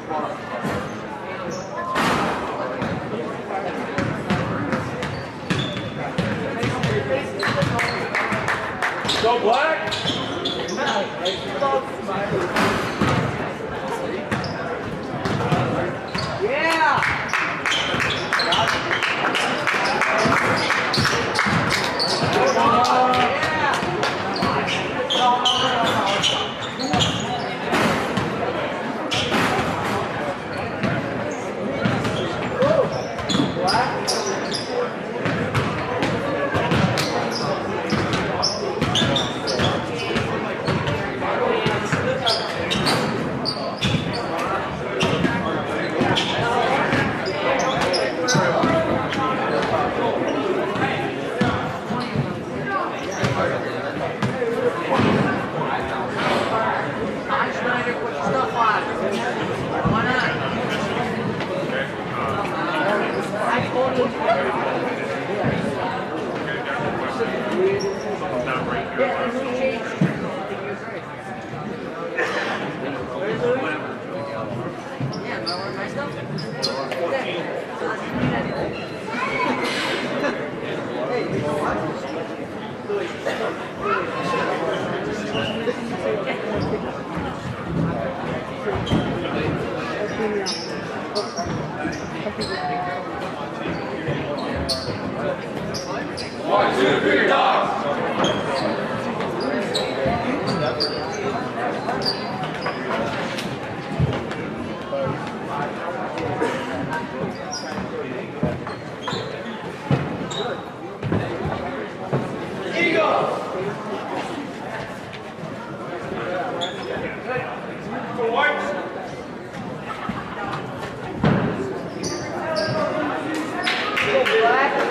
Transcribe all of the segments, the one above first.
Go black! Yeah! One, two, three, dogs! Eagle! Go white! Go black!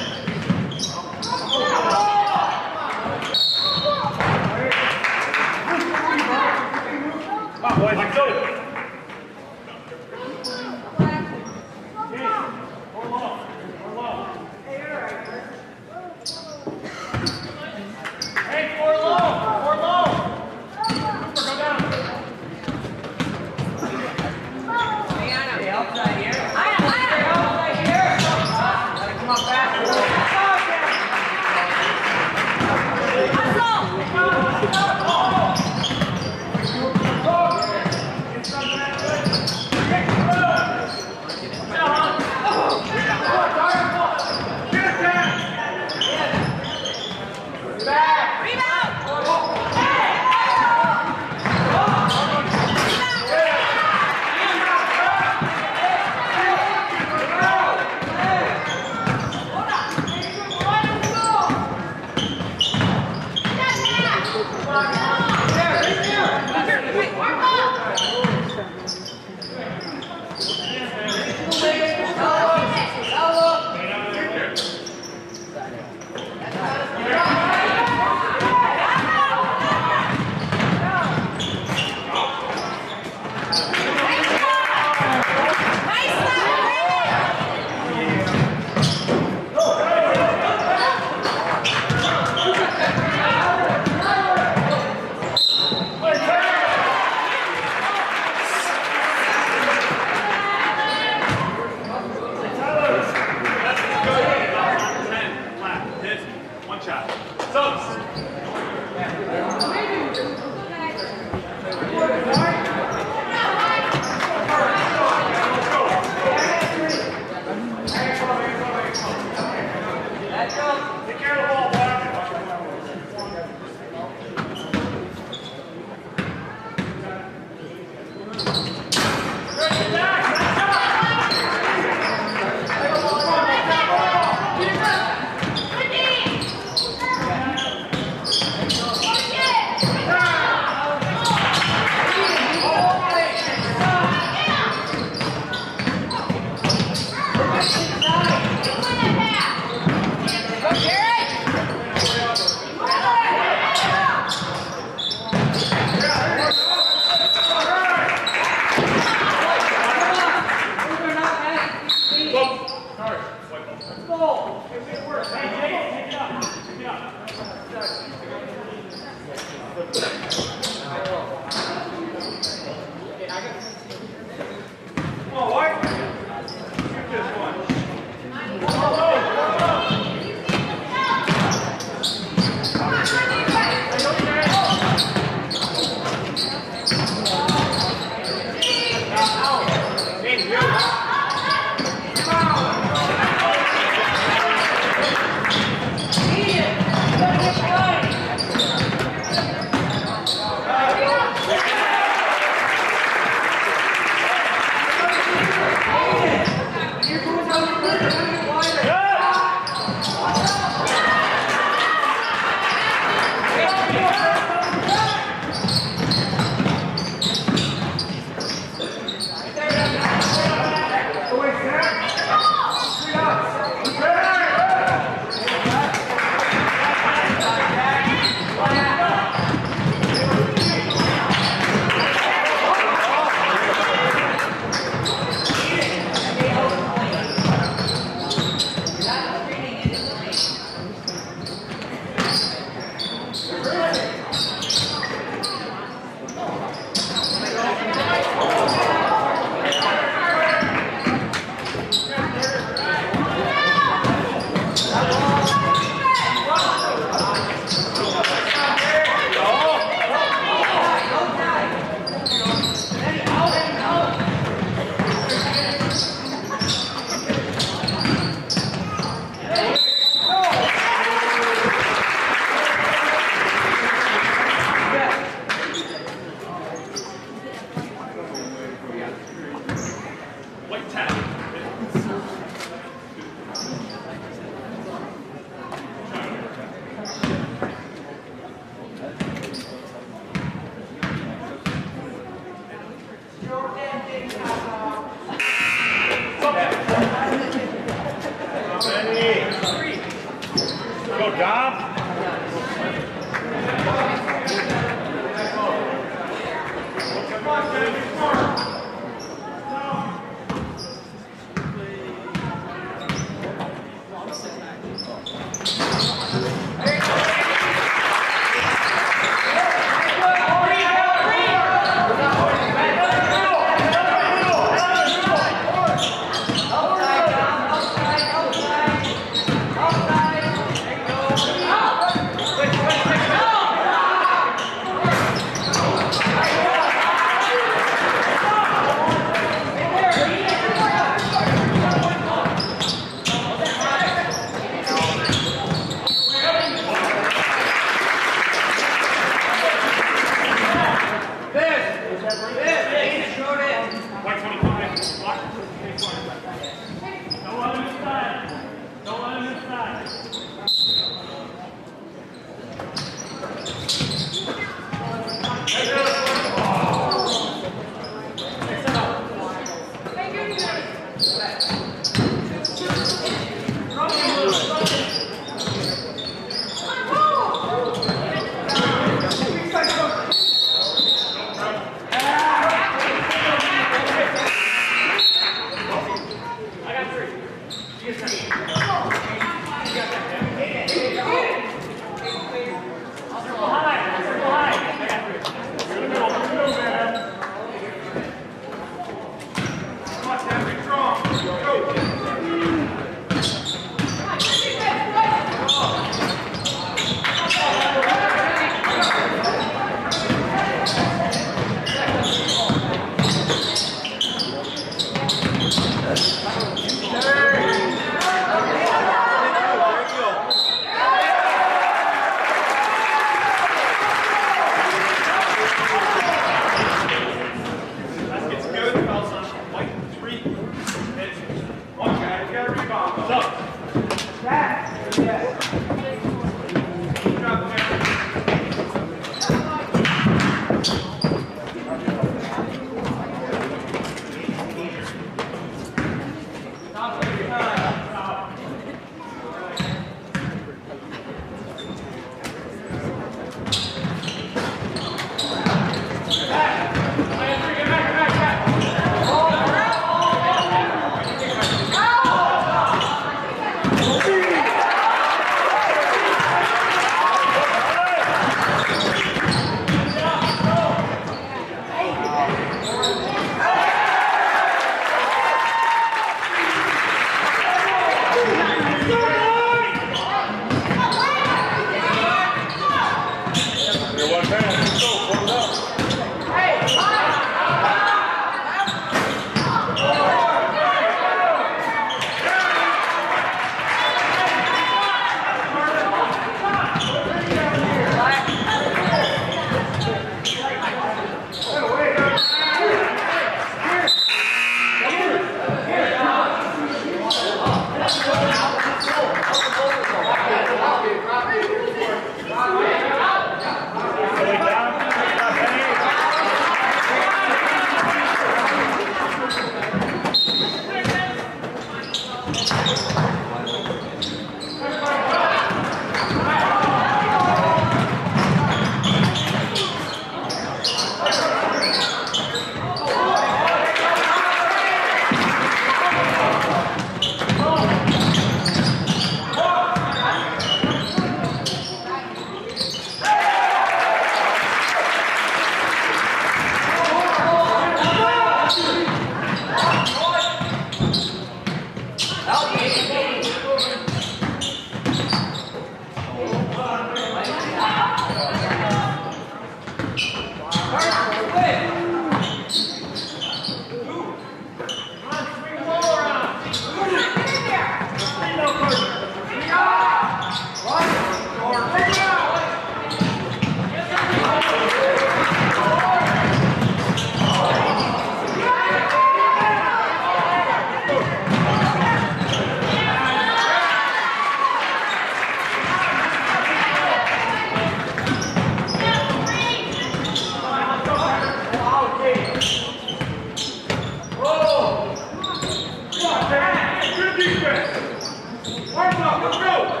Good defense. Arms up, let's go.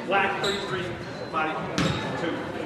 Black 33, body 2.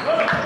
Go!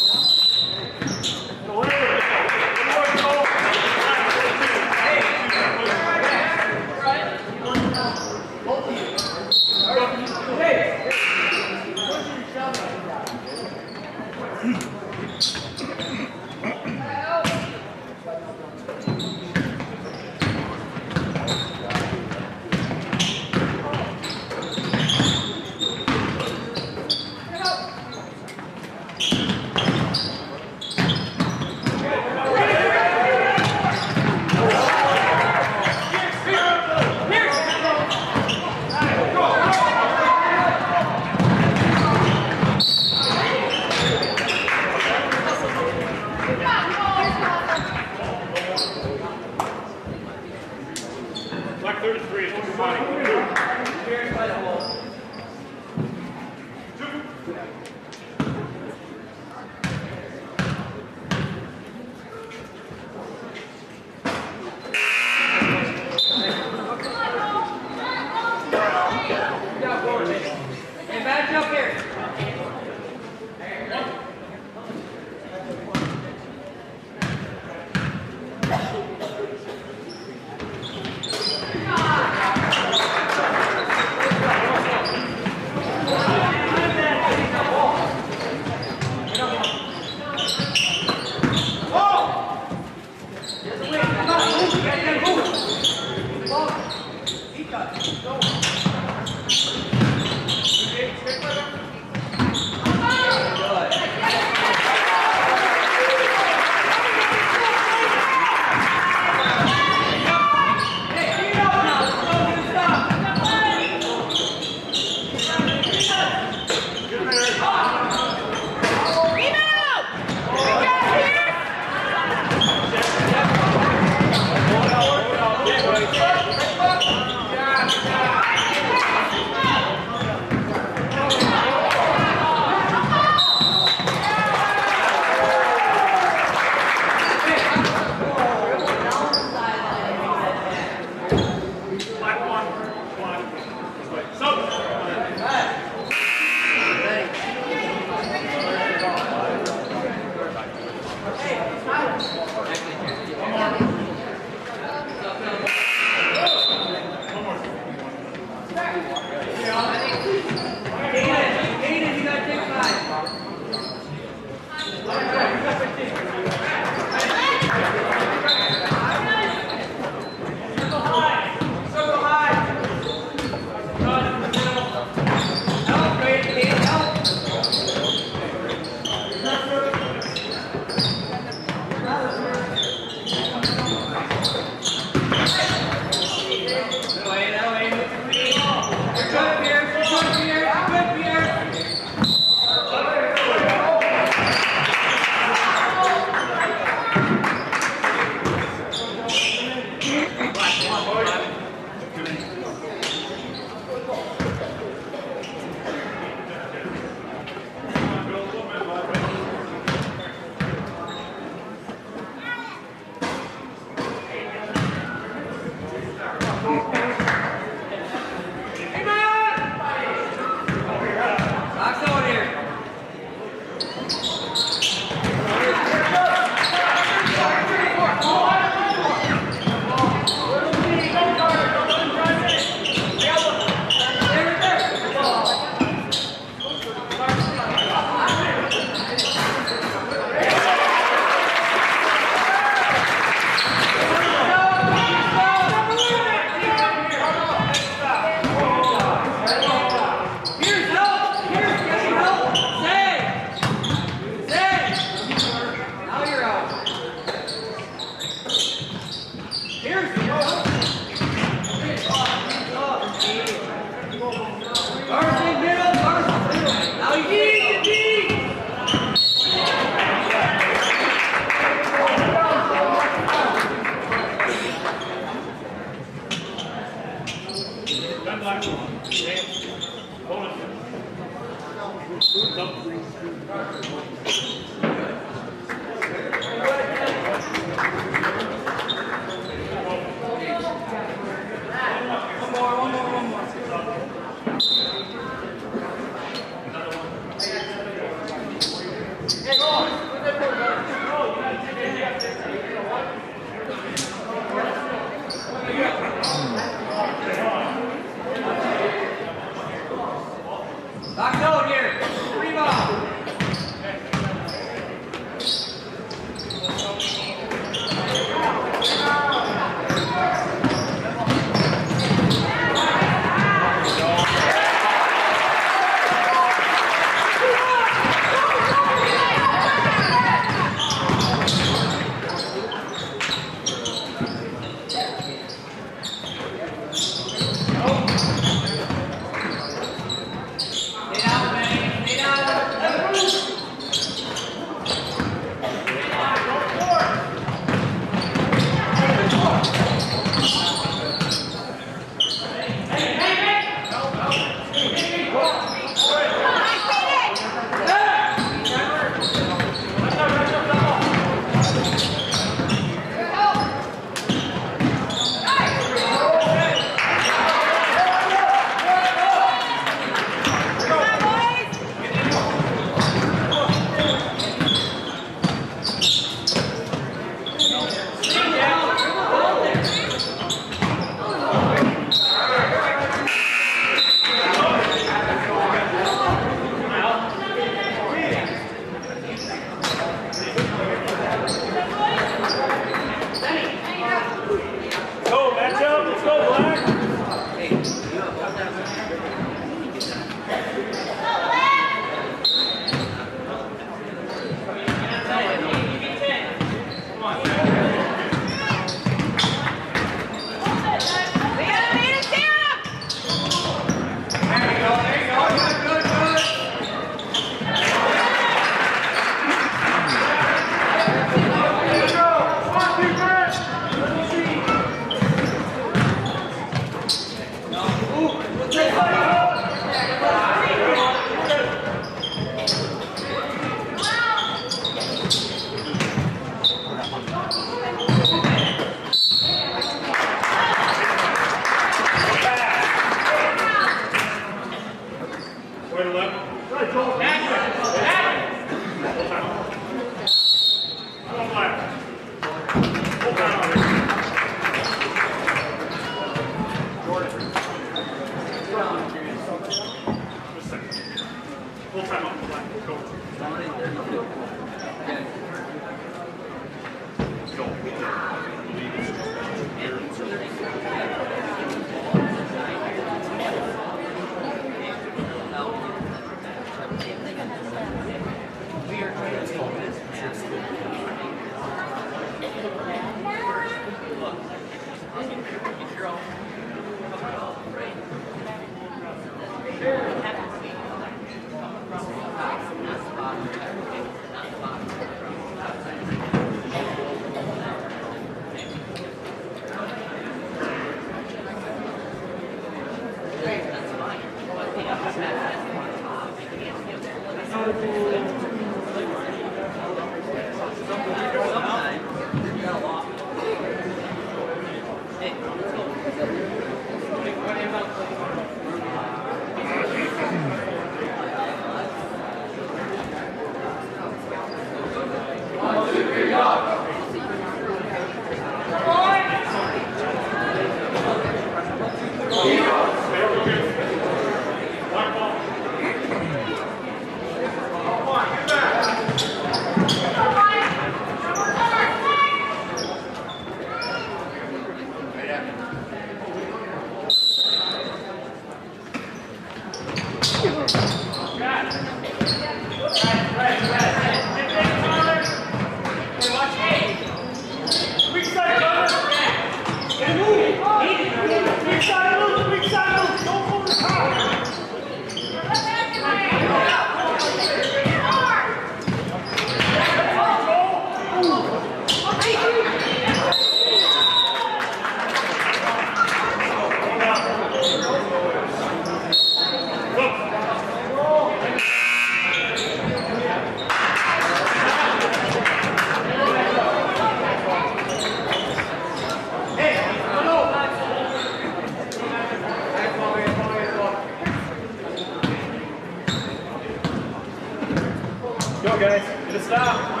Go, guys. Get a stop.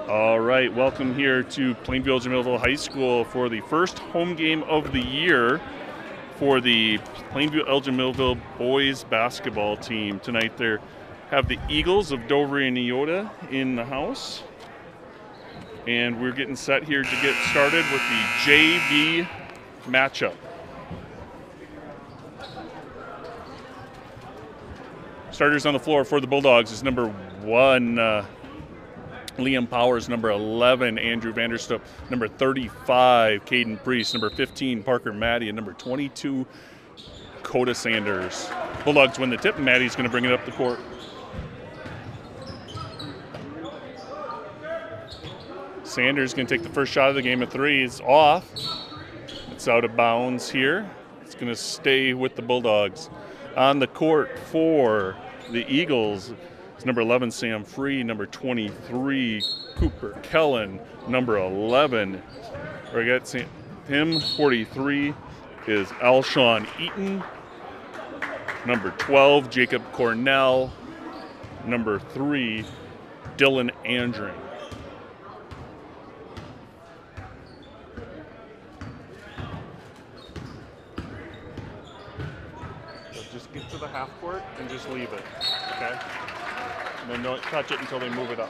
All right, welcome here to Plainview Elgin Millville High School for the first home game of the year for the Plainview Elgin Millville boys basketball team. Tonight they have the Eagles of Dover and Eyota in the house. And we're getting set here to get started with the JV matchup. Starters on the floor for the Bulldogs is number 1, Liam Powers, number 11, Andrew Vanderstoep, number 35, Caden Priest, number 15, Parker Maddie, and number 22, Coda Sanders. Bulldogs win the tip, and Maddie's going to bring it up the court. Sanders going to take the first shot of the game at 3. It's off. It's out of bounds here. It's going to stay with the Bulldogs. On the court for the Eagles is number 11, Sam Free, number 23, Cooper Kellen, number 11. We got him, 43, is Alshon Eaton, number 12, Jacob Cornell, number 3, Dylan Andring. Get to the half court and just leave it, okay? And then don't touch it until they move it up.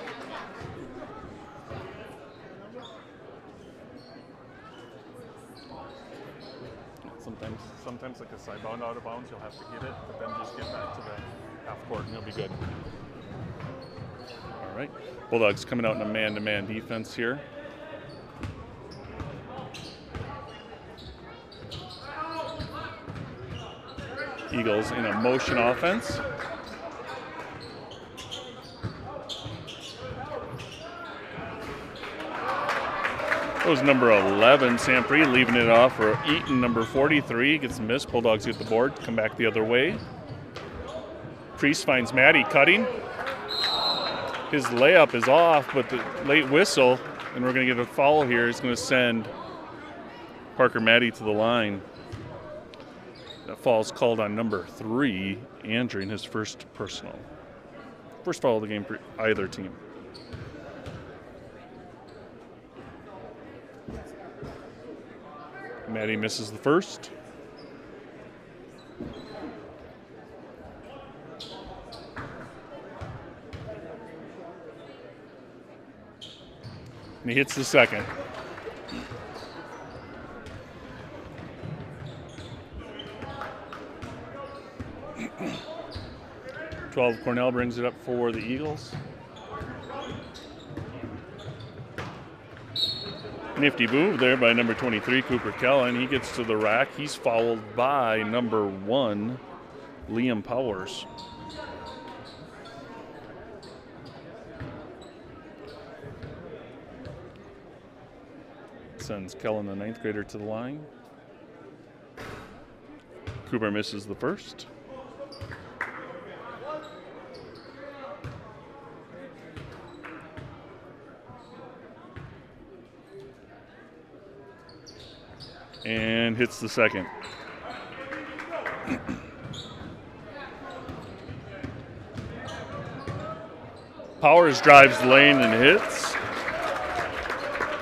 Sometimes like a side bound out of bounds, you'll have to hit it, but then just get back to the half court and you'll be good. All right, Bulldogs coming out in a man-to-man defense here. Eagles in a motion offense. That was number 11, Sam Free, leaving it off for Eaton, number 43. Gets missed. Bulldogs get the board, come back the other way. Priest finds Maddie cutting. His layup is off, but the late whistle, and we're going to get a foul here, is going to send Parker Maddie to the line. That foul's called on number 3, Andrew, in his first personal. First foul of the game for either team. Maddie misses the first. And he hits the second. Cornell brings it up for the Eagles. Nifty move there by number 23, Cooper Kellen. He gets to the rack. He's fouled by number 1, Liam Powers. Sends Kellen, the 9th grader, to the line. Cooper misses the first. And hits the second. Powers drives the lane and hits.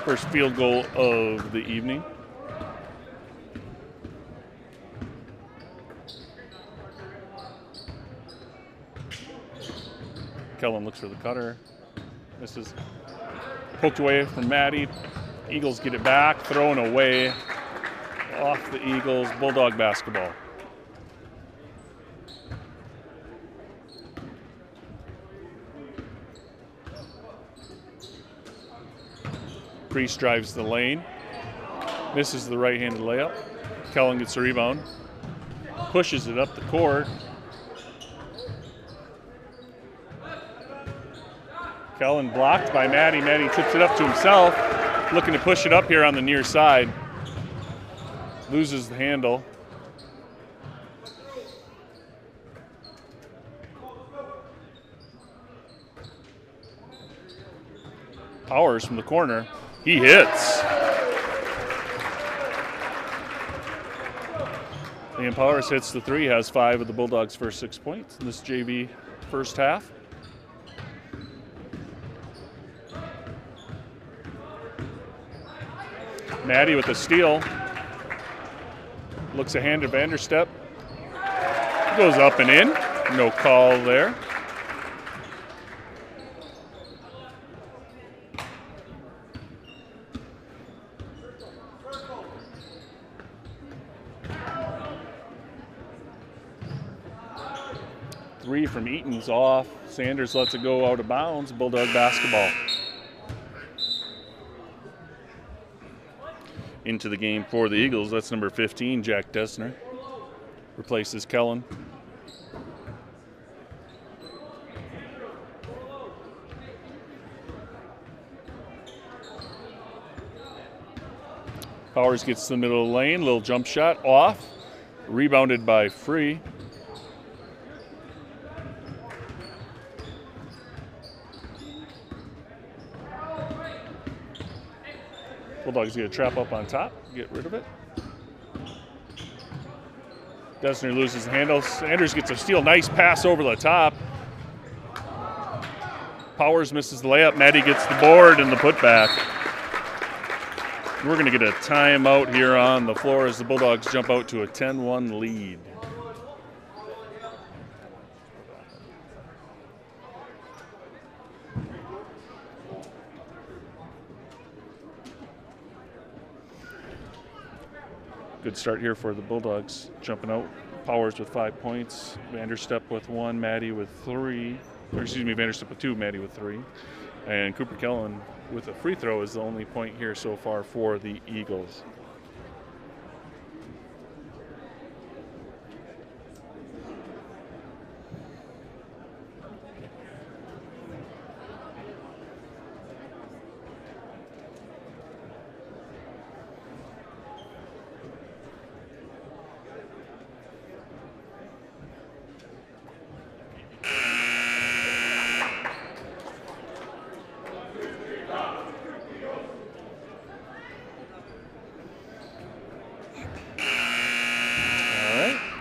First field goal of the evening. Kellen looks for the cutter. Misses. Poked away from Maddie. Eagles get it back, thrown away. Off the Eagles, Bulldog basketball. Priest drives the lane, misses the right-handed layup. Kellen gets the rebound, pushes it up the court. Kellen blocked by Maddie. Maddie tips it up to himself, looking to push it up here on the near side. Loses the handle. Powers from the corner. He hits. Liam Powers hits the 3, has 5 of the Bulldogs' first 6 points in this JV first half. Maddie with a steal. Looks a hand to Vanderstep. Goes up and in. No call there. Three from Eaton's off. Sanders lets it go out of bounds. Bulldog basketball. Into the game for the Eagles. That's number 15, Jack Dessner. Replaces Kellen. Powers gets to the middle of the lane. Little jump shot off. Rebounded by Free. Bulldogs get a trap up on top, get rid of it. Dessner loses the handle. Sanders gets a steal. Nice pass over the top. Powers misses the layup. Maddie gets the board and the putback. We're going to get a timeout here on the floor as the Bulldogs jump out to a 10-1 lead. Good start here for the Bulldogs. Jumping out. Powers with 5 points. Vanderstep with 1. Maddie with 3. Or excuse me, Vanderstep with 2. Maddie with 3. And Cooper Kellen with a free throw is the only point here so far for the Eagles.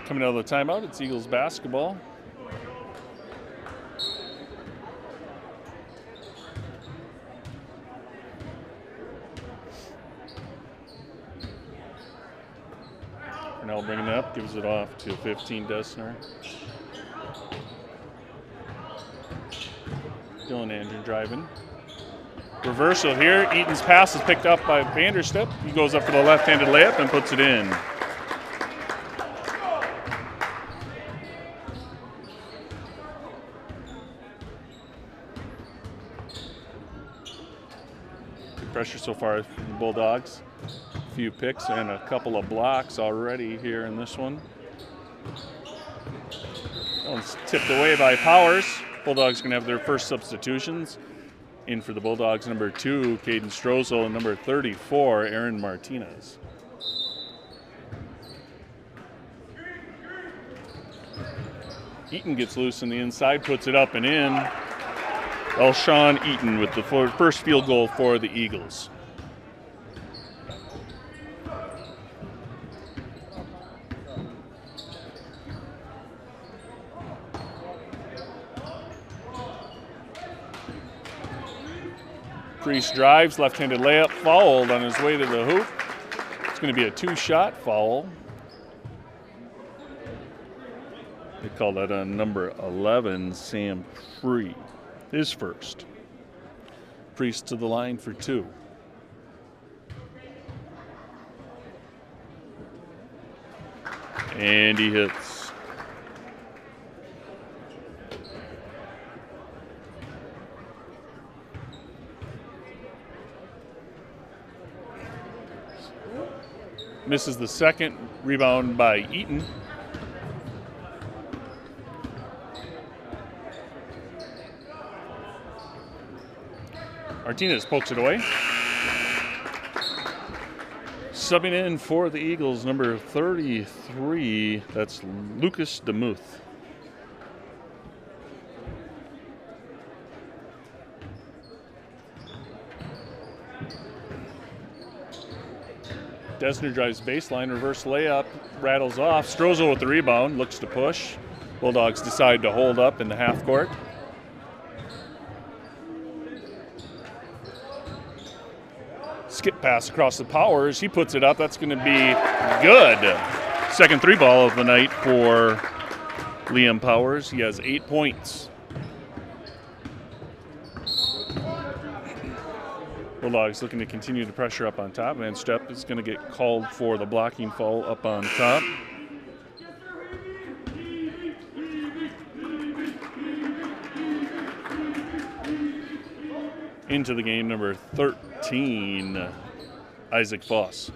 Coming out of the timeout, it's Eagles basketball. Cornell bringing it up, gives it off to 15 Dessner. Dylan Andrew driving. Reversal here. Eaton's pass is picked up by Vanderstep. He goes up for the left-handed layup and puts it in. Pressure so far from the Bulldogs. A few picks and a couple of blocks already here in this one. That one's tipped away by Powers. Bulldogs going to have their first substitutions. In for the Bulldogs, number 2, Caden Strozel, and number 34, Aaron Martinez. Eaton gets loose on the inside, puts it up and in. Elshawn Eaton with the first field goal for the Eagles. Priest drives, left-handed layup, fouled on his way to the hoop. It's going to be a 2-shot foul. They call that on number 11, Sam Free. His first. Priest to the line for 2. And he hits. Misses the second. Rebound by Eaton. Martinez pokes it away. Subbing in for the Eagles, number 33, that's Lucas DeMuth. Dessner drives baseline, reverse layup, rattles off. Strozel with the rebound, looks to push. Bulldogs decide to hold up in the half court. skip pass across the Powers. He puts it up. That's going to be good. Second three ball of the night for Liam Powers. He has 8 points. Bulldogs looking to continue the pressure up on top. Van Stepp is going to get called for the blocking foul up on top. Into the game, number 13, Isaac Voss.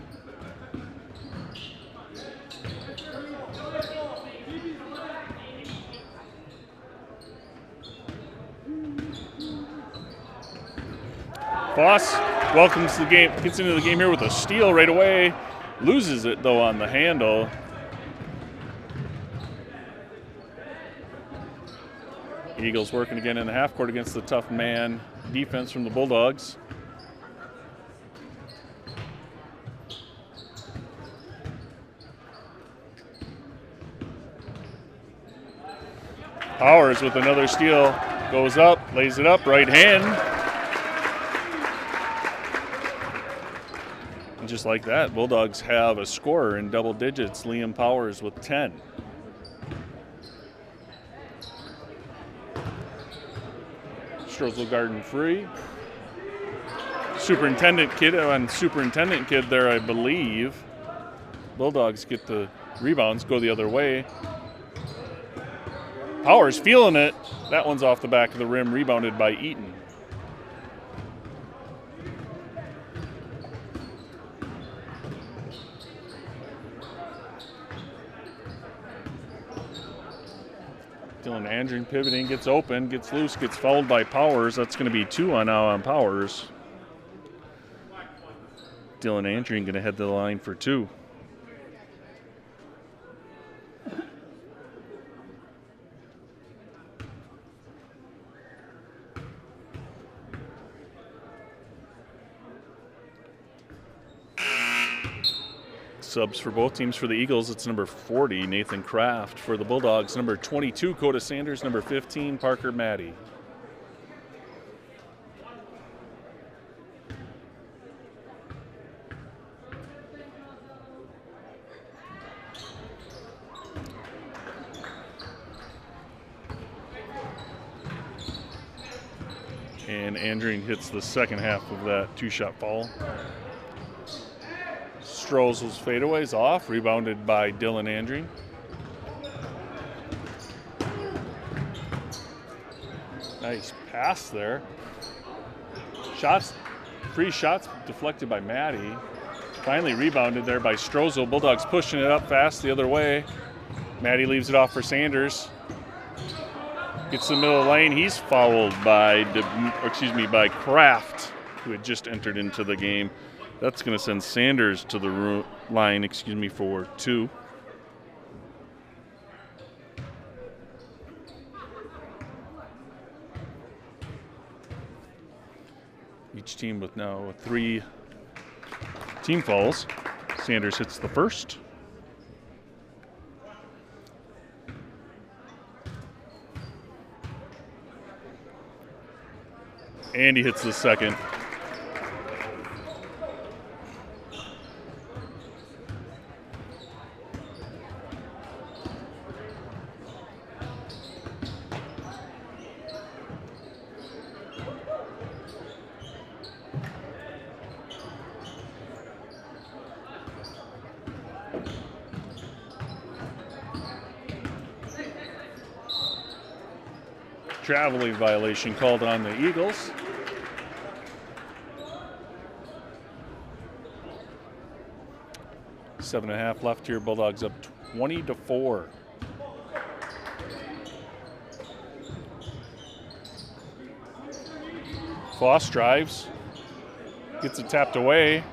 Voss welcomes the game, gets into the game here with a steal right away. Loses it, though, on the handle. Eagles working again in the half court against the tough man defense from the Bulldogs. Powers with another steal. Goes up, lays it up, right hand. And just like that, Bulldogs have a scorer in double digits, Liam Powers with 10. Strozel Garden free. Superintendent kid on Superintendent kid there, I believe. Bulldogs get the rebounds, go the other way. Powers feeling it. That one's off the back of the rim, rebounded by Eaton. Dylan Andrew pivoting, gets open, gets loose, gets fouled by Powers. That's going to be 2 now on Powers. Dylan Andrew going to head to the line for 2. Subs for both teams. For the Eagles, it's number 40, Nathan Kraft. For the Bulldogs, number 22, Coda Sanders. Number 15, Parker Maddie. And Andreen hits the second half of that 2-shot foul. Strozel's fadeaway's off, rebounded by Dylan Andreen. Nice pass there. Free shots deflected by Maddie. Finally rebounded there by Strozel. Bulldogs pushing it up fast the other way. Maddie leaves it off for Sanders. Gets to the middle of the lane. He's fouled by Kraft, who had just entered into the game. That's going to send Sanders to the line, for 2. Each team with now 3 team fouls. Sanders hits the first. And he hits the second. Traveling violation called on the Eagles. Seven and a half left here. Bulldogs up 20-4. Voss drives, gets it tapped away.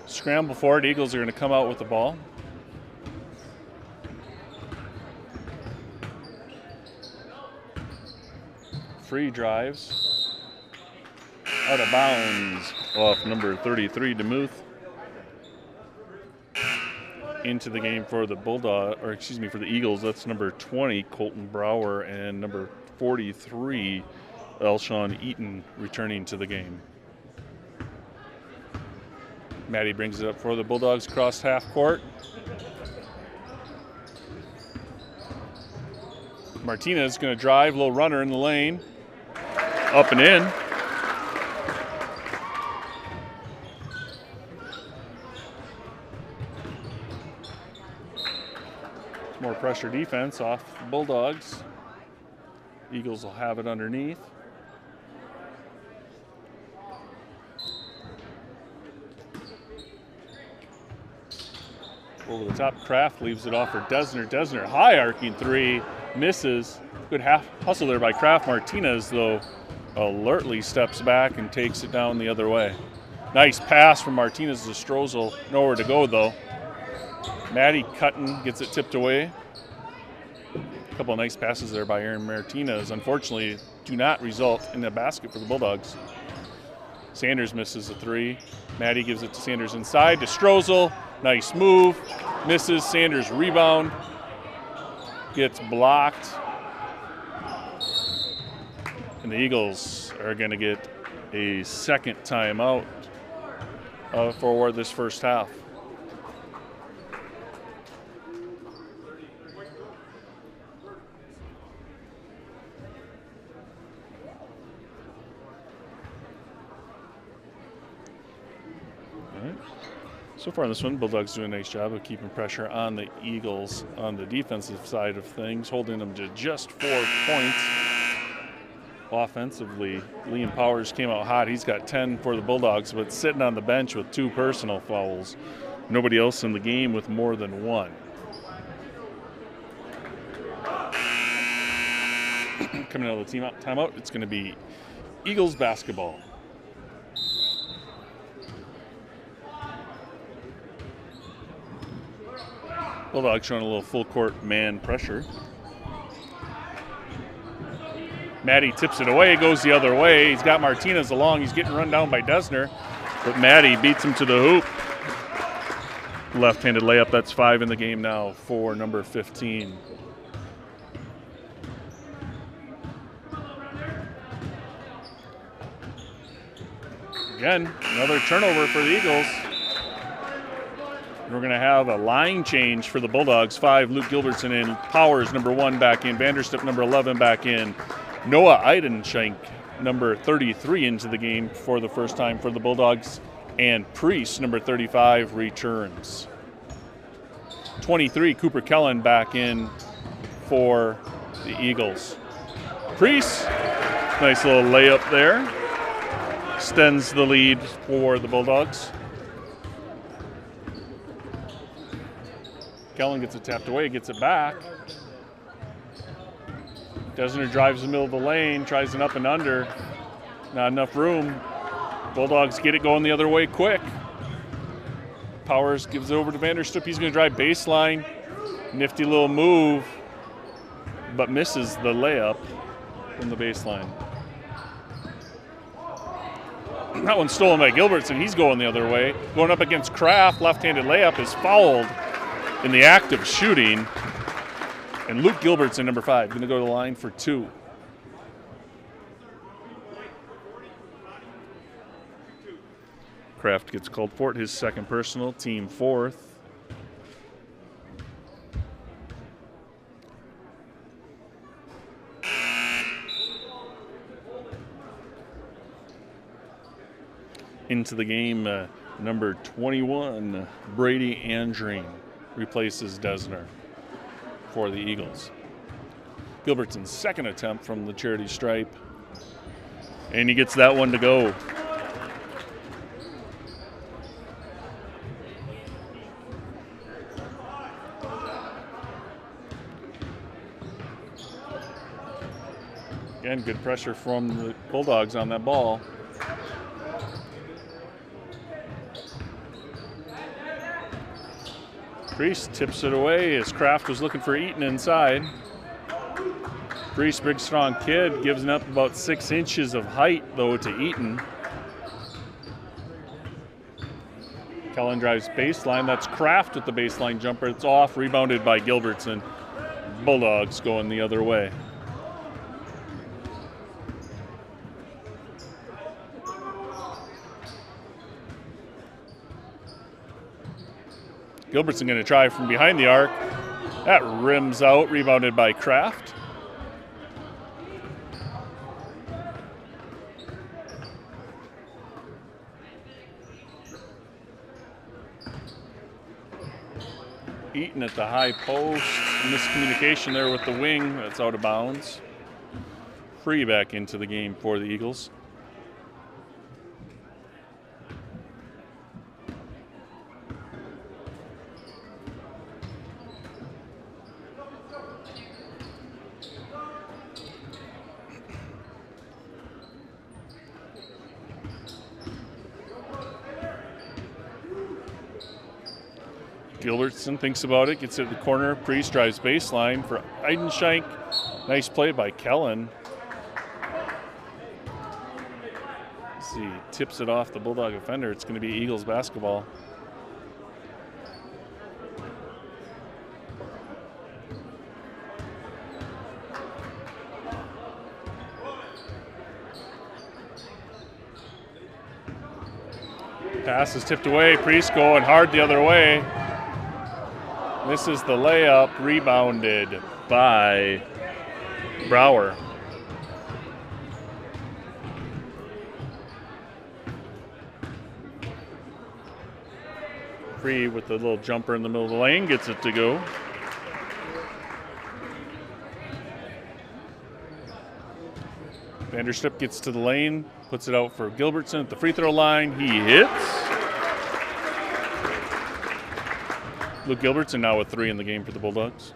Scramble for it. Eagles are going to come out with the ball. Free drives. Out of bounds off number 33, DeMuth. Into the game for the for the Eagles. That's number 20, Colton Brower, and number 43, Elshawn Eaton, returning to the game. Maddie brings it up for the Bulldogs across half court. Martinez going to drive, little runner in the lane. Up and in. More pressure defense off the Bulldogs. Eagles will have it underneath. Over the top, Kraft leaves it off for Desner. Desner, high arcing three, misses. Good half hustle there by Kraft. Martinez, though, alertly steps back and takes it down the other way. Nice pass from Martinez to Strozel. Nowhere to go, though. Maddie cutting, gets it tipped away. A couple of nice passes there by Aaron Martinez. Unfortunately, do not result in a basket for the Bulldogs. Sanders misses a three. Maddie gives it to Sanders inside to Strozel. Nice move. Misses. Sanders rebound. Gets blocked. And the Eagles are going to get a second timeout for this first half. So far in this one, Bulldogs do a nice job of keeping pressure on the Eagles on the defensive side of things, holding them to just 4 points. Offensively, Liam Powers came out hot. He's got 10 for the Bulldogs, but sitting on the bench with 2 personal fouls. Nobody else in the game with more than 1. Coming out of the timeout, it's going to be Eagles basketball. Bulldogs showing a little full court man pressure. Maddie tips it away, goes the other way. He's got Martinez along. He's getting run down by Desner, but Maddie beats him to the hoop. Left-handed layup, that's 5 in the game now for number 15. Again, another turnover for the Eagles. We're going to have a line change for the Bulldogs. 5, Luke Gilbertson in. Powers, number 1, back in. Vanderstip, number 11, back in. Noah Eidenschenk, number 33, into the game for the first time for the Bulldogs. And Priest, number 35, returns. 23, Cooper Kellen, back in for the Eagles. Priest, nice little layup there. Extends the lead for the Bulldogs. Kellen gets it tapped away, gets it back. Desner drives the middle of the lane, tries an up and under. Not enough room. Bulldogs get it going the other way quick. Powers gives it over to Vanderstip. He's going to drive baseline. Nifty little move, but misses the layup from the baseline. That one's stolen by Gilbertson. He's going the other way. Going up against Kraft. Left-handed layup is fouled in the act of shooting. And Luke Gilbertson, number 5, going to go to the line for 2. Kraft gets called for it, his second personal, team 4th. Into the game, number 21, Brady Andreen replaces Desner for the Eagles. Gilbertson's second attempt from the charity stripe, and he gets that one to go. Again, good pressure from the Bulldogs on that ball. Priest tips it away as Kraft was looking for Eaton inside. Priest, big strong kid, gives up about 6 inches of height though to Eaton. Kellen drives baseline. That's Kraft with the baseline jumper. It's off, rebounded by Gilbertson. Bulldogs going the other way. Gilbertson going to try from behind the arc. That rims out, rebounded by Kraft. Eaton at the high post. Miscommunication there with the wing. That's out of bounds. Free back into the game for the Eagles. Gilbertson thinks about it, gets it at the corner. Priest drives baseline for Eidenschenk. Nice play by Kellen. Let's see, tips it off the Bulldog offender. It's going to be Eagles basketball. Pass is tipped away. Priest going hard the other way. Misses the layup, rebounded by Brower. Free with the little jumper in the middle of the lane, gets it to go. Vanderstip gets to the lane, puts it out for Gilbertson at the free throw line. He hits. Luke Gilbertson now with 3 in the game for the Bulldogs.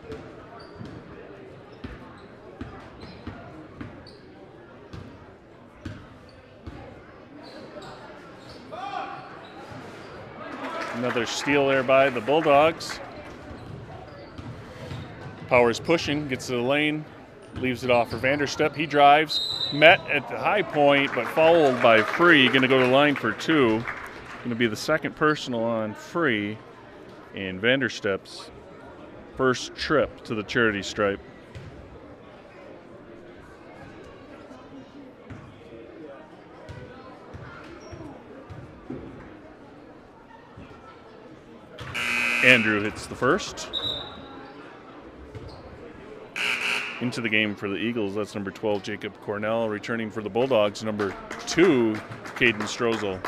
Another steal there by the Bulldogs. Powers pushing, gets to the lane, leaves it off for Vanderstep. He drives, met at the high point, but fouled by Free. Going to go to the line for 2. Going to be the second personal on Free. And Vanderstep's first trip to the charity stripe. Andrew hits the first. Into the game for the Eagles, that's number 12, Jacob Cornell. Returning for the Bulldogs, number 2, Caden Strozel.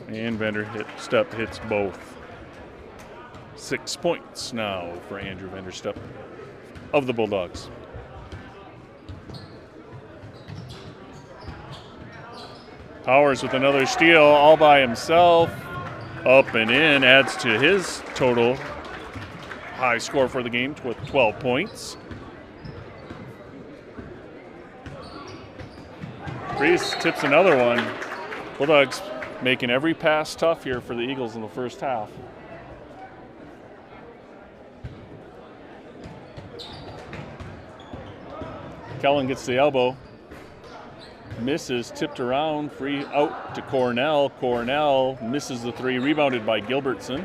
And Vanderstep hits both. 6 points now for Andrew Vanderstep of the Bulldogs. Powers with another steal all by himself. Up and in, adds to his total high score for the game with 12 points. Priest tips another one. Bulldogs making every pass tough here for the Eagles in the first half. Kellen gets the elbow. Misses, tipped around, free out to Cornell. Cornell misses the 3, rebounded by Gilbertson.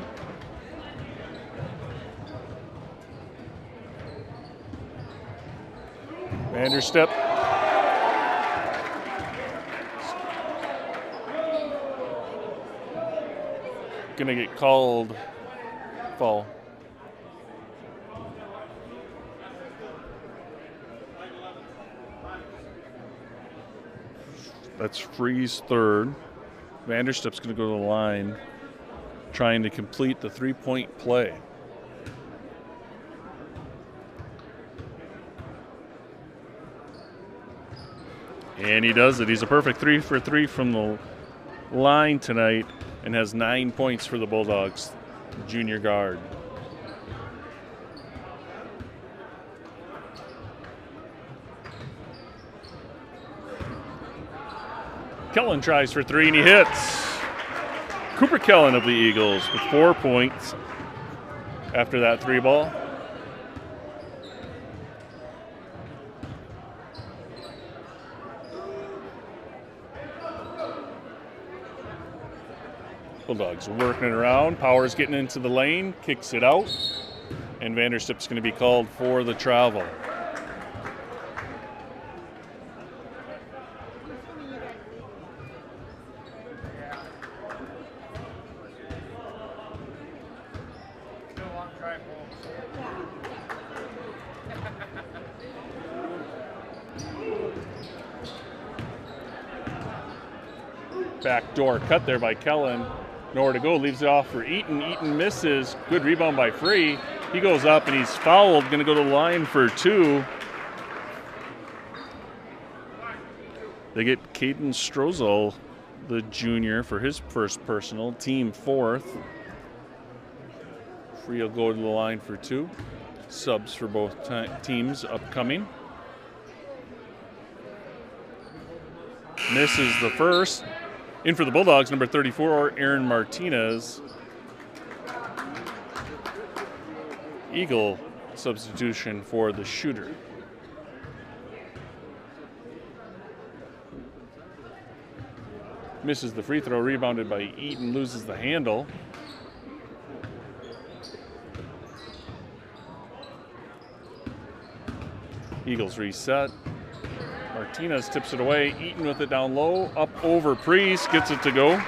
Vanderstep. Gonna get called foul. That's Free's third. Vanderstep's going to go to the line, trying to complete the 3-point play. And he does it. He's a perfect 3 for 3 from the line tonight and has 9 points for the Bulldogs, junior guard. Kellen tries for 3 and he hits. Cooper Kellen of the Eagles with 4 points after that 3 ball. Bulldogs working it around. Powers getting into the lane, kicks it out, and Vanderstep's going to be called for the travel. Backdoor cut there by Kellen. Nowhere to go, leaves it off for Eaton. Eaton misses. Good rebound by Free. He goes up and he's fouled. Going to go to the line for 2. They get Caden Strozel, the junior, for his first personal, team 4th. Free will go to the line for 2. Subs for both teams upcoming. Misses the first. In for the Bulldogs, number 34, Aaron Martinez. Eagle substitution for the shooter. Misses the free throw, rebounded by Eaton, loses the handle. Eagles reset. Martinez tips it away. Eaton with it down low. Up over Priest. Gets it to go.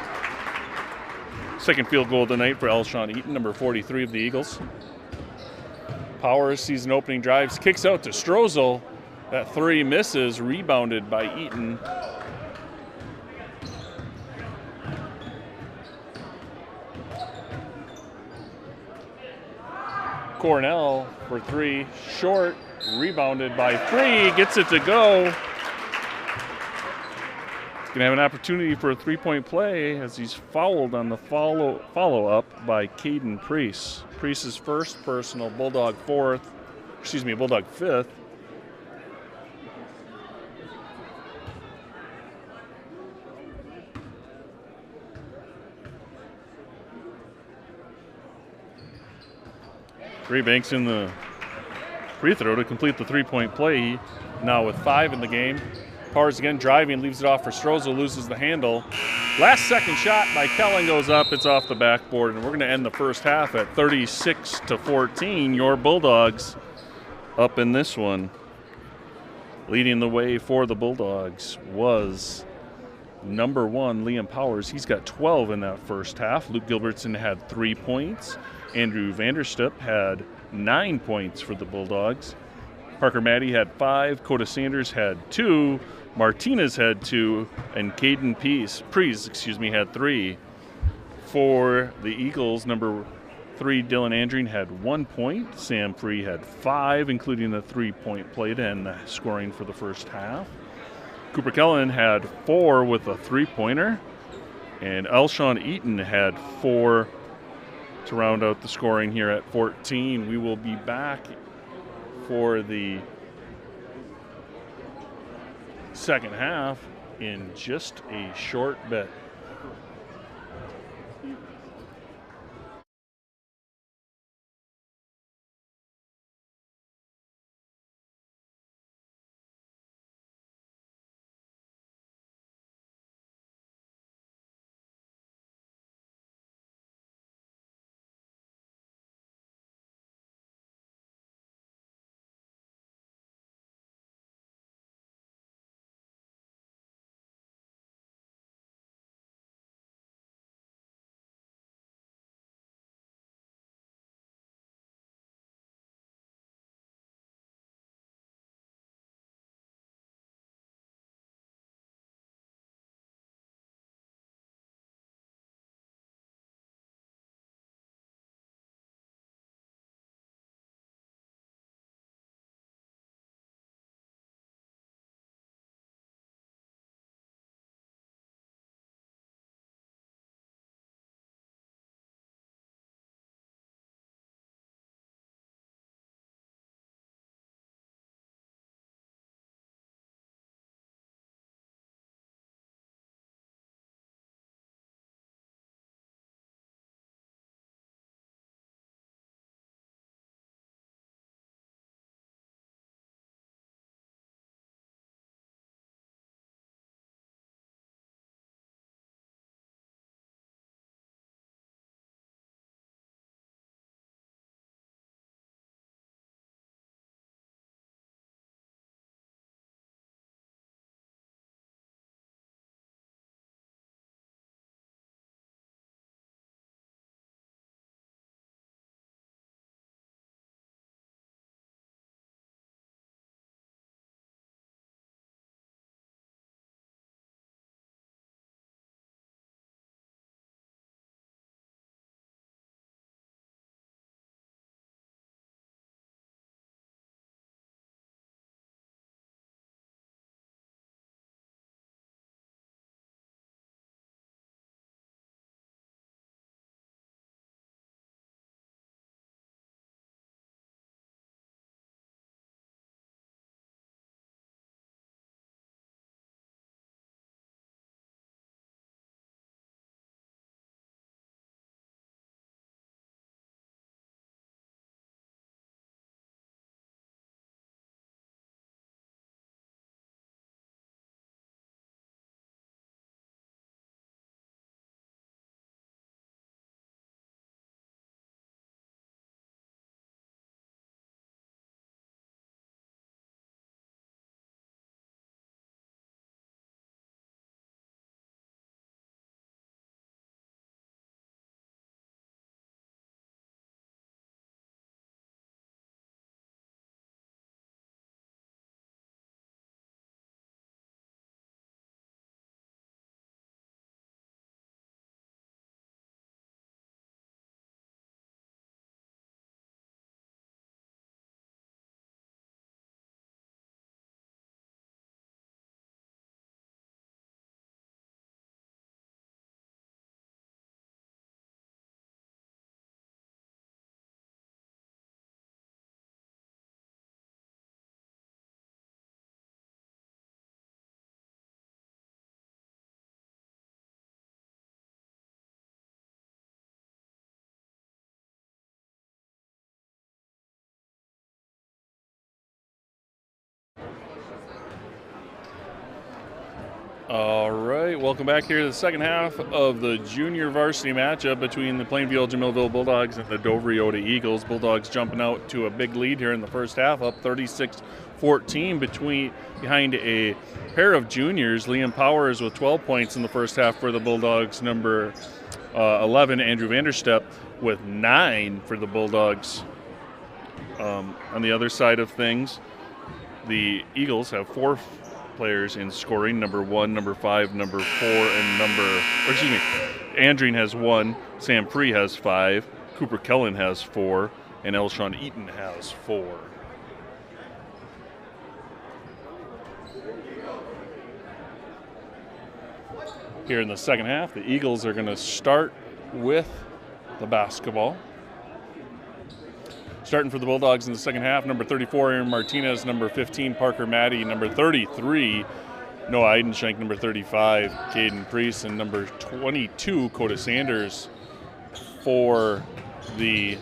Second field goal of the night for Elshawn Eaton, number 43 of the Eagles. Powers, season opening drives. Kicks out to Strozel. That 3 misses. Rebounded by Eaton. Cornell for 3. Short. Rebounded by Free. Gets it to go. Going to have an opportunity for a 3-point play as he's fouled on the follow-up by Caden Priest. Priest's first personal, Bulldog 5th. Banks in the free throw to complete the 3-point play. Now with 5 in the game. Powers again driving, leaves it off for Strozel, loses the handle. Last second shot by Kellen goes up. It's off the backboard, and we're going to end the first half at 36-14. Your Bulldogs up in this one. Leading the way for the Bulldogs was number 1, Liam Powers. He's got 12 in that first half. Luke Gilbertson had 3 points. Andrew Vanderstep had 9 points for the Bulldogs. Parker Maddie had 5. Coda Sanders had 2. Martinez had 2. And Caden Priest had 3. For the Eagles, number 3, Dylan Andreen had 1 point. Sam Free had 5, including the 3-point play to end the scoring for the first half. Cooper Kellen had 4 with a 3-pointer. And Elshawn Eaton had 4 to round out the scoring here at 14. We will be back for the second half in just a short bit. All right, welcome back here to the second half of the junior varsity matchup between the Plainfield Millville Bulldogs and the Dover Eyota Eagles. Bulldogs jumping out to a big lead here in the first half, up 36-14 behind a pair of juniors. Liam Powers with 12 points in the first half for the Bulldogs. Number 11, Andrew Vanderstep, with 9 for the Bulldogs. On the other side of things, the Eagles have 4 players in scoring, number 1, number 5, number 4, and Andreen has 1, Sam Free has 5, Cooper Kellen has 4, and Elshawn Eaton has 4. Here in the second half, the Eagles are going to start with the basketball. Starting for the Bulldogs in the second half, number 34, Aaron Martinez, number 15, Parker Maddie, number 33, Noah Eidenschenk, number 35, Caden Priest, and number 22, Coda Sanders. For the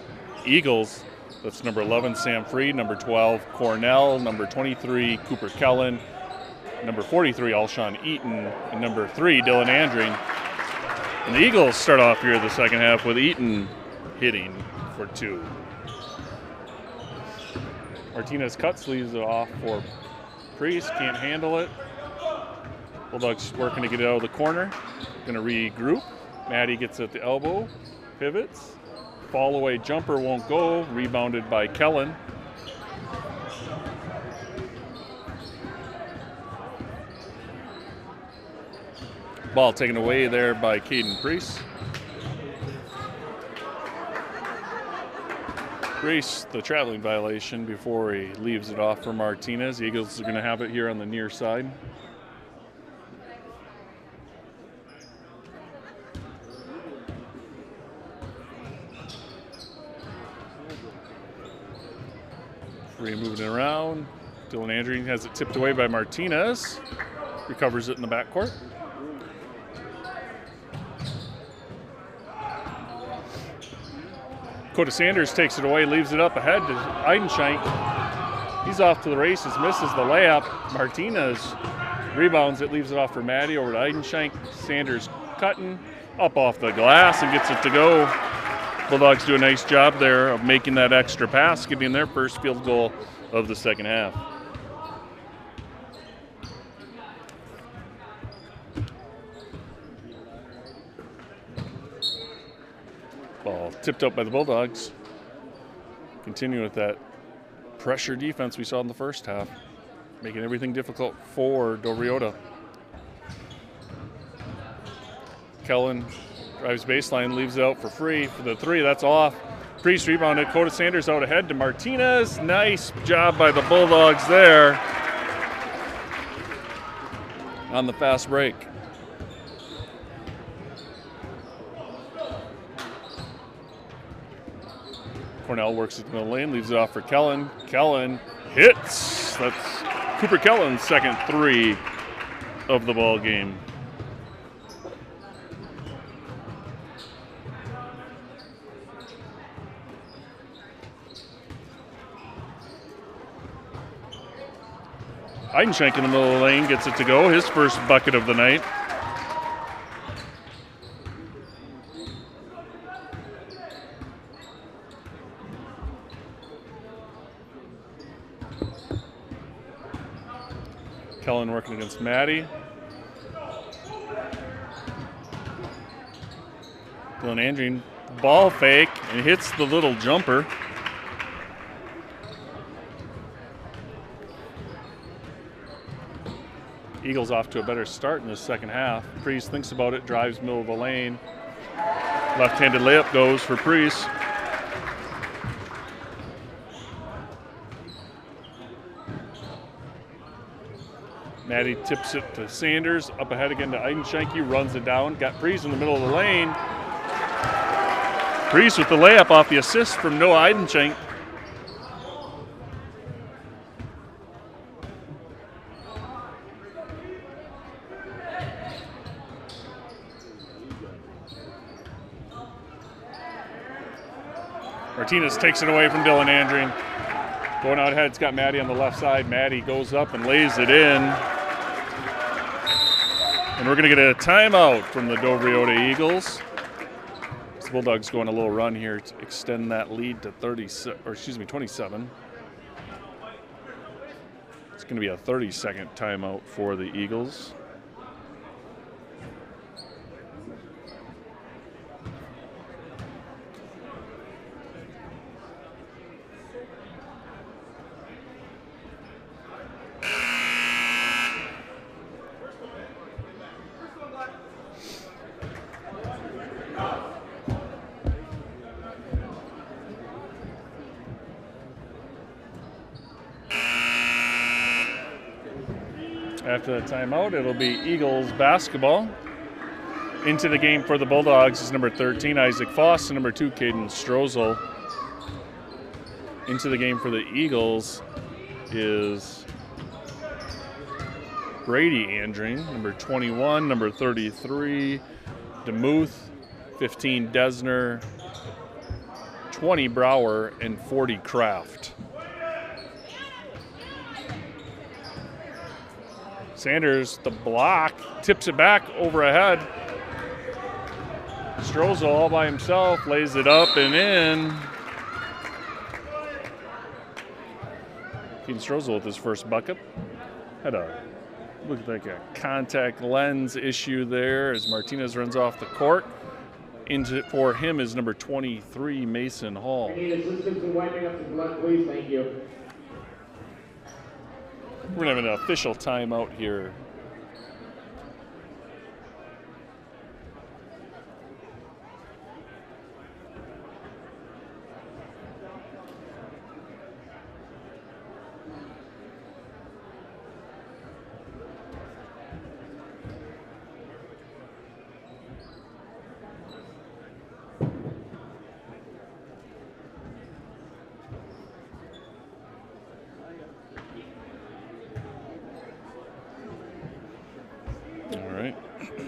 Eagles, that's number 11, Sam Freed, number 12, Cornell, number 23, Cooper Kellen, number 43, Alshon Eaton, and number 3, Dylan Andring. And the Eagles start off here the second half with Eaton hitting for 2. Martinez cuts, leaves it off for Priest, can't handle it. Bulldogs working to get it out of the corner. Going to regroup. Maddie gets at the elbow, pivots. Fall away jumper won't go, rebounded by Kellen. Ball taken away there by Caden Priest. Grace, the traveling violation before he leaves it off for Martinez. The Eagles are going to have it here on the near side. Free moving it around. Dylan Andrew has it tipped away by Martinez. Recovers it in the backcourt. Coda Sanders takes it away, leaves it up ahead to Eidenschenk. He's off to the races, misses the layup. Martinez rebounds it, leaves it off for Maddie over to Eidenschenk. Sanders cutting up off the glass and gets it to go. Bulldogs do a nice job there of making that extra pass, getting their first field goal of the second half. Ball tipped up by the Bulldogs. Continue with that pressure defense we saw in the first half, making everything difficult for Dover Eyota. Kellen drives baseline, leaves it out for Free for the 3. That's off. Priest rebounded. Coda Sanders out ahead to Martinez. Nice job by the Bulldogs there on the fast break. Cornell works at the middle lane, leaves it off for Kellen. Kellen hits. That's Cooper Kellen's second 3 of the ball game. Eidenschenk in the middle of the lane gets it to go, his first bucket of the night. Kellen working against Maddie. Dylan Andring, ball fake, and hits the little jumper. Eagles off to a better start in the second half. Priest thinks about it, drives middle of the lane. Left-handed layup goes for Priest. Maddie tips it to Sanders, up ahead again to Eidenschenk. He runs it down, got Priest in the middle of the lane. Priest with the layup off the assist from Noah Eidenschenk. Martinez takes it away from Dylan Andring. Going out ahead, it's got Maddie on the left side. Maddie goes up and lays it in. And we're going to get a timeout from the Eyota Eagles. The Bulldogs go on a little run here to extend that lead to 27. It's going to be a 30-second timeout for the Eagles. After the timeout, it'll be Eagles basketball. Into the game for the Bulldogs is number 13, Isaac Foss, and number 2, Caden Strozel. Into the game for the Eagles is Brady Andring, number 21, number 33, DeMuth, 15, Desner, 20, Brower, and 40, Kraft. Sanders, the block, tips it back over ahead. Strozel all by himself, lays it up and in. Keaton Strozel with his first bucket. Had a, looked like a contact lens issue there as Martinez runs off the court. Into for him is number 23, Mason Hall. I need assistance in wiping up the blood, please. Thank you. We're going to have an official timeout here.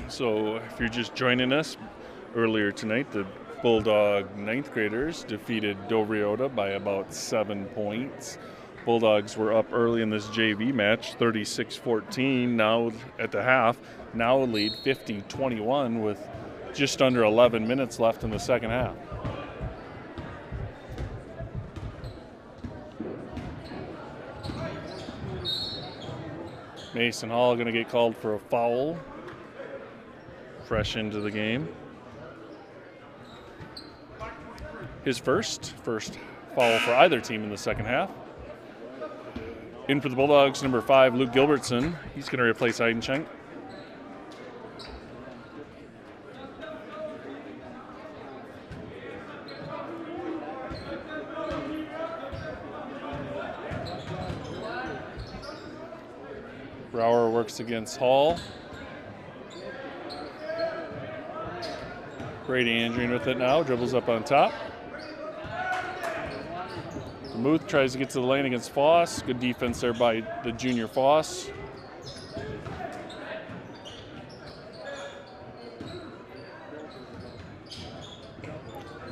So if you're just joining us, earlier tonight, the Bulldog ninth graders defeated Eyota by about 7 points. Bulldogs were up early in this JV match, 36-14, now at the half, now lead 50-21 with just under 11 minutes left in the second half. Mason Hall going to get called for a foul. Fresh into the game. His first foul for either team in the second half. In for the Bulldogs, number 5, Luke Gilbertson. He's going to replace Heidenschenk. Brower works against Hall. Brady Andrew with it now, dribbles up on top. DeMuth tries to get to the lane against Foss. Good defense there by the junior Foss.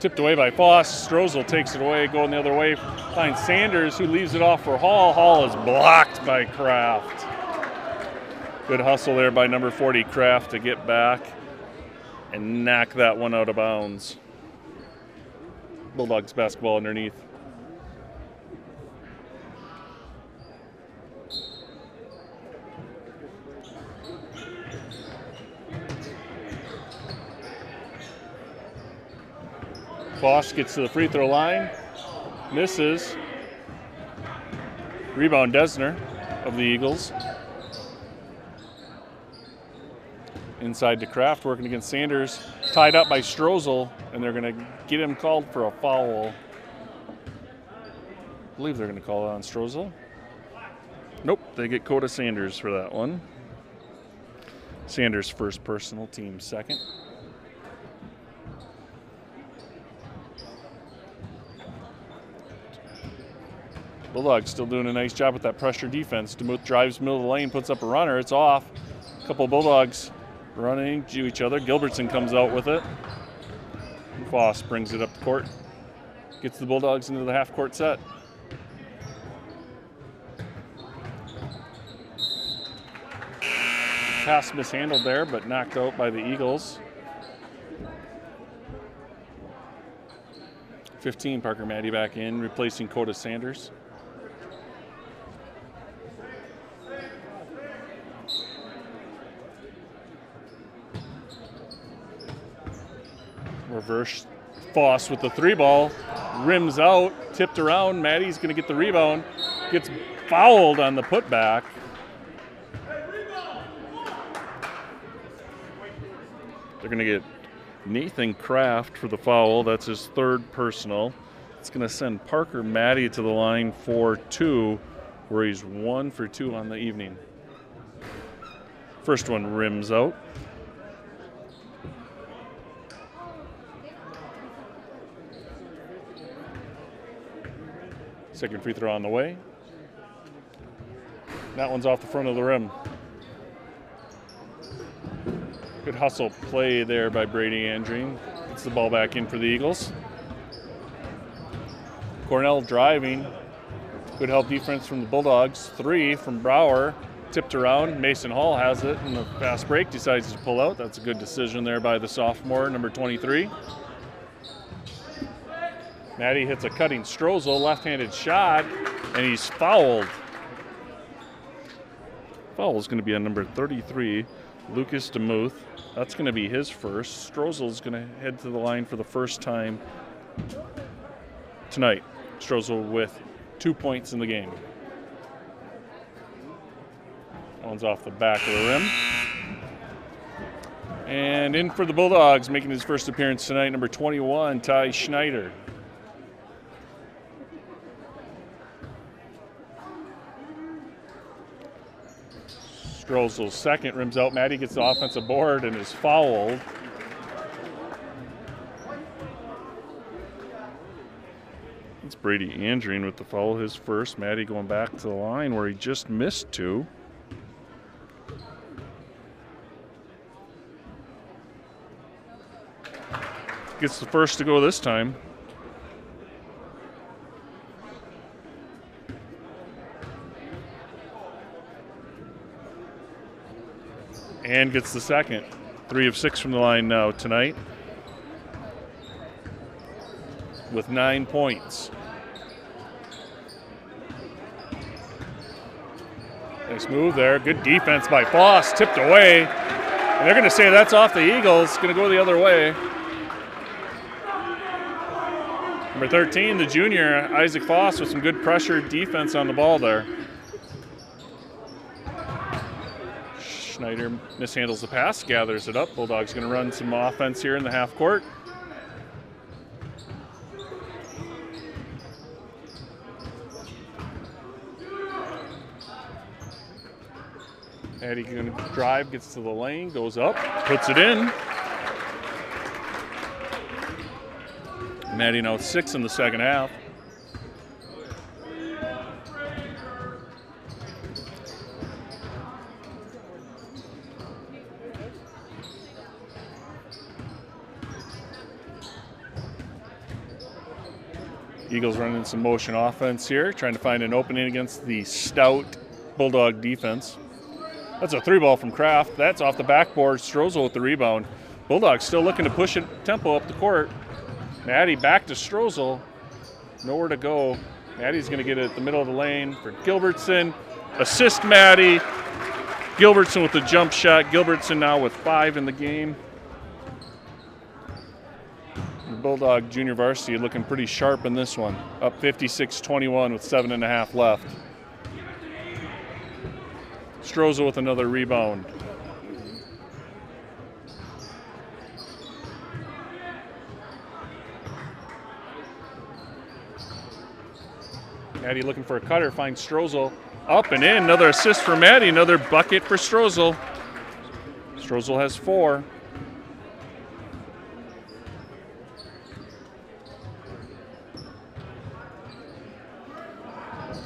Tipped away by Foss. Strozel takes it away, going the other way. Finds Sanders, who leaves it off for Hall. Hall is blocked by Kraft. Good hustle there by number 40, Kraft, to get back and knock that one out of bounds. Bulldogs basketball underneath. Foss gets to the free throw line, misses. Rebound Desner of the Eagles. Inside to Kraft, working against Sanders. Tied up by Strozel, and they're going to get him called for a foul. I believe they're going to call it on Strozel. Nope, they get Coda Sanders for that one. Sanders first personal, team second. Bulldogs still doing a nice job with that pressure defense. DeMuth drives middle of the lane, puts up a runner. It's off. A couple of Bulldogs running to each other. Gilbertson comes out with it. And Foss brings it up the court. Gets the Bulldogs into the half-court set. Pass mishandled there, but knocked out by the Eagles. 15, Parker Maddie back in, replacing Coda Sanders. Reverse Foss with the 3-ball. Rims out, tipped around. Maddie's going to get the rebound. Gets fouled on the putback. They're going to get Nathan Kraft for the foul. That's his third personal. It's going to send Parker Maddie to the line for 2, where he's 1 for 2 on the evening. First one rims out. Second free throw on the way. That one's off the front of the rim. Good hustle play there by Brady Andreen. Gets the ball back in for the Eagles. Cornell driving. Good help defense from the Bulldogs. 3 from Brower. Tipped around. Mason Hall has it in the fast break. Decides to pull out. That's a good decision there by the sophomore, number 23. Maddie hits a cutting Strozel, left-handed shot, and he's fouled. Foul is going to be on number 33, Lucas DeMuth. That's going to be his first. Strozel's going to head to the line for the first time tonight. Strozel with 2 points in the game. That one's off the back of the rim. And in for the Bulldogs, making his first appearance tonight, number 21, Ty Schneider. Strozel's second, rims out. Maddie gets the offensive board and is fouled. It's Brady Andreen with the foul, his first. Maddie going back to the line where he just missed 2. Gets the first to go this time. And gets the second. 3 of 6 from the line now tonight, with 9 points. Nice move there. Good defense by Foss. Tipped away. And they're going to say that's off the Eagles. Going to go the other way. Number 13, the junior, Isaac Foss, with some good pressure defense on the ball there. Schneider mishandles the pass, gathers it up. Bulldogs going to run some offense here in the half court. Maddie going to drive, gets to the lane, goes up, puts it in. Maddie now 6 in the second half. Eagles running some motion offense here, trying to find an opening against the stout Bulldog defense. That's a 3-ball from Kraft. That's off the backboard. Strozel with the rebound. Bulldogs still looking to push it tempo up the court. Maddie back to Strozel. Nowhere to go. Maddie's going to get it at the middle of the lane for Gilbertson. Assist Maddie. Gilbertson with the jump shot. Gilbertson now with 5 in the game. Bulldog junior varsity looking pretty sharp in this one. Up 56-21 with 7.5 left. Strozel with another rebound. Maddie looking for a cutter, finds Strozel. Up and in, another assist for Maddie, another bucket for Strozel. Strozel has 4.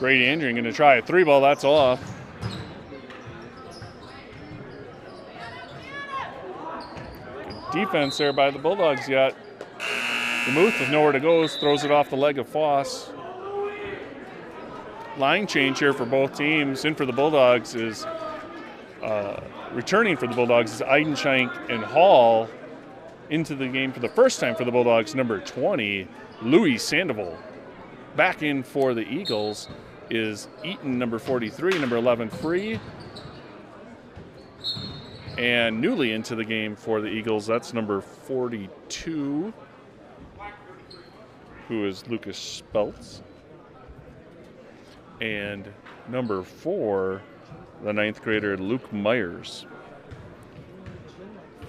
Brady Andreen going to try a 3-ball, that's off. Good defense there by the Bulldogs yet. DeMuth with nowhere to go, throws it off the leg of Foss. Line change here for both teams. In for the Bulldogs is returning for the Bulldogs is Eidenschenk and Hall. Into the game for the first time for the Bulldogs, number 20, Louis Sandoval. Back in for the Eagles is Eaton, number 43, number 11, Free. And newly into the game for the Eagles, that's number 42, who is Lucas Speltz. And number 4, the 9th grader, Luke Myers.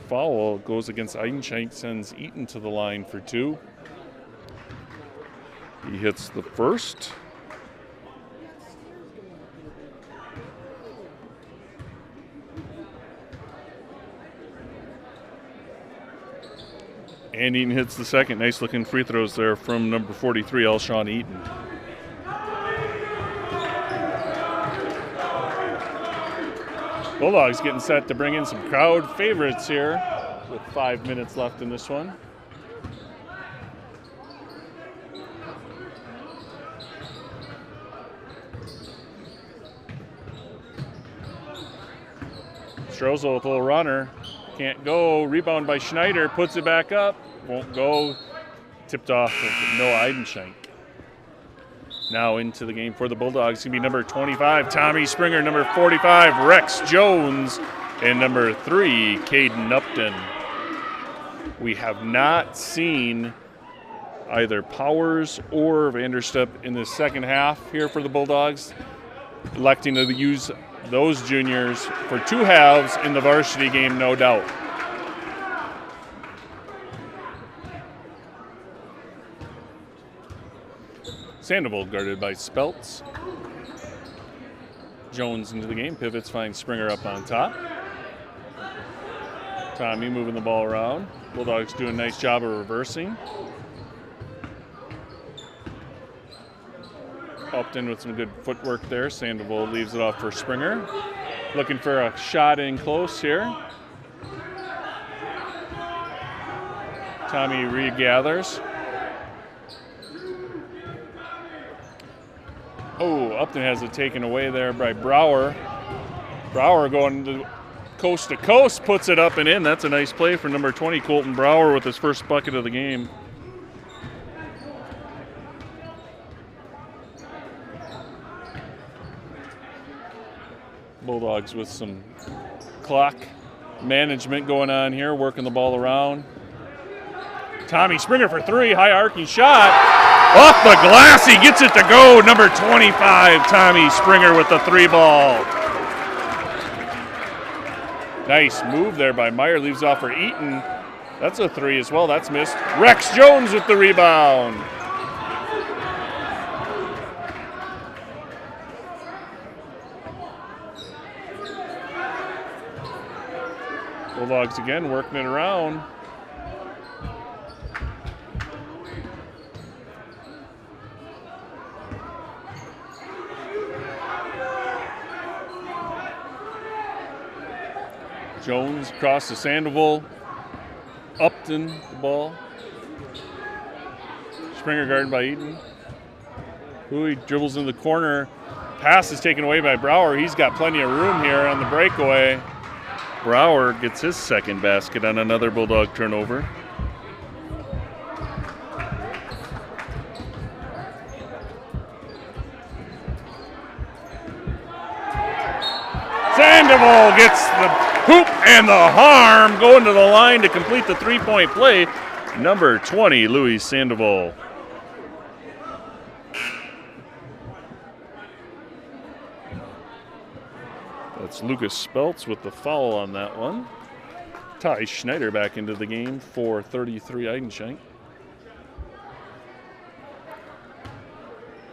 Foul goes against Eidenschenk, sends Eaton to the line for 2. He hits the first. And Eaton hits the second. Nice looking free throws there from number 43, Elshawn Eaton. Bulldogs getting set to bring in some crowd favorites here with 5 minutes left in this one. Strozel with a little runner. Can't go. Rebound by Schneider. Puts it back up. Won't go. Tipped off with no Eidenschenk. Now into the game for the Bulldogs. It's going to be number 25, Tommy Springer, number 45, Rex Jones, and number 3, Caden Upton. We have not seen either Powers or Vanderstep in the second half here for the Bulldogs, electing to use those juniors for 2 halves in the varsity game, no doubt. Sandoval guarded by Speltz. Jones into the game, pivots, finds Springer up on top. Tommy moving the ball around. Bulldogs doing a nice job of reversing. Upton with some good footwork there. Sandoval leaves it off for Springer. Looking for a shot in close here. Tommy regathers. Oh, Upton has it taken away there by Brower. Brower going to coast, puts it up and in. That's a nice play for number 20, Colton Brower, with his first bucket of the game. Bulldogs with some clock management going on here, working the ball around. Tommy Springer for 3, high arcing shot. Off the glass, he gets it to go. Number 25, Tommy Springer with the 3 ball. Nice move there by Meyer, leaves off for Eaton. That's a 3 as well, that's missed. Rex Jones with the rebound. Bulldogs again working it around. Jones across to Sandoval. Upton, the ball. Springer guarded by Eaton. He dribbles in the corner. Pass is taken away by Brower. He's got plenty of room here on the breakaway. Brower gets his second basket on another Bulldog turnover. Sandoval gets the hoop and the harm, going to the line to complete the 3-point play. Number 20, Louis Sandoval. That's Lucas Speltz with the foul on that one. Ty Schneider back into the game for 33 Eidenschenk.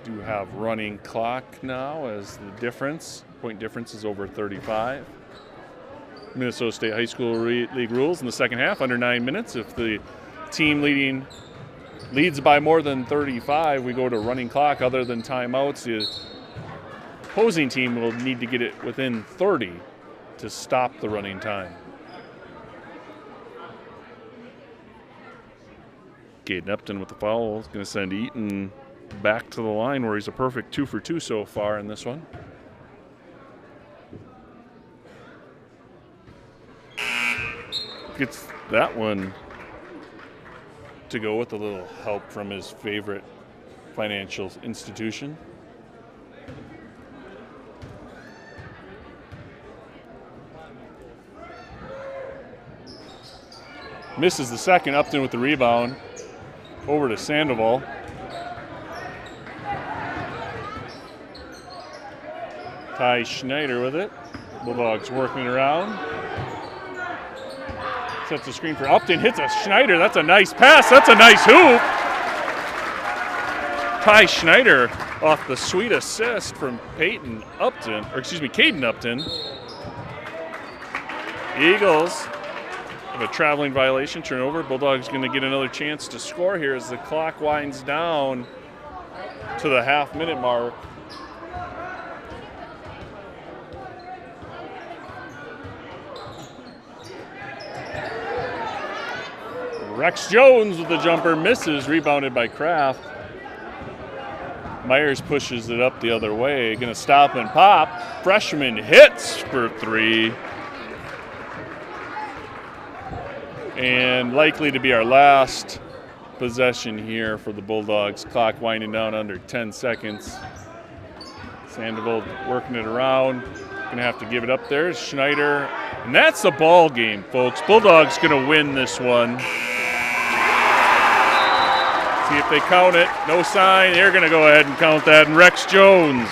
Do have running clock now as the point difference is over 35. Minnesota State High School League rules in the second half, under 9 minutes. If the team leads by more than 35, we go to running clock. Other than timeouts, the opposing team will need to get it within 30 to stop the running time. Caden Upton with the foul is going to send Eaton back to the line, where he's a perfect 2 for 2 so far in this one. gets that one to go with a little help from his favorite financial institution. Misses the second. Upton with the rebound. Over to Sandoval. Ty Schneider with it. Bulldogs working it around. Sets the screen for Upton. Hits a Schneider. That's a nice pass. That's a nice hoop. Ty Schneider off the sweet assist from Caden Upton. Eagles have a traveling violation turnover. Bulldogs going to get another chance to score here as the clock winds down to the half-minute mark. Rex Jones with the jumper, misses, rebounded by Kraft. Myers pushes it up the other way, gonna stop and pop. Freshman hits for three. And likely to be our last possession here for the Bulldogs. Clock winding down under 10 seconds. Sandoval working it around. Gonna have to give it up there. Schneider. And that's the ball game, folks. Bulldogs gonna win this one. See if they count it. No sign. They're going to go ahead and count that. And Rex Jones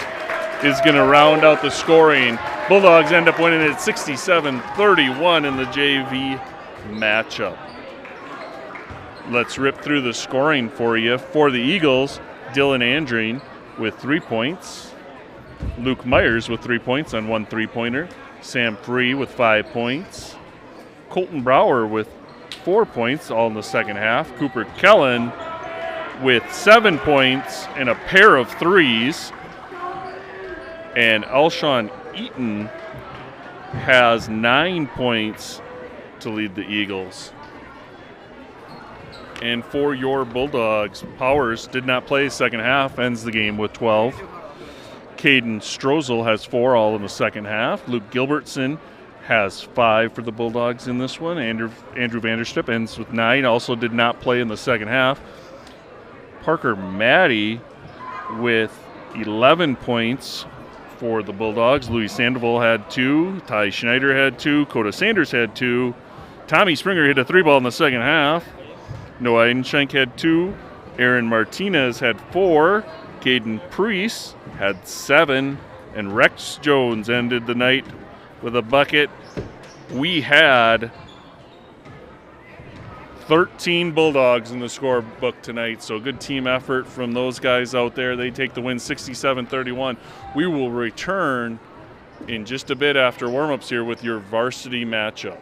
is going to round out the scoring. Bulldogs end up winning it 67-31 in the JV matchup. Let's rip through the scoring for you. For the Eagles, Dylan Andreen with 3 points. Luke Myers with 3 points on 1 3-pointer. Sam Free with 5 points. Colton Brower with 4 points, all in the second half. Cooper Kellen with 7 points and a pair of threes. And Alshon Eaton has 9 points to lead the Eagles. And for your Bulldogs, Powers did not play second half, ends the game with 12. Caden Strozel has 4, all in the second half. Luke Gilbertson has 5 for the Bulldogs in this one. Andrew Vanderstip ends with 9, also did not play in the second half. Parker Maddie with 11 points for the Bulldogs. Louis Sandoval had 2. Ty Schneider had 2. Coda Sanders had 2. Tommy Springer hit a 3-ball in the second half. Noah Eidenschenk had 2. Aaron Martinez had 4. Caden Priest had 7. And Rex Jones ended the night with a bucket. We had 13 Bulldogs in the scorebook tonight, so good team effort from those guys out there. They take the win 67-31. We will return in just a bit after warm-ups here with your varsity matchup.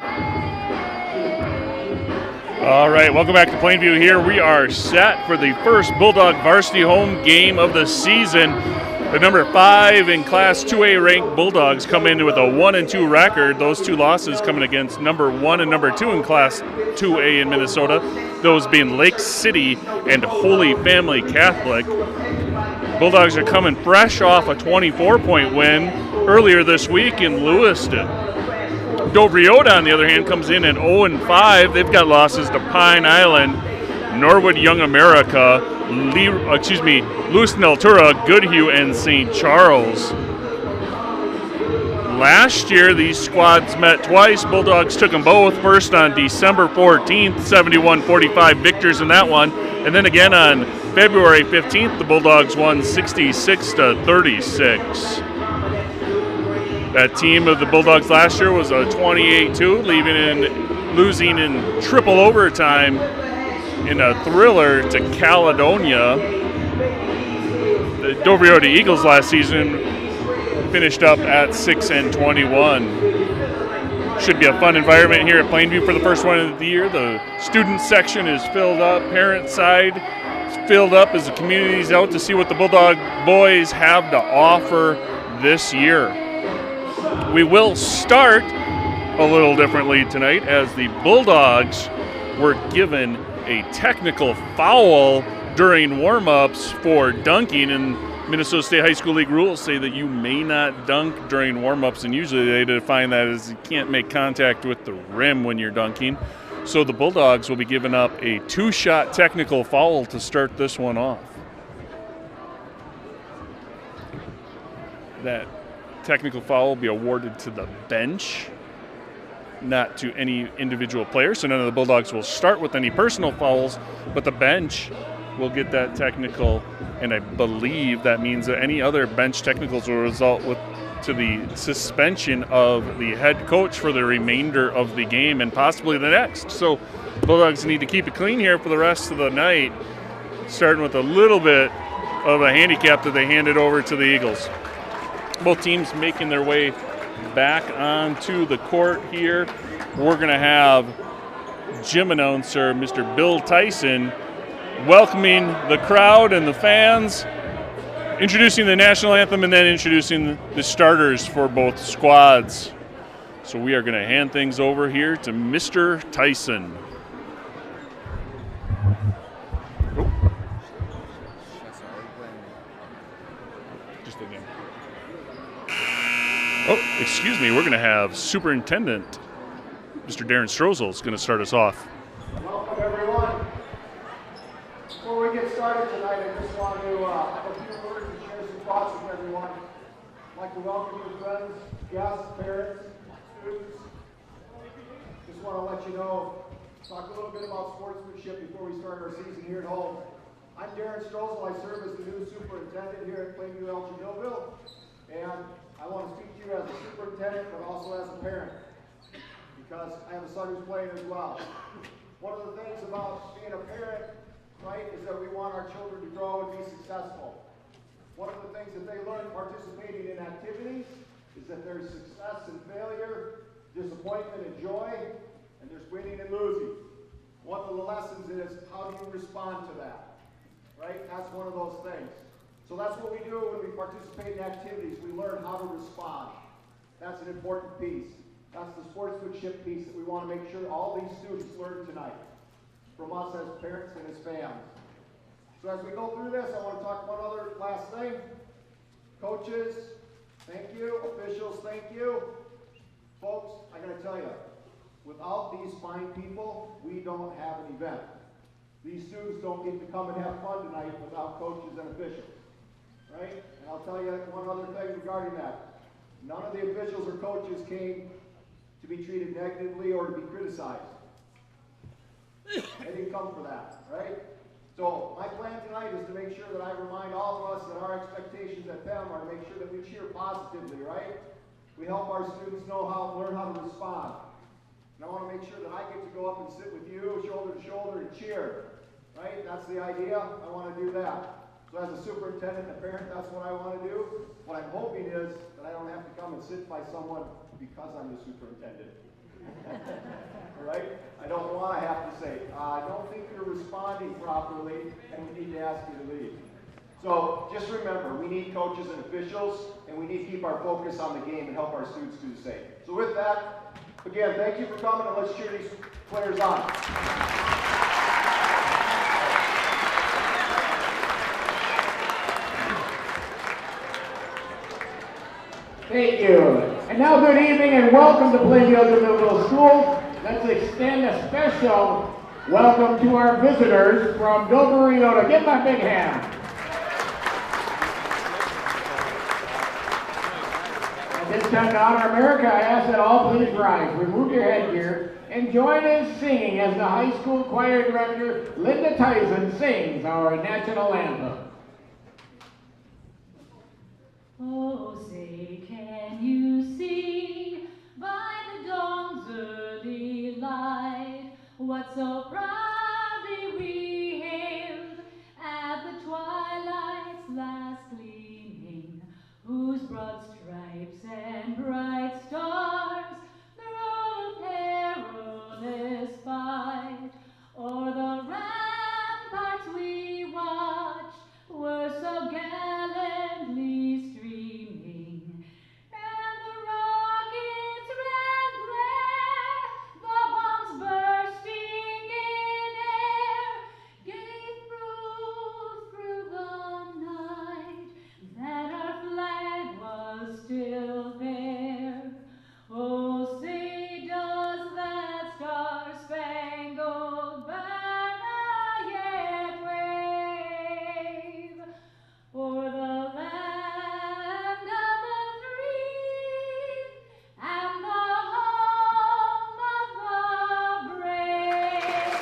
All right, welcome back to Plainview here. We are set for the first Bulldog varsity home game of the season. The number 5 in Class 2A ranked Bulldogs come in with a 1-2 record. Those two losses coming against number 1 and number 2 in Class 2A in Minnesota, those being Lake City and Holy Family Catholic. Bulldogs are coming fresh off a 24-point win earlier this week in Lewiston. Eyota, on the other hand, comes in at 0-5. They've got losses to Pine Island, Norwood Young America, Lewiston Altura, Goodhue, and St. Charles. Last year, these squads met twice. Bulldogs took them both. First on December 14th, 71-45 victors in that one. And then again on February 15th, the Bulldogs won 66-36. That team of the Bulldogs last year was a 28-2, losing in triple overtime in a thriller to Caledonia. The Eyota Eagles last season finished up at 6-21. Should be a fun environment here at Plainview for the first one of the year. The student section is filled up, parent side is filled up as the community's out to see what the Bulldog boys have to offer this year. We will start a little differently tonight as the Bulldogs were given a technical foul during warm-ups for dunking, and Minnesota State High School League rules say that you may not dunk during warm-ups, and usually they define that as you can't make contact with the rim when you're dunking. So the Bulldogs will be giving up a 2-shot technical foul to start this one off. That technical foul will be awarded to the bench, not to any individual player. So none of the Bulldogs will start with any personal fouls, but the bench will get that technical, and I believe that means that any other bench technicals will result to the suspension of the head coach for the remainder of the game and possibly the next. So Bulldogs need to keep it clean here for the rest of the night, starting with a little bit of a handicap that they handed over to the Eagles. Both teams making their way back onto the court here. We're going to have gym announcer Mr. Bill Tyson welcoming the crowd and the fans, introducing the national anthem, and then introducing the starters for both squads. So we are going to hand things over here to Mr. Tyson. Oh, excuse me, we're going to have Superintendent Mr. Darren Strozel is going to start us off. Welcome, everyone. Before we get started tonight, I just want to have a few words and share some thoughts with everyone. I'd like to welcome your friends, guests, parents, students. Just want to let you know, talk a little bit about sportsmanship before we start our season here at home. I'm Darren Strozel. I serve as the new superintendent here at Plainview Elgin Millville, and I want to speak to you as a superintendent, but also as a parent, because I have a son who's playing as well. One of the things about being a parent, right, is that we want our children to grow and be successful. One of the things that they learn participating in activities is that there's success and failure, disappointment and joy, and there's winning and losing. One of the lessons is how do you respond to that, right? That's one of those things. So that's what we do when we participate in activities. We learn how to respond. That's an important piece. That's the sportsmanship piece that we want to make sure all these students learn tonight from us as parents and as families. So as we go through this, I want to talk one other last thing. Coaches, thank you. Officials, thank you. Folks, I got to tell you, without these fine people, we don't have an event. These students don't get to come and have fun tonight without coaches and officials. Right? And I'll tell you one other thing regarding that. None of the officials or coaches came to be treated negatively or to be criticized. They didn't come for that, right? So my plan tonight is to make sure that I remind all of us that our expectations at PEM are to make sure that we cheer positively, right? We help our students learn how to respond. And I want to make sure that I get to go up and sit with you shoulder to shoulder and cheer, right? That's the idea. I want to do that. So as a superintendent and a parent, that's what I want to do. What I'm hoping is that I don't have to come and sit by someone because I'm the superintendent. All right? I don't want to have to say, I don't think you're responding properly, and we need to ask you to leave. So just remember, we need coaches and officials, and we need to keep our focus on the game and help our students do the same. So with that, again, thank you for coming, and let's cheer these players on. Thank you. And now good evening and welcome to Plainfield Middle School. Let's extend a special welcome to our visitors from Dover, Eyota. Give them a big hand. At this time to honor America, I ask that all please rise, remove your headgear, and join in singing as the high school choir director, Linda Tyson, sings our national anthem. Oh, say, can you see by the dawn's early light what so proudly we hailed at the twilight's last gleaming, whose broad stripes and bright stars through perilous fight o'er the ramparts we watched were so gallantly streaming, and the rockets' red glare, the bombs bursting in air, gave proof through the night that our flag was still there. Oh, say does that star-spangled banner yet wave o'er the land of the free and the home of the brave?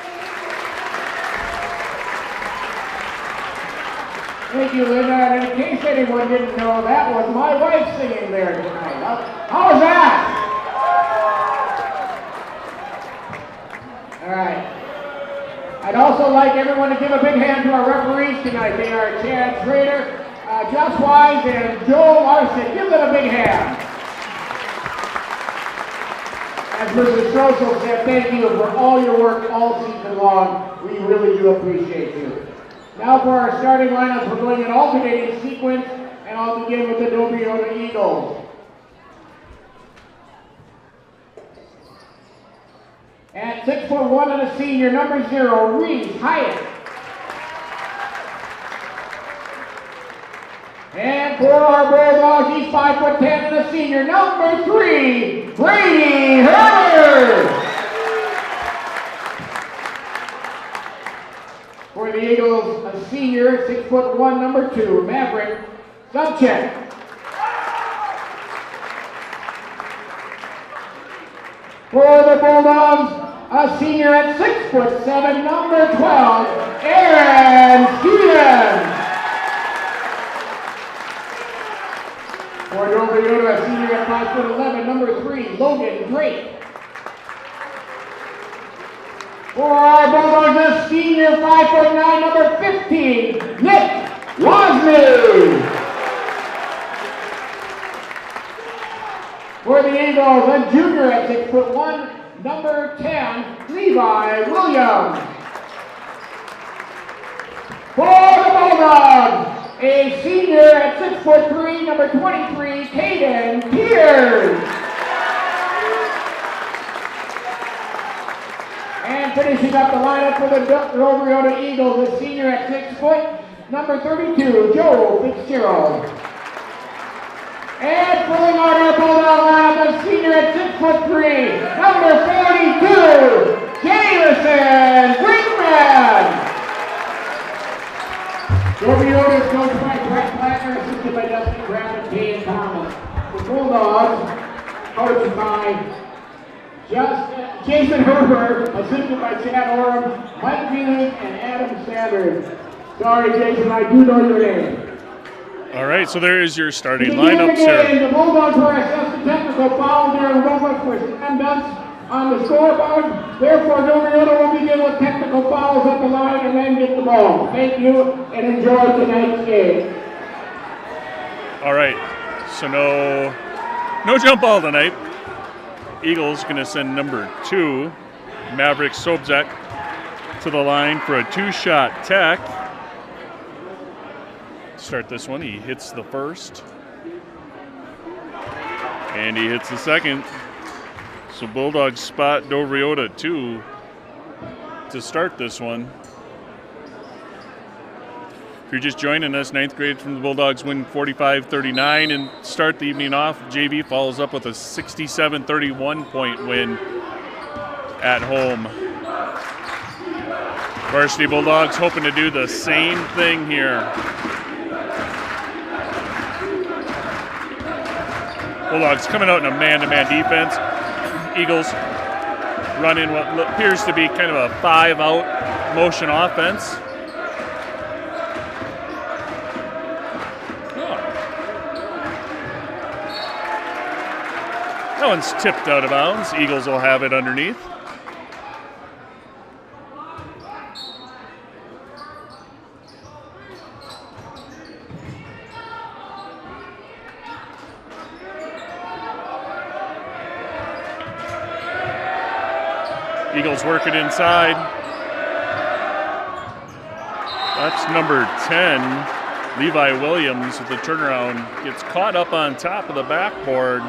Thank you, Linda. And in case anyone didn't know, that was my wife singing there tonight. How was that? All right. I'd also like everyone to give a big hand to our referees tonight. They are Chad Schrader, Josh Wise, and Joel Larson. Give them a big hand. As Mrs. Strossel said, thank you for all your work all season long. We really do appreciate you. Now for our starting lineups, we're going in alternating sequence, and I'll begin with the Dover Eyota Eagles. At 6'1" and a senior, number 0, Reese Hyatt. And for our Bulldogs, he's 5'10" and a senior, number 3, Brady Herbert. For the Eagles, a senior, 6'1", number 2, Maverick Subcheck. For the Bulldogs, a senior at 6'7", number 12, Aaron Stevens. For Dover Eyota, a senior at 5'11", number 3, Logan Drake. For our Bulldogs, a senior, 5'9", number 15, Nick Wozni. For the Eagles, a junior at 6'1", number 10, Levi Williams. For the Bulldogs, a senior at 6'3", number 23, Caden Pierce. And finishing up the lineup for the Dover Eyota Eagles, a senior at 6 foot, number 32, Joe Fitzgerald. And filling out our Bulldog lineup, a senior at 6'3", number 42, Jameson Brinkman. Dover Eyota is coached by Brett Plattner, assisted by Dustin Graham and Kane Thomas. The Bulldogs, coached by Jason Herbert, assisted by Chad Oram, Mike Venus, and Adam Sanders. Sorry, Jason, I do know your name. All right, so there is your starting lineups here. The Bulldogs were assessed a technical foul during movement for slam dunks on the scoreboard. Therefore, Dover Eyota will begin with technical fouls at the line and then get the ball. Thank you and enjoy tonight's game. All right, so no jump ball tonight. Eagles going to send number 2, Maverick Sobczak, to the line for a 2-shot tech. Start this one. He hits the first. And he hits the second. So Bulldogs spot Eyota 2 to start this one. If you're just joining us, 9th grade from the Bulldogs win 45-39 and start the evening off. JV follows up with a 67-31 point win at home. Varsity Bulldogs hoping to do the same thing here. Bulldogs coming out in a man-to-man defense. Eagles running what appears to be kind of a 5-out motion offense. That one's tipped out of bounds. Eagles will have it underneath. Eagles work it inside. That's number 10, Levi Williams with the turnaround. Gets caught up on top of the backboard.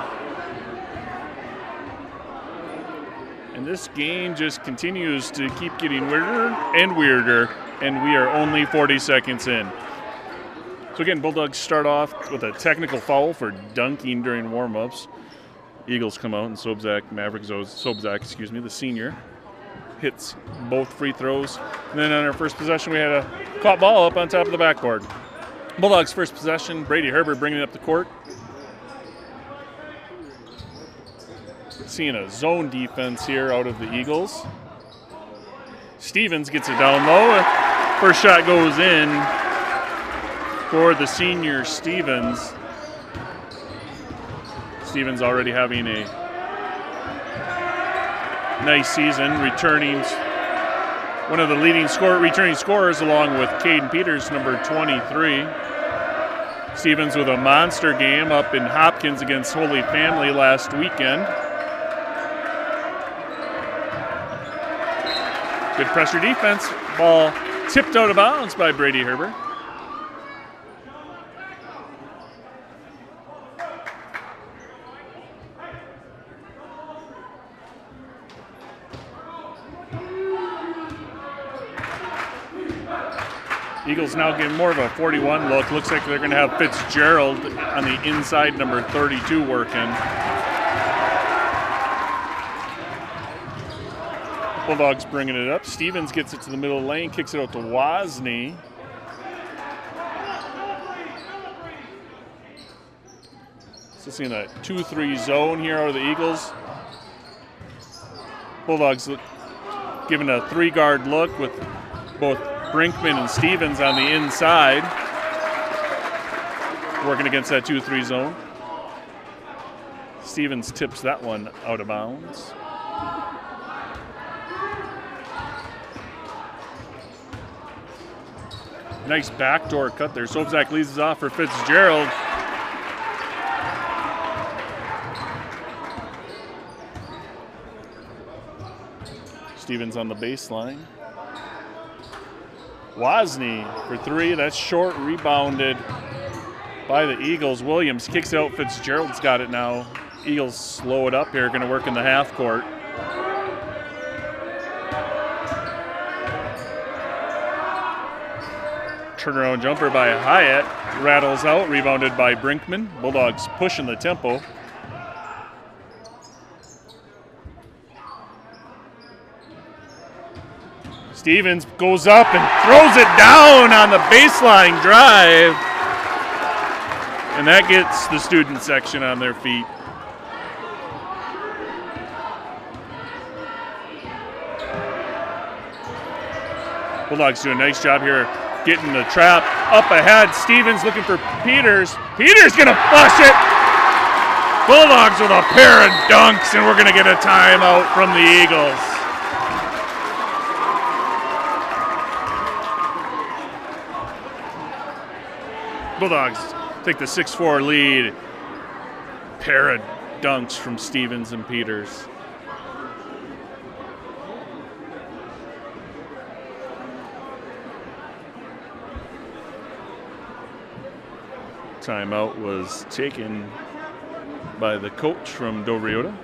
And this game just continues to keep getting weirder and weirder, and we are only 40 seconds in. So again, Bulldogs start off with a technical foul for dunking during warm-ups. Eagles come out and Maverick Sobczak, the senior, hits both free throws. And then on our first possession, we had a caught ball up on top of the backboard. Bulldogs' first possession, Brady Herbert bringing it up the court. Seeing a zone defense here out of the Eagles. Stevens gets it down low. First shot goes in for the senior Stevens. Stevens already having a nice season, returning one of the leading returning scorers along with Caden Peters, number 23. Stevens with a monster game up in Hopkins against Holy Family last weekend. Good pressure defense. Ball tipped out of bounds by Brady Herbert. Eagles now getting more of a 41 look. Looks like they're going to have Fitzgerald on the inside, number 32, working. Bulldogs bringing it up. Stevens gets it to the middle lane, kicks it out to Wozni. So seeing a 2-3 zone here out of the Eagles. Bulldogs giving a 3-guard look with both Brinkman and Stevens on the inside, working against that 2-3 zone. Stevens tips that one out of bounds. Nice backdoor cut there. Sobczak leads us off for Fitzgerald. Stevens on the baseline. Wozni for 3. That's short, rebounded by the Eagles. Williams kicks out. Fitzgerald's got it now. Eagles slow it up here. Going to work in the half court. Turnaround jumper by Hyatt. Rattles out. Rebounded by Brinkman. Bulldogs pushing the tempo. Stevens goes up and throws it down on the baseline drive. And that gets the student section on their feet. Bulldogs do a nice job here getting the trap up ahead. Stevens looking for Peters. Peters gonna flush it. Bulldogs with a pair of dunks, and we're gonna get a timeout from the Eagles. Bulldogs take the 6-4 lead. Pair of dunks from Stevens and Peters. Timeout was taken by the coach from Eyota.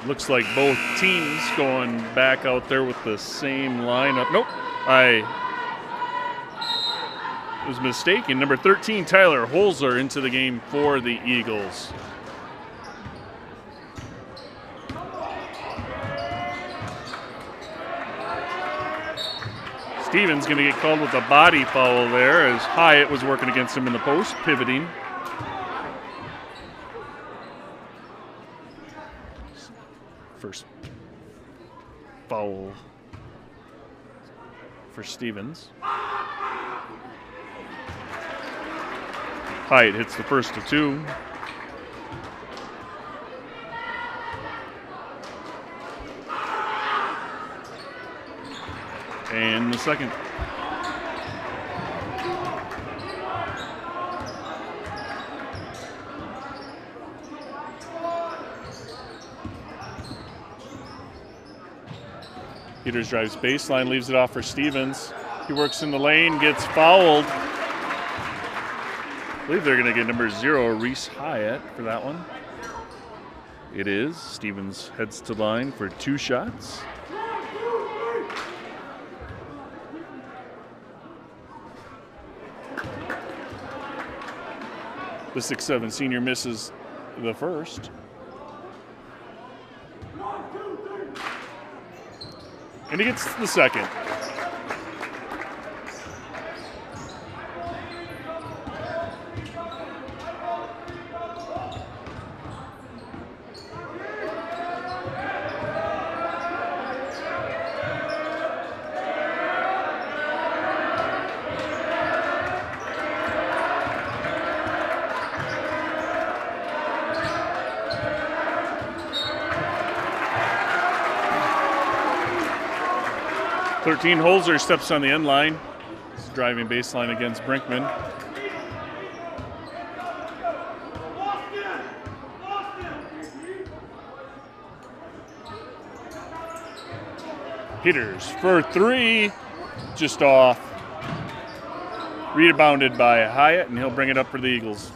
Looks like both teams going back out there with the same lineup. Nope, I was mistaken. Number 13, Tyler Holzer, into the game for the Eagles. Stevens going to get called with a body foul there as Hyatt was working against him in the post, pivoting. First foul for Stevens. Hyatt hits the first of two. And the second. Peters drives baseline, leaves it off for Stevens. He works in the lane, gets fouled. I believe they're going to get number 0, Reese Hyatt, for that one. It is. Stevens heads to line for 2 shots. The 6'7" senior misses the first. And he gets the second. Holzer steps on the end line. He's driving baseline against Brinkman. Peters for 3, just off. Rebounded by Hyatt, and he'll bring it up for the Eagles.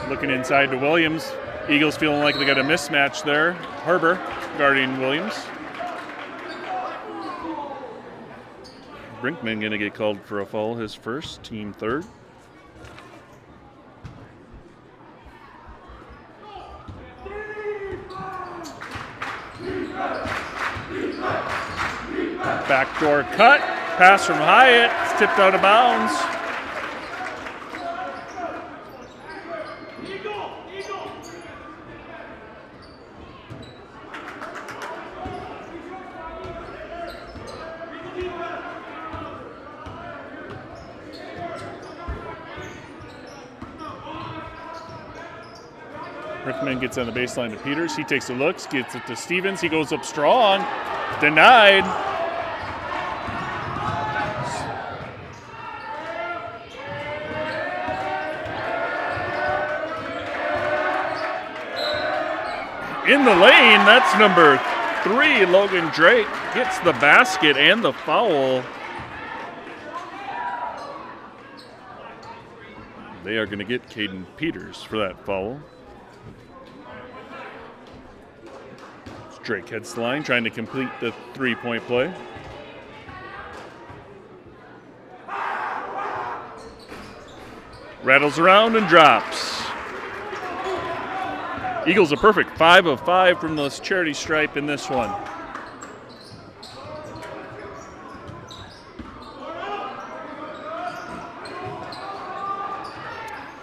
Looking inside to Williams. Eagles feeling like they got a mismatch there. Herber guarding Williams. Brinkman going to get called for a foul, his first, team third. Backdoor cut. Pass from Hyatt. It's tipped out of bounds. Brinkman gets on the baseline to Peters. He takes a look, gets it to Stevens. He goes up strong. Denied. In the lane, that's number 3, Logan Drake, gets the basket and the foul. They are going to get Caden Peters for that foul. Drake heads to the line, trying to complete the 3-point play. Rattles around and drops. Eagles a perfect 5 of 5 from the charity stripe in this one.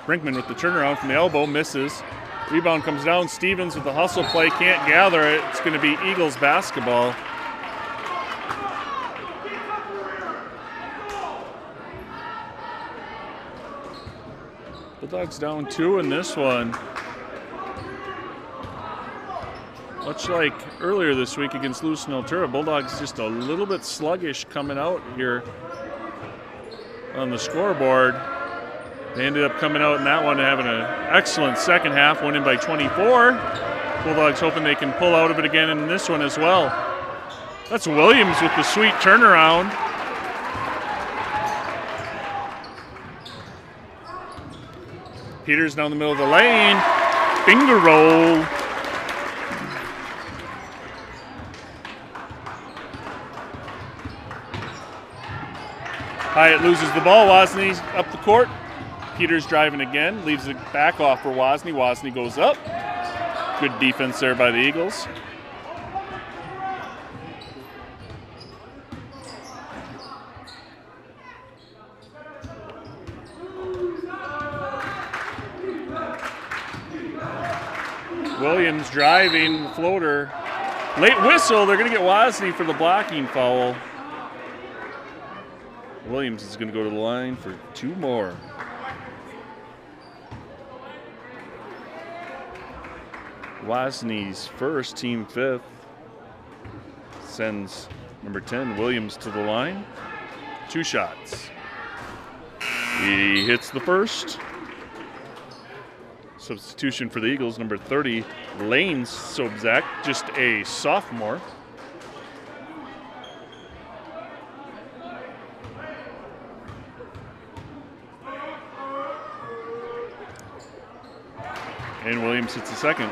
Brinkman with the turnaround from the elbow, misses. Rebound comes down. Stevens with the hustle play, can't gather it. It's going to be Eagles basketball. Bulldogs down 2 in this one. Much like earlier this week against Lewiston Altura, Bulldogs just a little bit sluggish coming out here on the scoreboard. They ended up coming out in that one and having an excellent second half, winning by 24. Bulldogs hoping they can pull out of it again in this one as well. That's Williams with the sweet turnaround. Peters down the middle of the lane. Finger roll. Hyatt loses the ball. Wozni up the court. Peters driving again, leaves it back off for Wozni. Wozni goes up. Good defense there by the Eagles. Williams driving, the floater. Late whistle, they're going to get Wozni for the blocking foul. Williams is going to go to the line for 2 more. Wozny's first, team 5th. Sends number 10, Williams, to the line. 2 shots. He hits the first. Substitution for the Eagles, number 30, Lane Sobczak, just a sophomore. And Williams hits the second.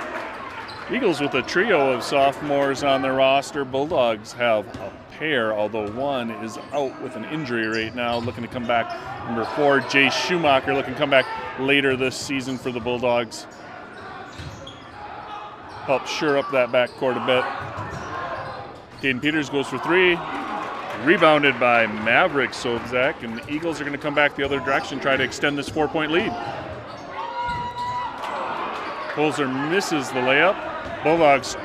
Eagles with a trio of sophomores on their roster. Bulldogs have a pair, although one is out with an injury right now, looking to come back. Number 4, Jay Schumacher, looking to come back later this season for the Bulldogs. Help shore up that backcourt a bit. Caden Peters goes for 3. Rebounded by Maverick Sobczak, and the Eagles are going to come back the other direction, try to extend this 4-point lead. Holzer misses the layup. Bulldogs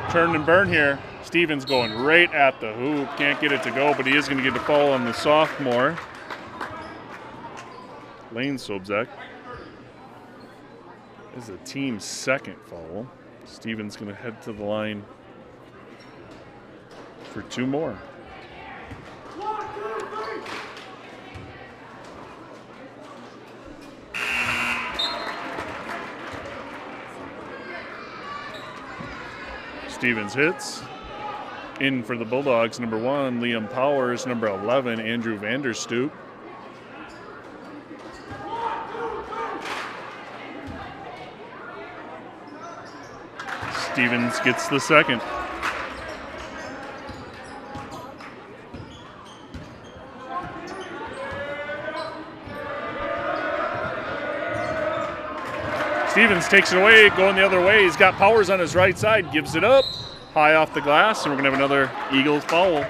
turn and burn here. Stevens going right at the hoop. Can't get it to go, but he is going to get a foul on the sophomore. Lane Sobczak is a team second foul. Stevens going to head to the line for 2 more. Stevens hits. In for the Bulldogs, number 1, Liam Powers, number 11, Andrew Vanderstoop. Stevens gets the second. Stevens takes it away, going the other way. He's got Powers on his right side, gives it up, high off the glass, and we're going to have another Eagles foul.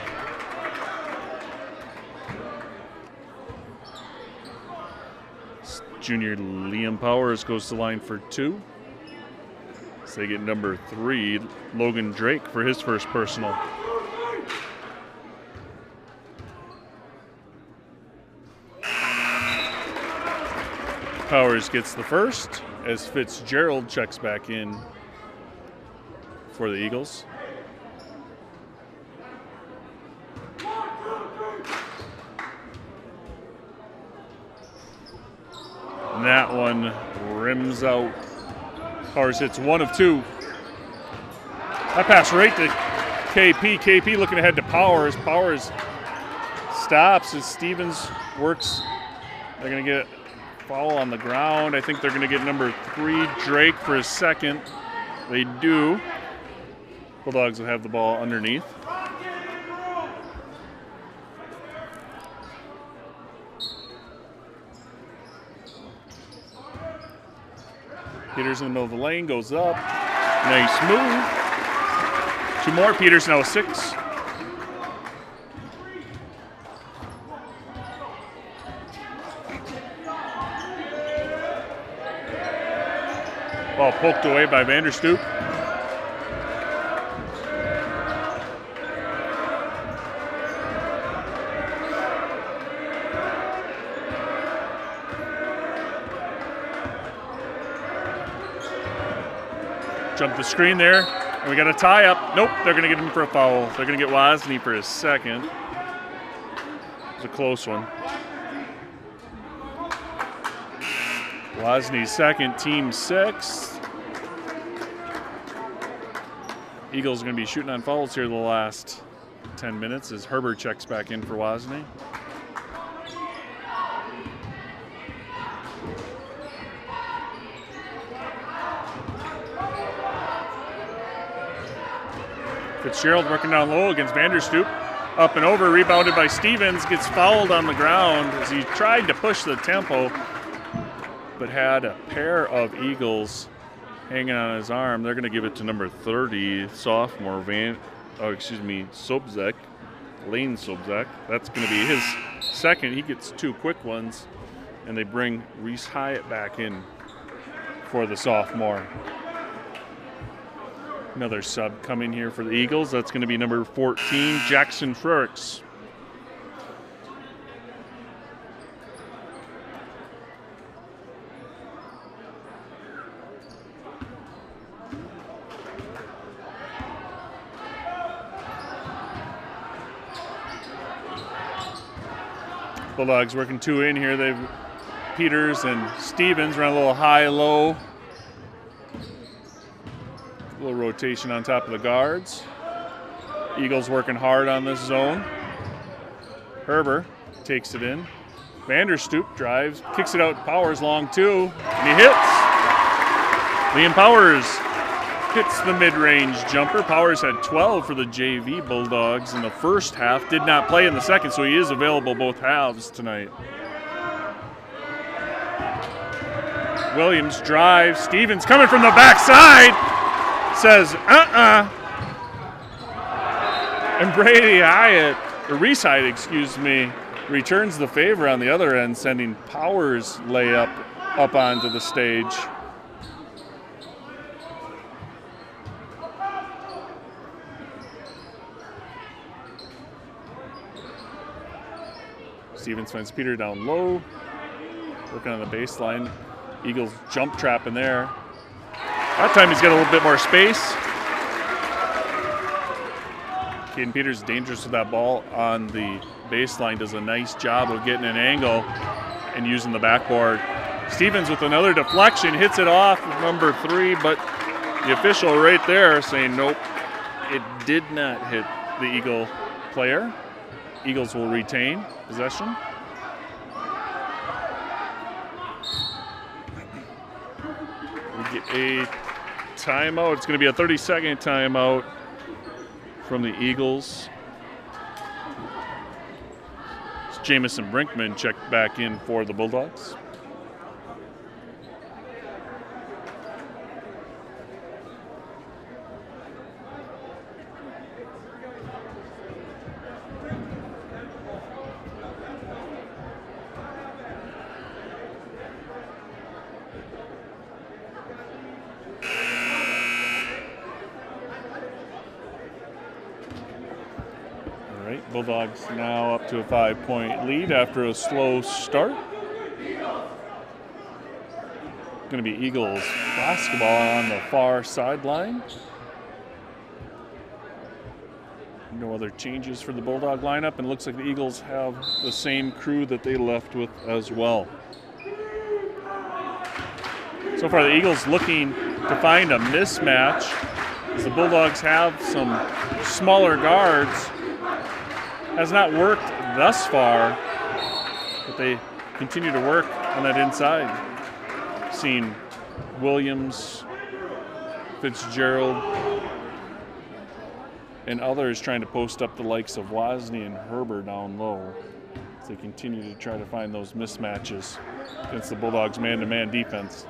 Junior Liam Powers goes to the line for 2. So they get number 3, Logan Drake, for his first personal. Powers gets the first as Fitzgerald checks back in for the Eagles. And that one rims out. Powers hits 1 of 2. That pass right to KP. KP looking ahead to Powers. Powers stops as Stevens works. They're going to get foul on the ground. I think they're going to get number 3, Drake, for his second. They do. Bulldogs will have the ball underneath. Peters in the middle of the lane, goes up. Nice move. 2 more. Peters now 6. Ball poked away by Vanderstoop. Jump the screen there, and we got a tie up. Nope, they're going to get him for a foul. They're going to get Wozni for his second. It's a close one. Wozny's second, team 6. Eagles are going to be shooting on fouls here the last 10 minutes as Herbert checks back in for Wozni. Fitzgerald working down low against Vanderstoop. Up and over, rebounded by Stevens, gets fouled on the ground as he tried to push the tempo, but had a pair of Eagles hanging on his arm. They're going to give it to number 30, sophomore Sobzak, Lane Sobzak. That's going to be his second. He gets 2 quick ones, and they bring Reese Hyatt back in for the sophomore. Another sub coming here for the Eagles. That's going to be number 14, Jackson Frericks. Bulldogs working 2 in here. They've Peters and Stevens run a little high-low. A little rotation on top of the guards. Eagles working hard on this zone. Herber takes it in. Vanderstoop drives, kicks it out. Powers long 2, and he hits. Liam Powers hits the mid-range jumper. Powers had 12 for the JV Bulldogs in the first half. Did not play in the second, so he is available both halves tonight. Williams drives. Stevens coming from the backside. Says, And Brady Hyatt, or Reese Hyatt, excuse me, returns the favor on the other end, sending Powers layup up onto the stage. Stevens finds Peter down low, working on the baseline. Eagles jump trap in there. That time he's got a little bit more space. Caden Peters dangerous with that ball on the baseline, does a nice job of getting an angle and using the backboard. Stevens with another deflection, hits it off with number 3, but the official right there saying nope, it did not hit the Eagle player. Eagles will retain possession. We get a timeout. It's going to be a 30-second timeout from the Eagles. It's Jamison Brinkman checked back in for the Bulldogs. Bulldogs now up to a 5-point lead after a slow start. Going to be Eagles basketball on the far sideline. No other changes for the Bulldog lineup, and it looks like the Eagles have the same crew that they left with as well. So far the Eagles looking to find a mismatch as the Bulldogs have some smaller guards. Has not worked thus far, but they continue to work on that inside. Seen Williams, Fitzgerald, and others trying to post up the likes of Wozni and Herber down low as they continue to try to find those mismatches against the Bulldogs' man-to-man defense.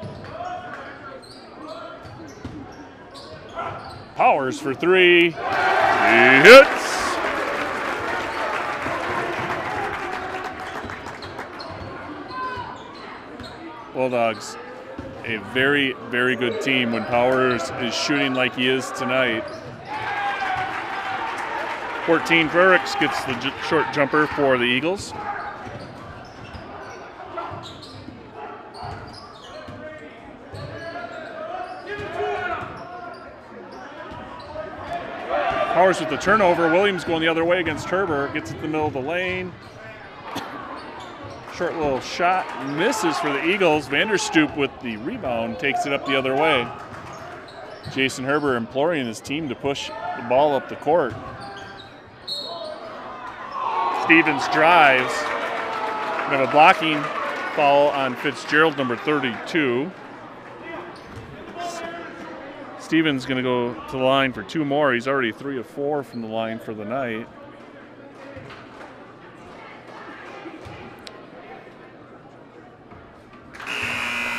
Powers for 3. He hits. Bulldogs a very, very good team when Powers is shooting like he is tonight. 14 Frericks gets the short jumper for the Eagles. Powers with the turnover. Williams going the other way against Herbert. Gets it the middle of the lane. Short little shot. Misses for the Eagles. Vanderstoop with the rebound. Takes it up the other way. Jason Herbert imploring his team to push the ball up the court. Stevens drives. We have a blocking foul on Fitzgerald, number 32. Stevens going to go to the line for 2 more. He's already 3 of 4 from the line for the night.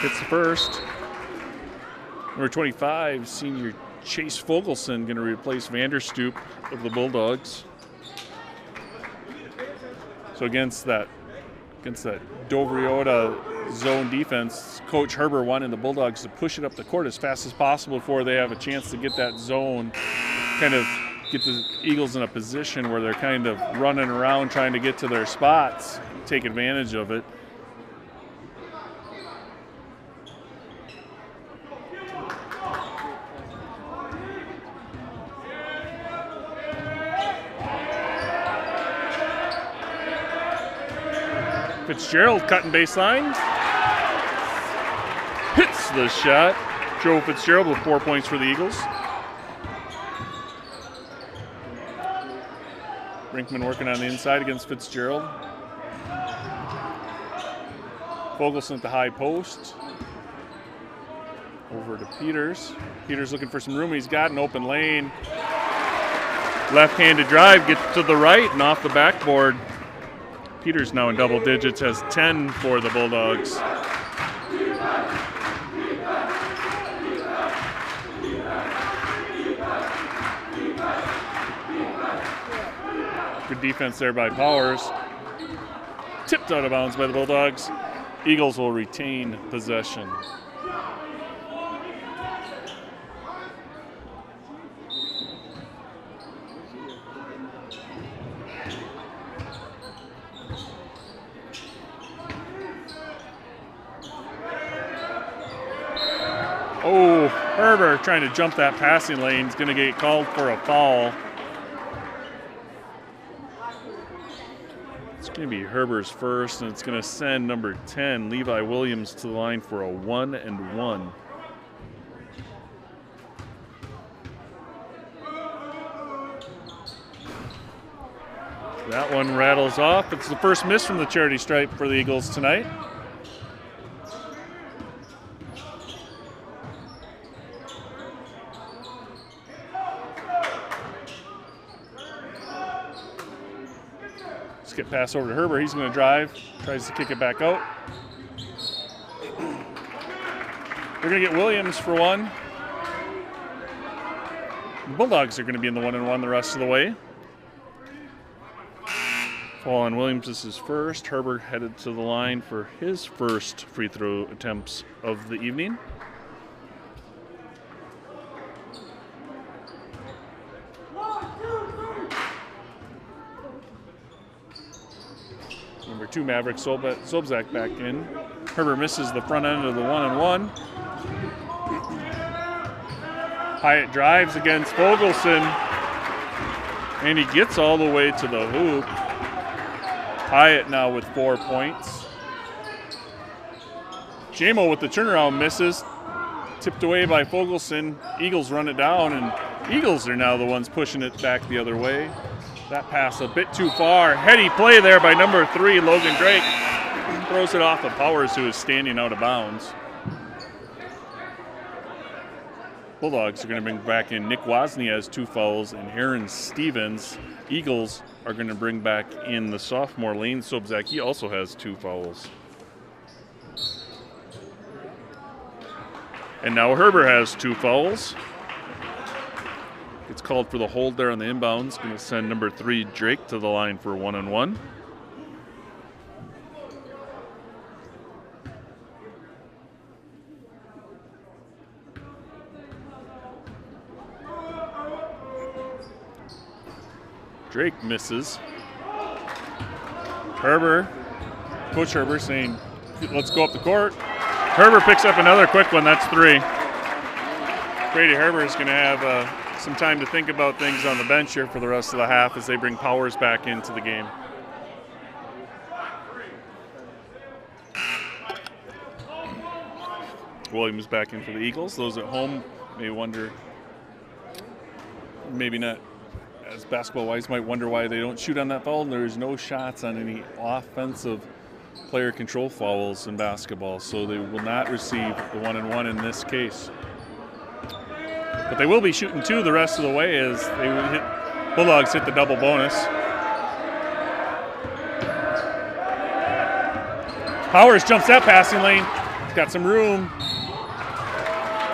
Hits the first. Number 25, senior Chase Fogelson, going to replace Vanderstoop of the Bulldogs. So against that Eyota zone defense, Coach Herbert wanted the Bulldogs to push it up the court as fast as possible before they have a chance to get that zone, kind of get the Eagles in a position where they're kind of running around trying to get to their spots, take advantage of it. Fitzgerald cutting baseline. Hits the shot. Joe Fitzgerald with 4 points for the Eagles. Brinkman working on the inside against Fitzgerald. Fogelson at the high post. Over to Peters. Peters looking for some room. He's got an open lane. Left-handed drive, gets to the right and off the backboard. Peters now in double digits, has 10 for the Bulldogs. Good defense there by Powers. Tipped out of bounds by the Bulldogs. Eagles will retain possession. Oh, Herbert trying to jump that passing lane is going to get called for a foul. It's going to be Herbert's first, and it's going to send number 10, Levi Williams, to the line for a 1-and-1. That one rattles off. It's the first miss from the charity stripe for the Eagles tonight. Let's get pass over to Herbert. He's going to drive, tries to kick it back out. They're going to get Williams for one. The Bulldogs are going to be in the 1-and-1 the rest of the way. Fall on Williams is his first. Herbert headed to the line for his first free throw attempts of the evening. Number 2, Maverick Sobzak back in. Herbert misses the front end of the 1-and-1. Hyatt drives against Fogelson, and he gets all the way to the hoop. Hyatt now with 4 points. Jamo with the turnaround misses. Tipped away by Fogelson. Eagles run it down, and Eagles are now the ones pushing it back the other way. That pass a bit too far. Heady play there by number 3, Logan Drake. Throws it off of Powers, who is standing out of bounds. Bulldogs are going to bring back in Nick Wozni has 2 fouls, and Aaron Stevens. Eagles are going to bring back in the sophomore Lane Sobzak. He also has 2 fouls. And now Herbert has 2 fouls. It's called for the hold there on the inbounds. Going to send number 3, Drake, to the line for 1-and-1. Drake misses. Coach Herber saying, let's go up the court. Herber picks up another quick one. That's 3. Brady Herber is going to have some time to think about things on the bench here for the rest of the half as they bring Powers back into the game. Williams back in for the Eagles. Those at home may wonder, maybe not as basketball-wise, might wonder why they don't shoot on that foul. There's no shots on any offensive player control fouls in basketball, so they will not receive the 1-and-1 in this case. But they will be shooting 2 the rest of the way as Bulldogs hit the double bonus. Powers jumps that passing lane. He's got some room.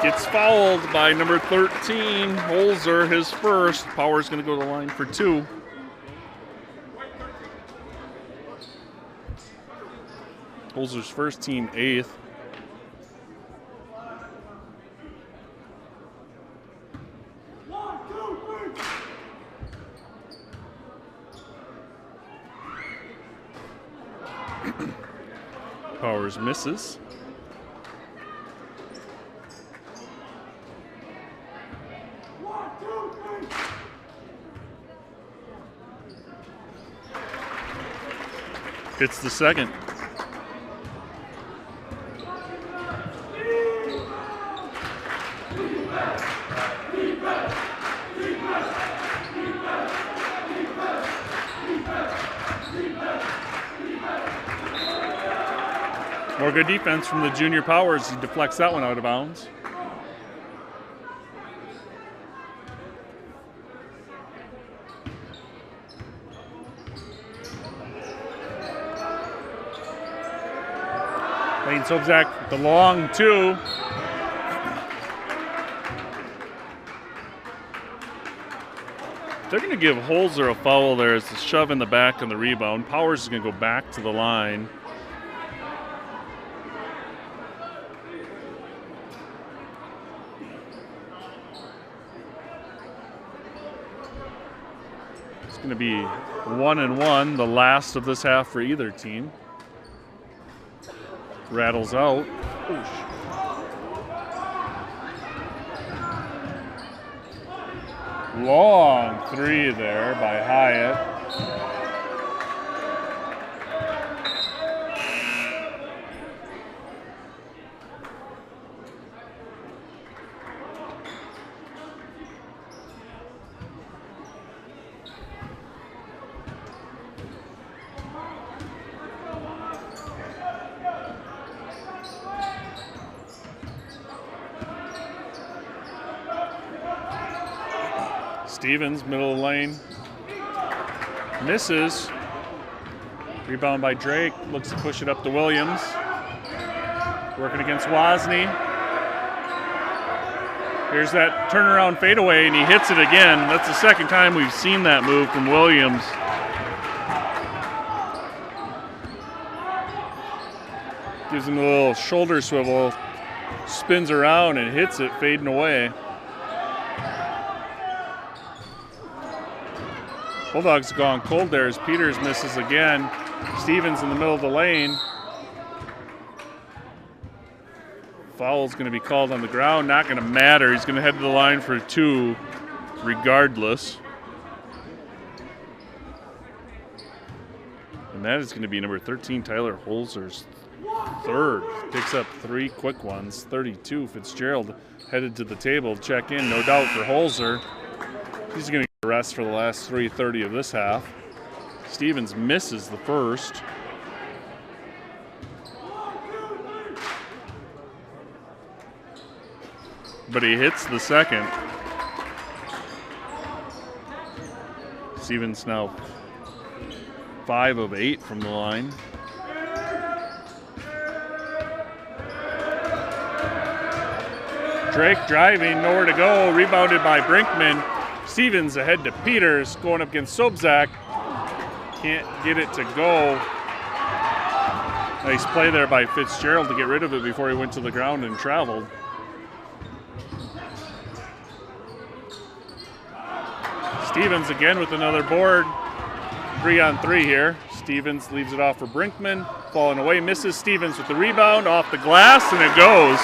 Gets fouled by number 13, Holzer, his first. Powers going to go to the line for 2. Holzer's first, team 8th. Powers misses. Hits the second. More good defense from the junior Powers. He deflects that one out of bounds. Lane Sobczak with the long 2. They're going to give Holzer a foul there as a shove in the back on the rebound. Powers is going to go back to the line. It's going to be 1-and-1, the last of this half for either team. Rattles out. Oosh. Long 3 there by Hyatt. Stevens, middle of the lane, misses. Rebound by Drake, looks to push it up to Williams. Working against Wozni. Here's that turnaround fadeaway, and he hits it again. That's the second time we've seen that move from Williams. Gives him a little shoulder swivel, spins around and hits it, fading away. Bulldogs gone cold there as Peters misses again. Stevens in the middle of the lane. Foul's going to be called on the ground. Not going to matter. He's going to head to the line for 2 regardless. And that is going to be number 13, Tyler Holzer's 3rd. Picks up 3 quick ones. 32, Fitzgerald headed to the table. Check in, no doubt, for Holzer. He's going to get a rest for the last 3:30 of this half. Stevens misses the first. But he hits the second. Stevens now 5 of 8 from the line. Drake driving, nowhere to go. Rebounded by Brinkman. Stevens ahead to Peters, going up against Sobczak. Can't get it to go. Nice play there by Fitzgerald to get rid of it before he went to the ground and traveled. Stevens again with another board. 3-on-3 here. Stevens leaves it off for Brinkman. Falling away, misses. Stevens with the rebound off the glass, and it goes.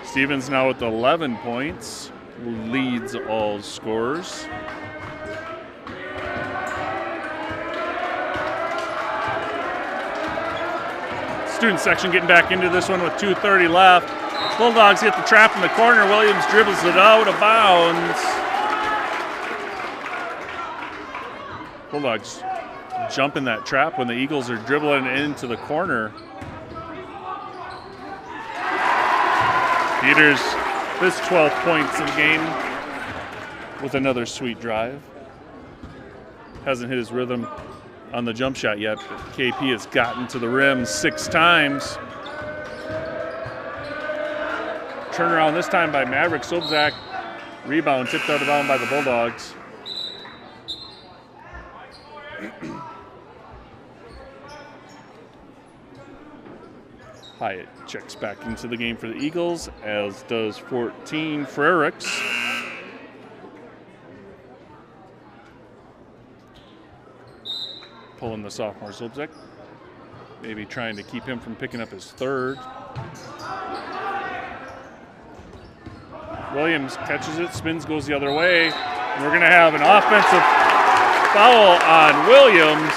Stevens now with 11 points. Leads all scorers. Student section getting back into this one with 2:30 left. Bulldogs get the trap in the corner. Williams dribbles it out of bounds. Bulldogs jump in that trap when the Eagles are dribbling into the corner. Peters, his 12th points of the game with another sweet drive. Hasn't hit his rhythm on the jump shot yet, but KP has gotten to the rim 6 times. Turnaround this time by Maverick Sobczak. Rebound tipped out of bounds by the Bulldogs. Hyatt checks back into the game for the Eagles, as does 14 Frericks. Pulling the sophomore Sobczak. Maybe trying to keep him from picking up his 3rd. Williams catches it, spins, goes the other way. And we're going to have an offensive foul on Williams.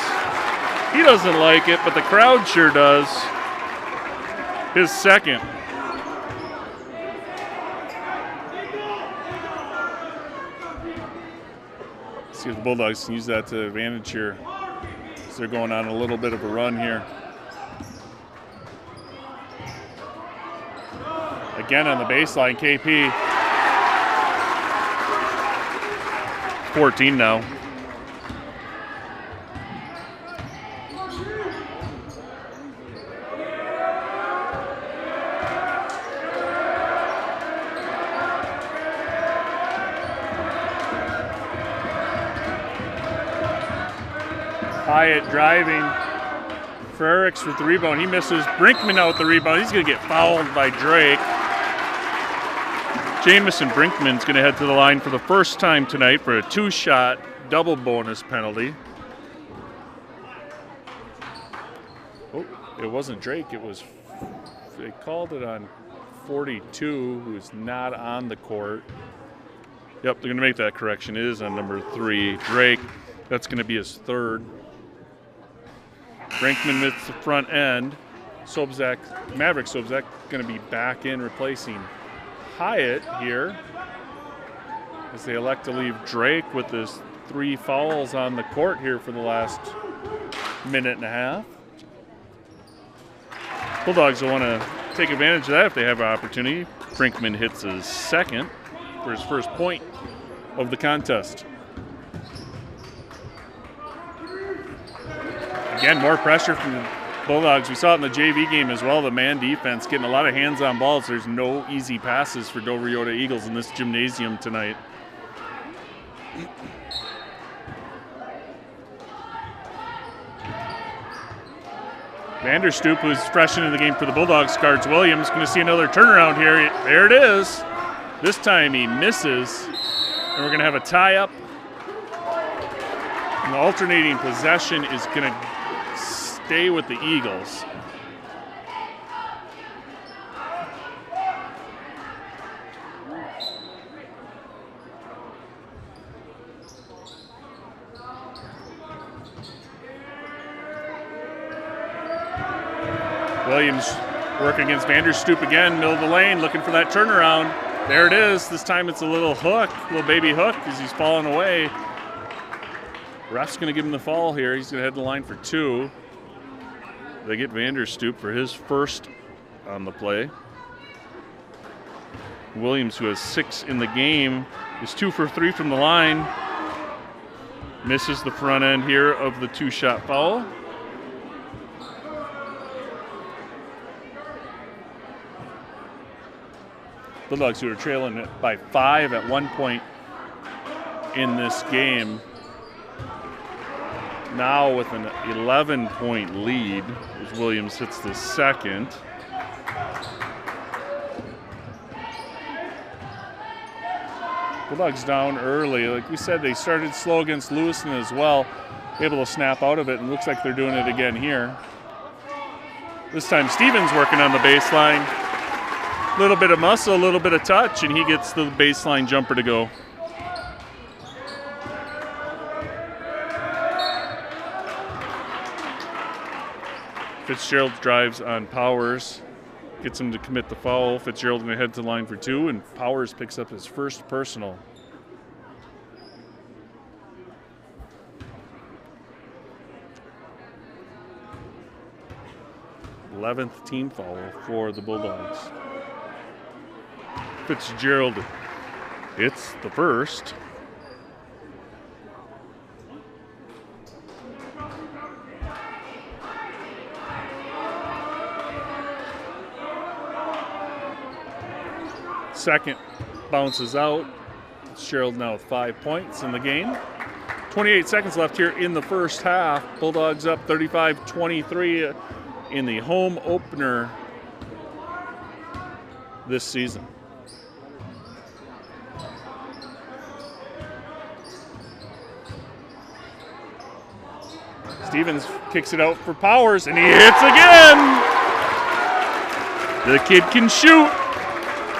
He doesn't like it, but the crowd sure does. His 2nd. See if the Bulldogs can use that to advantage here. So they're going on a little bit of a run here. Again on the baseline, KP. 14 now. Hyatt driving. Frericks with the rebound. He misses. Brinkman out with the rebound. He's going to get fouled by Drake. Jamison Brinkman's going to head to the line for the first time tonight for a 2-shot double bonus penalty. Oh, it wasn't Drake. It was, they called it on 42, who's not on the court. Yep, they're going to make that correction. It is on number 3, Drake. That's going to be his 3rd. Brinkman with the front end. Sobczak, Maverick Sobczak, going to be back in replacing Hyatt here as they elect to leave Drake with his 3 fouls on the court here for the last minute and a half. Bulldogs will want to take advantage of that if they have an opportunity. Brinkman hits his 2nd for his first point of the contest. Again, more pressure from the Bulldogs. We saw it in the JV game as well. The man defense getting a lot of hands-on balls. There's no easy passes for Dover Eyota Eagles in this gymnasium tonight. Vanderstoop, who's fresh into the game for the Bulldogs, guards Williams. Going to see another turnaround here. There it is. This time he misses. And we're going to have a tie-up. And the alternating possession is going to stay with the Eagles. Williams working against Vanderstoop again, middle of the lane, looking for that turnaround. There it is. This time it's a little hook, little baby hook as he's falling away. Ref's going to give him the foul here. He's going to head to the line for 2. They get Vanderstoop for his 1st on the play. Williams, who has 6 in the game, is 2 for 3 from the line. Misses the front end here of the 2-shot foul. Bulldogs, who are trailing it by 5 at one point in this game, now with an 11-point lead as Williams hits the 2nd. Bulldogs down early. Like we said, they started slow against Lewiston as well, able to snap out of it, and looks like they're doing it again here. This time Stevens working on the baseline. A little bit of muscle, a little bit of touch, and he gets the baseline jumper to go. Fitzgerald drives on Powers, gets him to commit the foul. Fitzgerald going to head to the line for 2, and Powers picks up his first personal. th team foul for the Bulldogs. Fitzgerald hits the first. Second bounces out. Fitzgerald now with 5 points in the game. 28 seconds left here in the first half. Bulldogs up 35-23 in the home opener this season. Stevens kicks it out for Powers, and he hits again! The kid can shoot.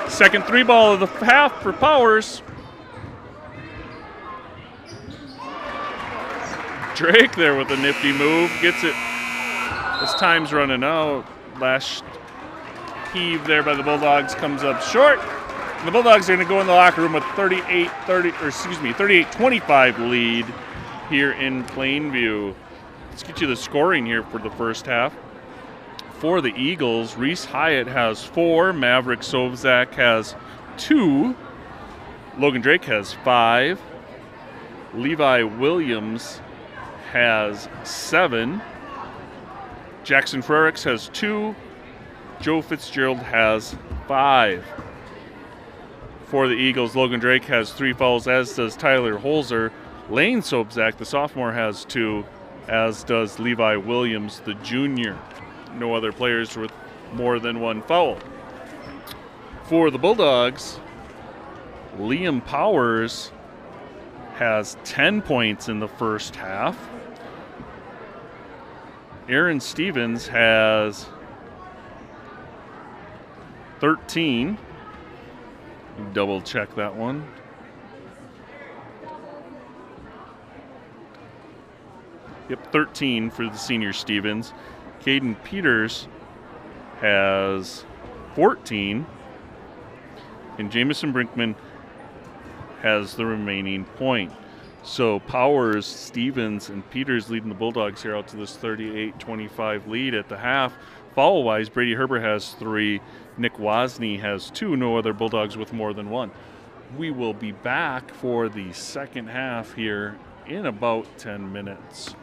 Second 3-ball of the half for Powers. Drake there with a nifty move, gets it. His time's running out. Last heave there by the Bulldogs comes up short. And the Bulldogs are going to go in the locker room with 38-25 lead here in Plainview. Let's get you the scoring here for the first half. For the Eagles, Reese Hyatt has 4, Maverick Sovzak has 2, Logan Drake has 5, Levi Williams has 7, Jackson Frericks has 2, Joe Fitzgerald has 5. For the Eagles, Logan Drake has 3 fouls, as does Tyler Holzer. Lane Sobzak, the sophomore, has 2, as does Levi Williams, the junior. No other players with more than 1 foul. For the Bulldogs, Liam Powers has 10 points in the first half. Aaron Stevens has 13. Double check that one. Yep, 13 for the senior Stevens. Caden Peters has 14. And Jamison Brinkman has the remaining point. So Powers, Stevens, and Peters leading the Bulldogs here out to this 38-25 lead at the half. Foul-wise, Brady Herbert has 3. Nick Wozni has 2. No other Bulldogs with more than 1. We will be back for the second half here in about 10 minutes.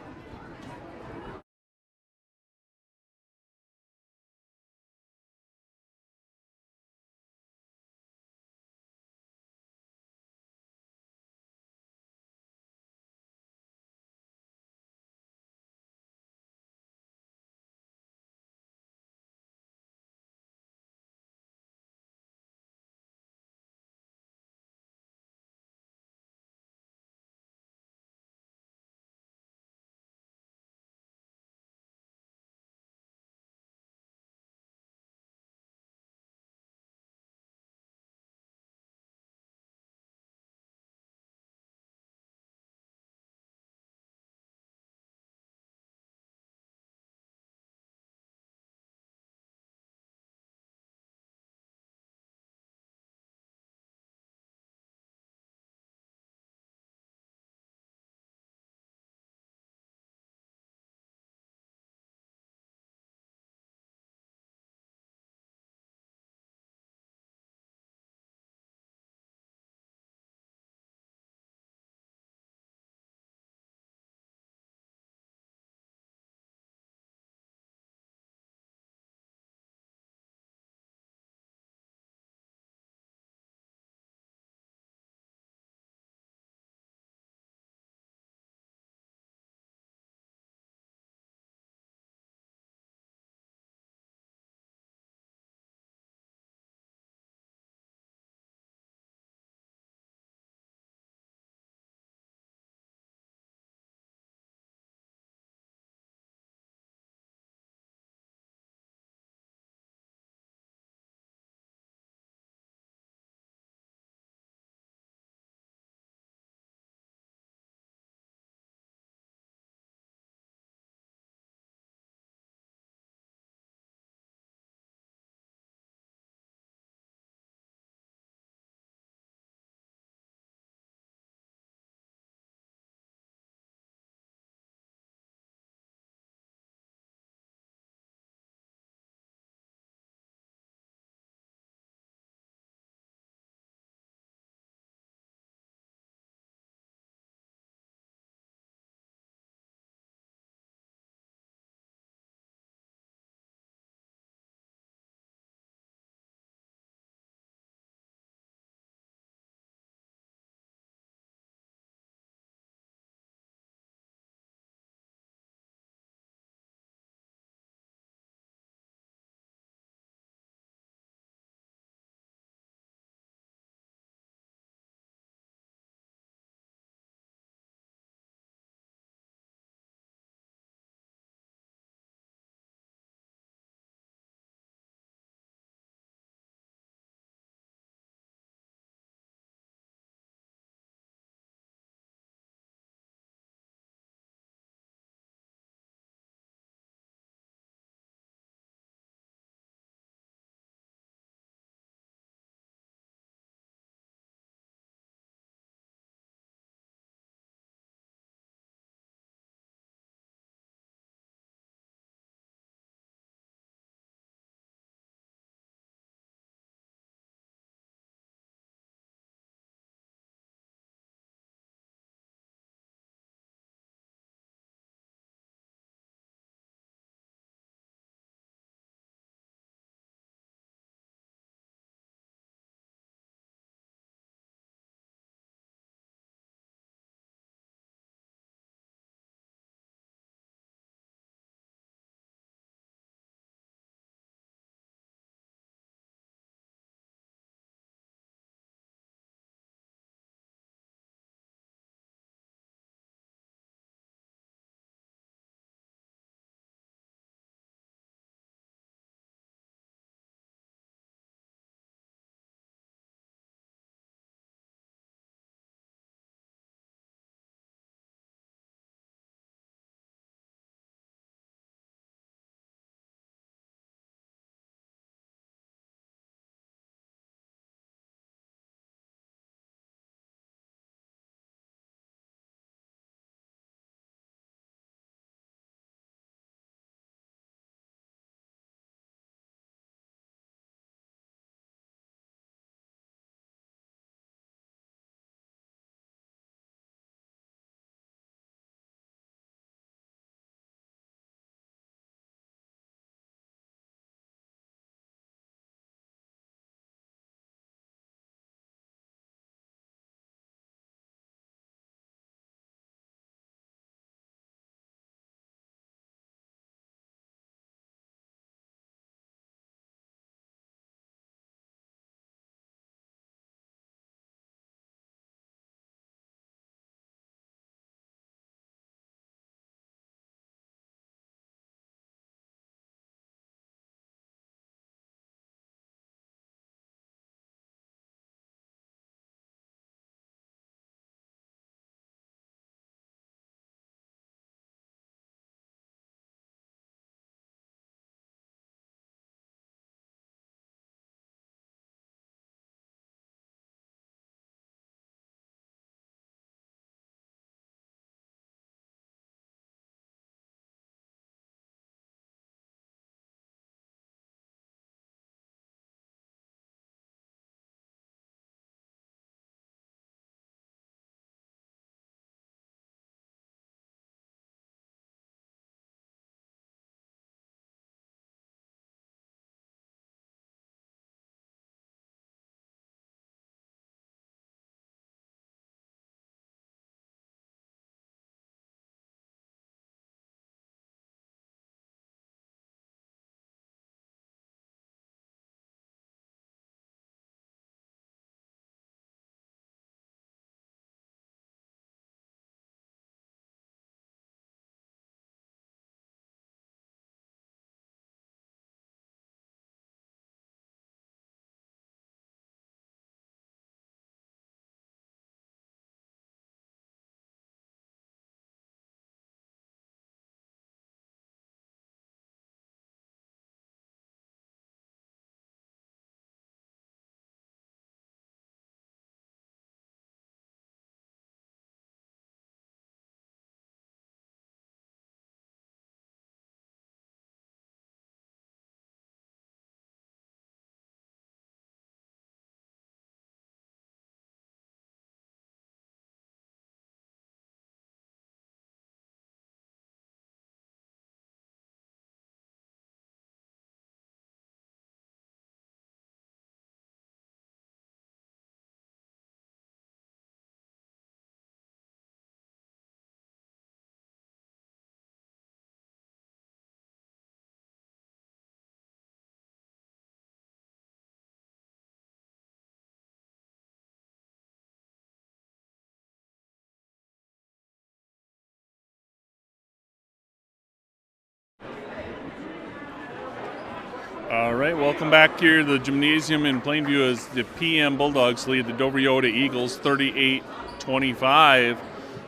All right, welcome back here to the gymnasium in Plainview as the PM Bulldogs lead the Dover Eyota Eagles 38-25.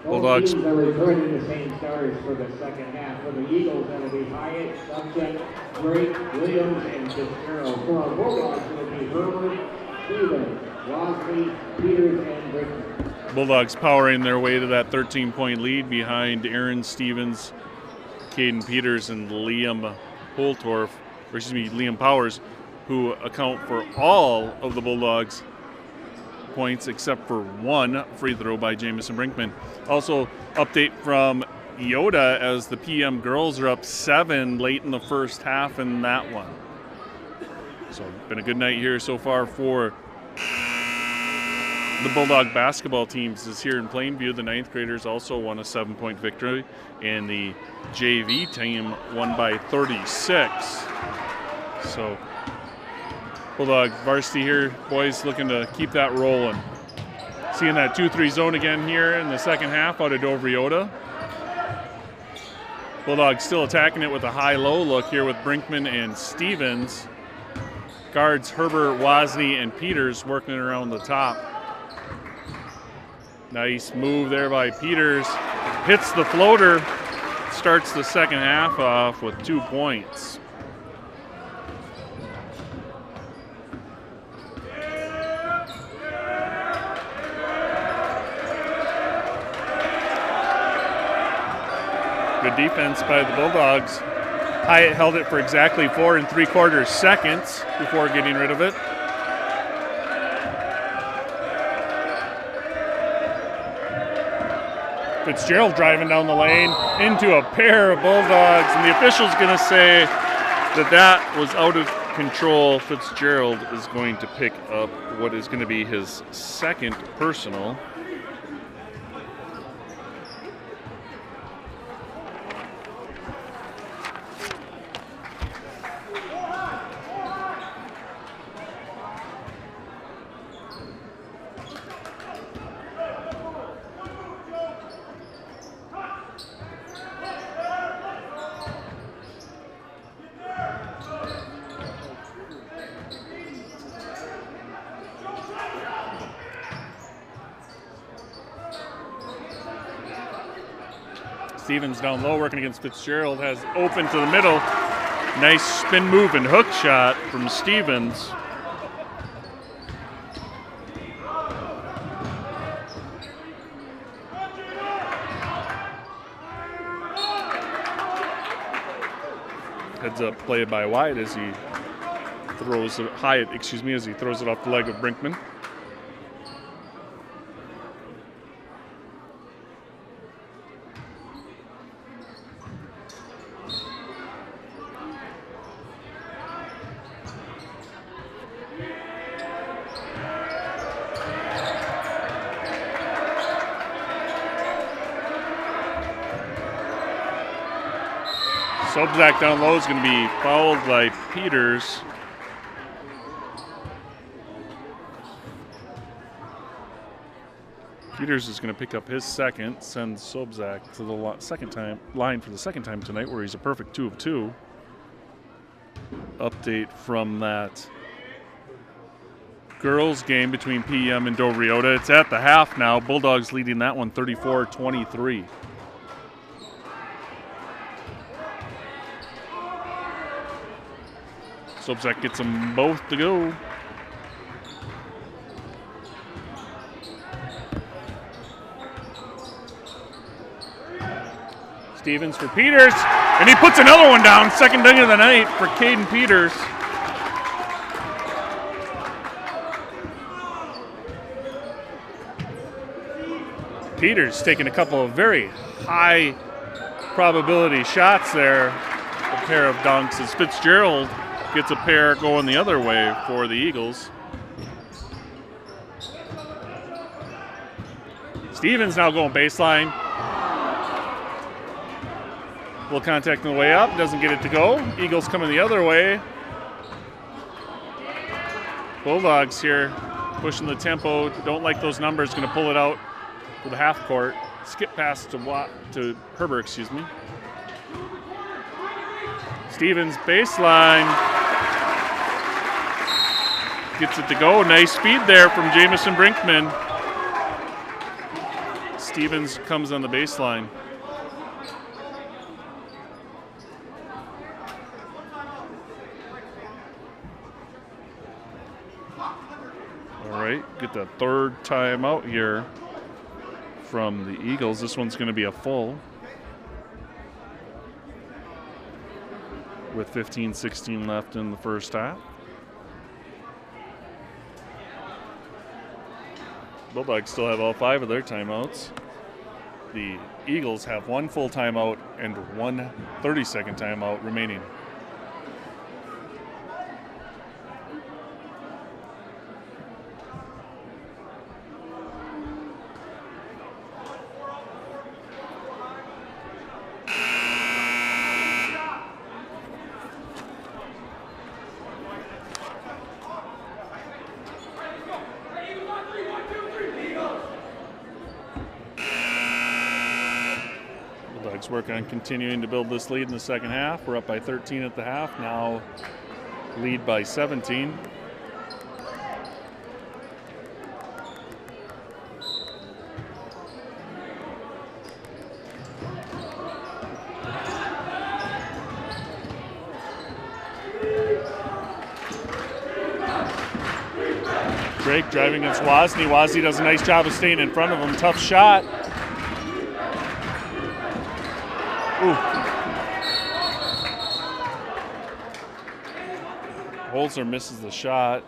Bulldogs. Both teams are returning the same starters for the second half. For the Eagles, that'll be Hyatt, Subject, Drake, Williams, and Fitzgerald. For our Bulldogs, it'll be Herbert, Stevens, Wasley, Peters, and Brickman. Bulldogs powering their way to that 13-point lead behind Aaron Stevens, Caden Peters, and Liam Powers, who account for all of the Bulldogs' points except for one free throw by Jamison Brinkman. Also, update from Eyota as the PM girls are up 7 late in the first half in that one. So, been a good night here so far for the Bulldog basketball teams. Is here in Plainview. The 9th graders also won a 7-point victory, and the JV team won by 36. So, Bulldog varsity here, boys looking to keep that rolling. Seeing that 2-3 zone again here in the second half out of Dover Eyota. Bulldogs still attacking it with a high-low look here with Brinkman and Stevens. Guards Herbert, Wozni, and Peters working around the top. Nice move there by Peters. Hits the floater. Starts the second half off with 2 points. Good defense by the Bulldogs. Hyatt held it for exactly 4 3/4 seconds before getting rid of it. Fitzgerald driving down the lane into a pair of Bulldogs, and the official's going to say that that was out of control. Fitzgerald is going to pick up what is going to be his second personal. Stevens down low working against Fitzgerald, has open to the middle. Nice spin move and hook shot from Stevens. Heads up play by Wyatt as he throws it, Hyatt, as he throws it off the leg of Brinkman. Sobzak down low is going to be fouled by Peters. Peters is going to pick up his second, send Sobzak to the line for the second time tonight, where he's a perfect 2 of 2. Update from that girls game between PM and Dover Eyota. It's at the half now. Bulldogs leading that one 34-23. Sobzak gets them both to go. Stevens for Peters, and he puts another one down. Second dunk of the night for Caden Peters. Peters taking a couple of very high probability shots there. A pair of dunks as Fitzgerald gets a pair going the other way for the Eagles. Stevens now going baseline. Little contact on the way up, doesn't get it to go. Eagles coming the other way. Bulldogs here pushing the tempo. Don't like those numbers, going to pull it out to the half court. Skip pass to Herbert, Stevens baseline. gets it to go. Nice speed there from Jamison Brinkman. Stevens comes on the baseline. All right, get the third timeout here from the Eagles. This one's going to be a full with 15-16 left in the first half. Bulldogs still have all 5 of their timeouts. The Eagles have 1 full timeout and 1 30-second timeout remaining. Work on continuing to build this lead in the second half. We're up by 13 at the half, now lead by 17. Drake driving against Wozni. Wozni does a nice job of staying in front of him. Tough shot. Ooh. Holzer misses the shot.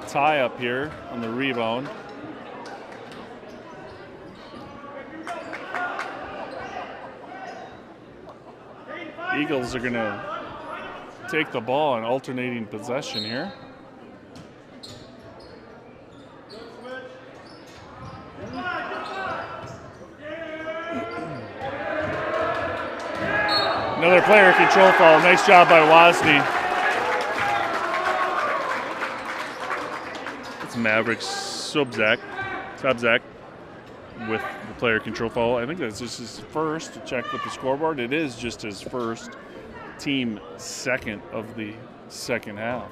Tie up here on the rebound. Eagles are going to take the ball in alternating possession here. Another player control foul. Nice job by Wozni. It's Mavericks Subzak with the player control foul. I think that's just his first. To check with the scoreboard, it is just his first, team second of the second half.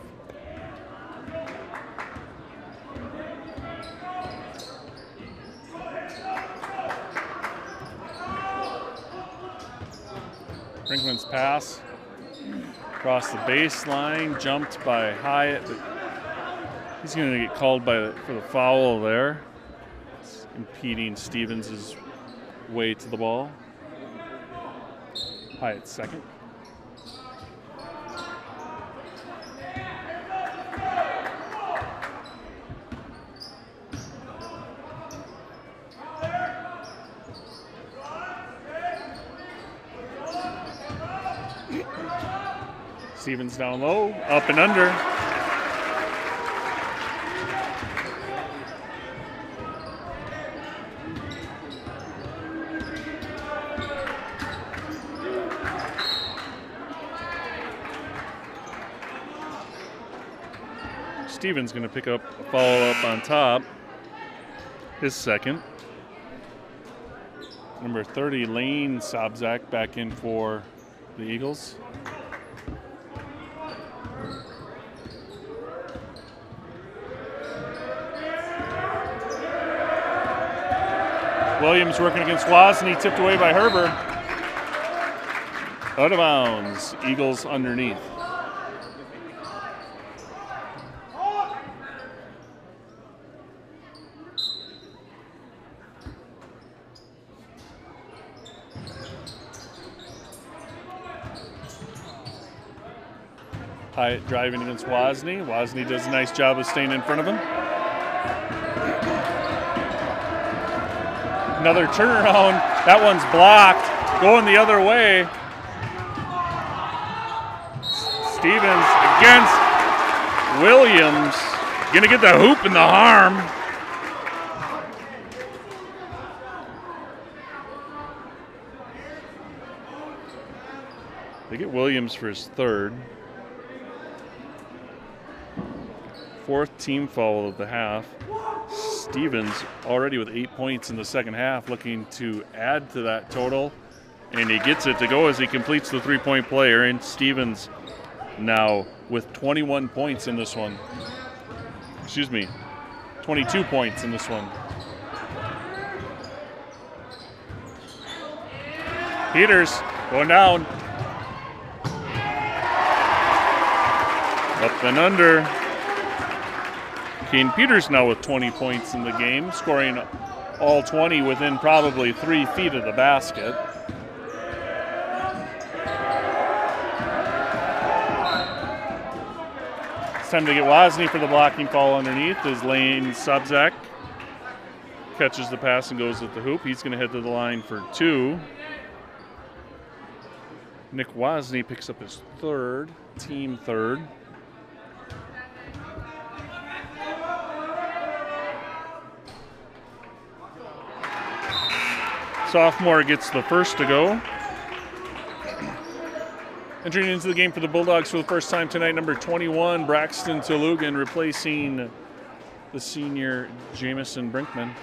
Brinkman's pass across the baseline, jumped by Hyatt, but he's going to get called for the foul there. It's impeding Stevens' way to the ball. Hyatt's second. Stevens down low, up and under. Stevens going to pick up a follow-up on top, his second. Number 30, Lane Sobzak, back in for the Eagles. Williams working against Wozni, tipped away by Herber. Out of bounds, Eagles underneath. Hyatt driving against Wozni. Wozni does a nice job of staying in front of him. Another turnaround. That one's blocked. Going the other way. Stevens against Williams. Gonna get the hoop and the harm. They get Williams for his third. Fourth team foul of the half. Stevens already with 8 points in the second half, looking to add to that total. And he gets it to go as he completes the three-point play. And Stevens now with 21 points in this one. 22 points in this one. Peters going down. Up and under. Kane Peters now with 20 points in the game, scoring all 20 within probably 3 feet of the basket. It's time to get Wozni for the blocking foul underneath as Lane Subzak catches the pass and goes at the hoop. He's going to head to the line for 2. Nick Wozni picks up his team third. Sophomore gets the first to go. Entering into the game for the Bulldogs for the first time tonight, number 21, Braxton Tolugan, replacing the senior Jamison Brinkman.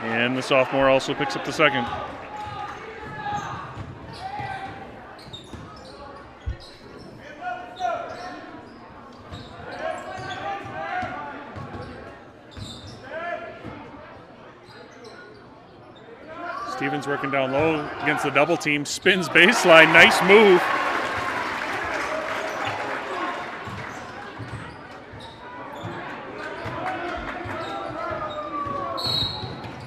And the sophomore also picks up the second. Stevens working down low against the double team, spins baseline, nice move.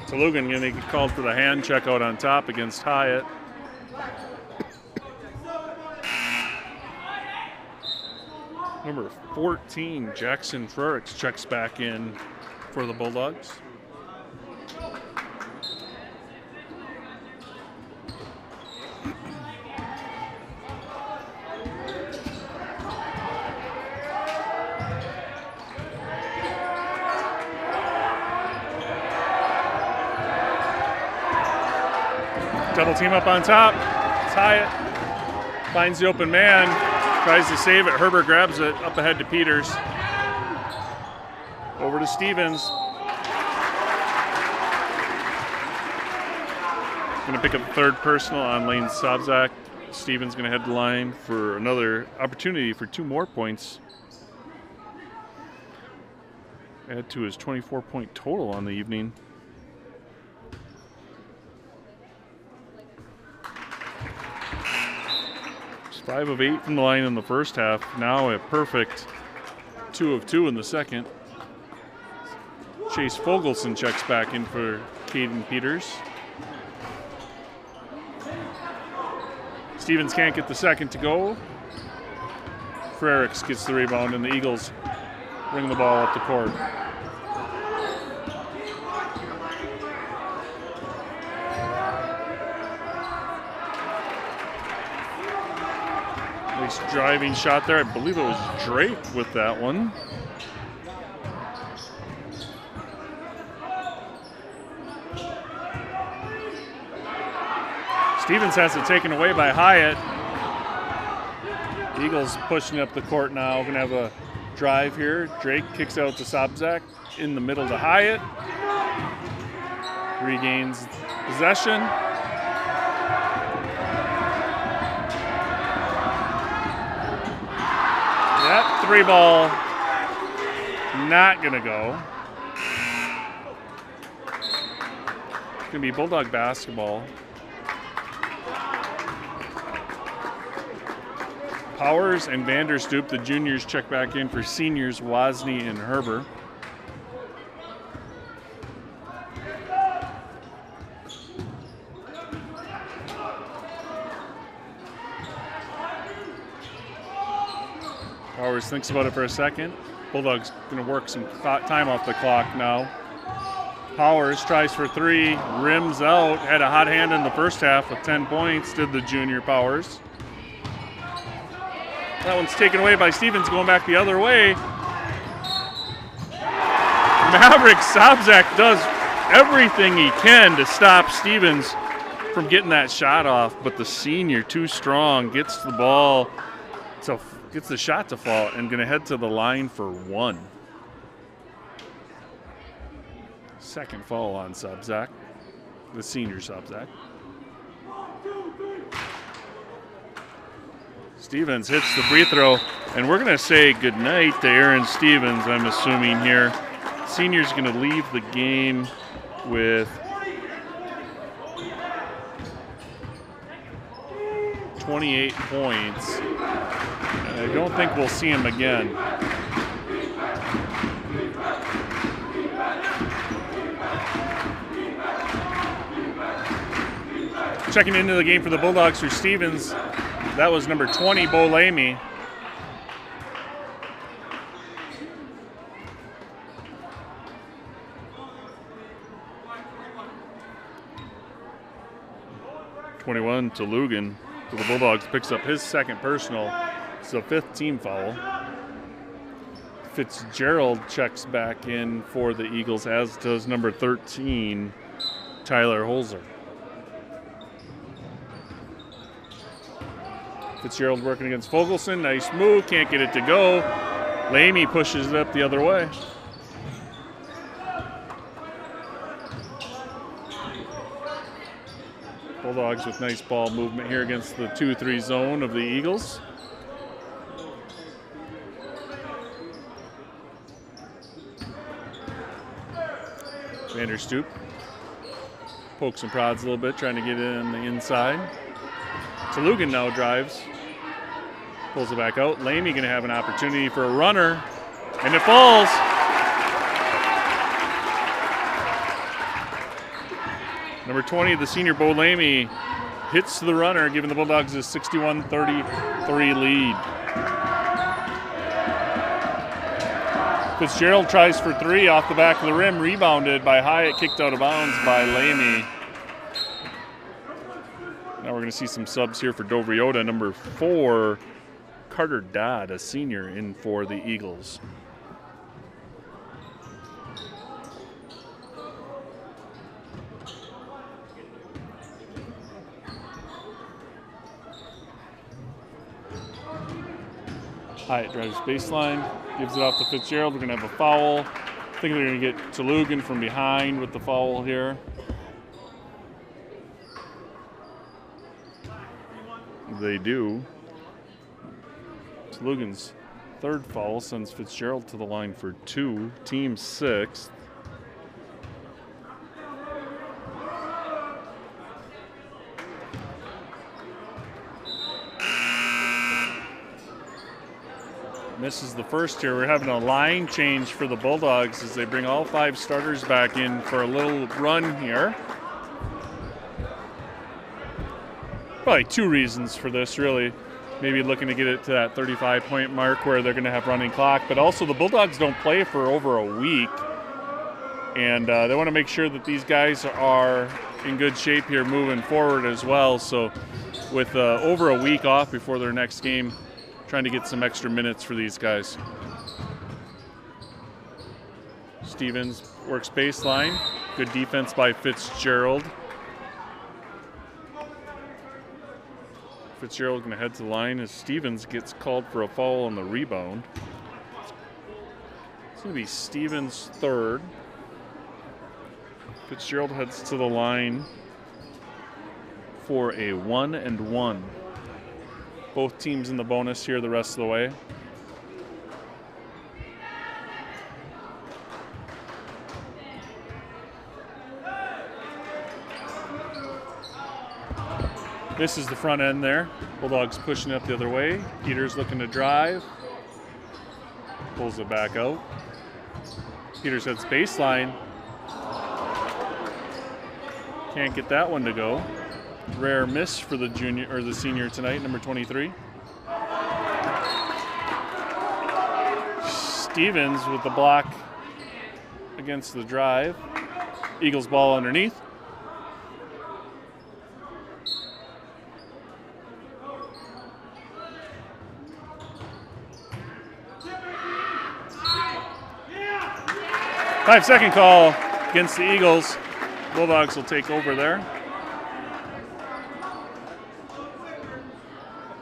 Tolugan going to get called for the hand check out on top against Hyatt. Number 14, Jackson Frericks checks back in for the Bulldogs. Double team up on top. It's Hyatt. Finds the open man. Tries to save it. Herbert grabs it. Up ahead to Peters. Over to Stevens. Going to pick up the third personal on Lane Sobzak. Stevens going to head the line for another opportunity for 2 more points. Add to his 24-point total on the evening. It's 5 of 8 from the line in the first half. Now a perfect 2 of 2 in the second. Chase Fogelson checks back in for Caden Peters. Stevens can't get the second to go. Frericks gets the rebound, and the Eagles bring the ball up the court. Nice driving shot there. I believe it was Drake with that one. Stevens has it taken away by Hyatt. Eagles pushing up the court now. We're going to have a drive here. Drake kicks out to Sobzak in the middle to Hyatt. Regains possession. That 3-ball not going to go. It's going to be Bulldog basketball. Powers and Vanderstoop, the juniors, check back in for seniors Wozni and Herber. Powers thinks about it for a second. Bulldogs going to work some time off the clock now. Powers tries for 3, rims out, had a hot hand in the first half with 10 points, did the junior Powers. That one's taken away by Stevens, going back the other way. Maverick Sobzak does everything he can to stop Stevens from getting that shot off, but the senior, too strong, gets the ball, gets the shot to fall, and going to head to the line for 1. Second foul on Sobzak, the senior Sobzak. Stevens hits the free throw, and we're going to say goodnight to Aaron Stevens, I'm assuming here. Senior's going to leave the game with 28 points. And I don't think we'll see him again. Checking into the game for the Bulldogs for Stevens, that was number 20, Bo Lamy. (21) to Lugan. So the Bulldogs picks up his second personal. It's the 5th team foul. Fitzgerald checks back in for the Eagles, as does number 13, Tyler Holzer. Fitzgerald working against Fogelson. Nice move. Can't get it to go. Lamy pushes it up the other way. Bulldogs with nice ball movement here against the 2-3 zone of the Eagles. Vanderstoop pokes and prods a little bit, trying to get it on the inside. Lugan now drives, pulls it back out. Lamy going to have an opportunity for a runner, and it falls. Number 20, the senior Bo Lamy, hits the runner, giving the Bulldogs a 61-33 lead. Fitzgerald tries for 3 off the back of the rim, rebounded by Hyatt, kicked out of bounds by Lamy. Now we're going to see some subs here for Dover Eyota. Number 4, Carter Dodd, a senior, in for the Eagles. Hyatt drives baseline, gives it off to Fitzgerald. We're going to have a foul. I think they're going to get Lugan from behind with the foul here. They do. Lugan's 3rd foul sends Fitzgerald to the line for 2, team 6th. Misses the first here. We're having a line change for the Bulldogs as they bring all 5 starters back in for a little run here. Probably 2 reasons for this, really. Maybe looking to get it to that 35-point mark where they're going to have running clock, but also the Bulldogs don't play for over a week, and they want to make sure that these guys are in good shape here moving forward as well. So with over a week off before their next game, trying to get some extra minutes for these guys. Stevens works baseline. Good defense by Fitzgerald. Fitzgerald going to head to the line as Stevens gets called for a foul on the rebound. It's going to be Stevens' 3rd. Fitzgerald heads to the line for a 1-and-1. Both teams in the bonus here the rest of the way. This is the front end there. Bulldogs pushing up the other way. Peters looking to drive. Pulls it back out. Peters heads baseline. Can't get that one to go. Rare miss for the junior or the senior tonight, number 23. Stevens with the block against the drive. Eagles ball underneath. Five-second call against the Eagles. Bulldogs will take over there.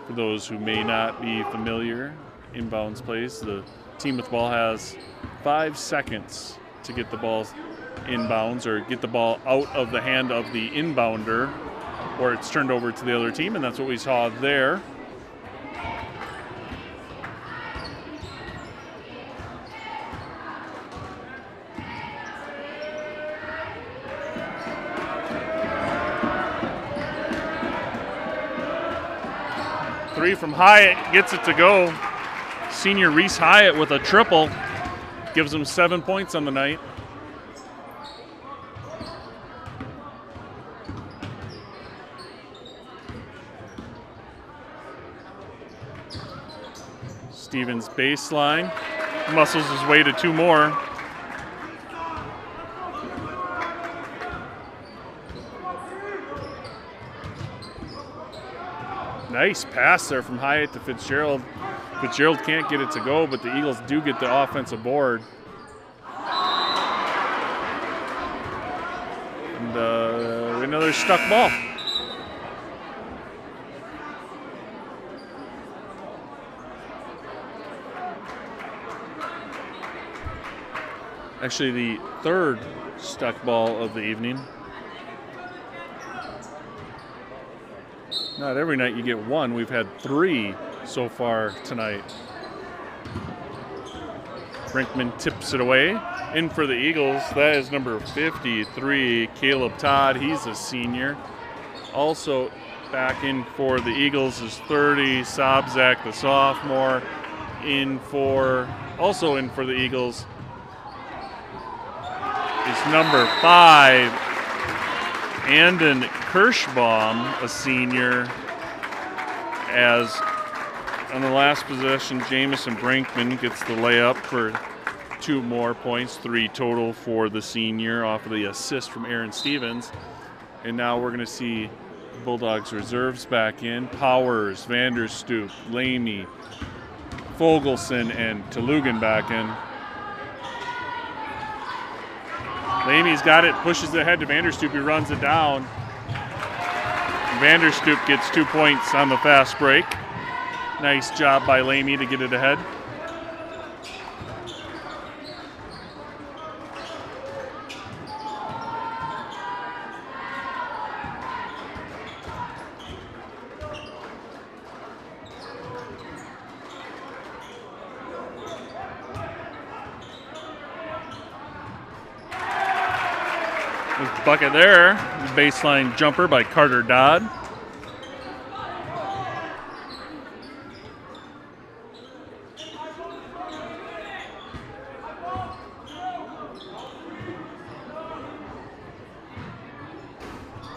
For those who may not be familiar, inbounds plays, the team with the ball has 5 seconds to get the ball inbounds or get the ball out of the hand of the inbounder, or it's turned over to the other team, and that's what we saw there. three from Hyatt gets it to go. Senior Reese Hyatt with a triple. Gives him 7 points on the night. Stevens baseline. Muscles his way to 2 more. Nice pass there from Hyatt to Fitzgerald. Fitzgerald can't get it to go, but the Eagles do get the offensive board. And another stuck ball. Actually, the third stuck ball of the evening. Not every night you get one. We've had 3 so far tonight. Brinkman tips it away. In for the Eagles, that is number 53, Caleb Todd. He's a senior. Also back in for the Eagles is 30, Sobzak, the sophomore. Also in for the Eagles is number 5, Andon Kirschbaum, a senior, as on the last possession, Jamison Brinkman gets the layup for 2 more points, 3 total for the senior off of the assist from Aaron Stevens. And now we're going to see Bulldogs reserves back in. Powers, Vanderstoop, Lamey, Fogelson, and Tolugan back in. Lamey's got it, pushes it ahead to Vanderstoop. He runs it down. Vanderstoop gets 2 points on the fast break. Nice job by Lamey to get it ahead. Bucket there. Baseline jumper by Carter Dodd.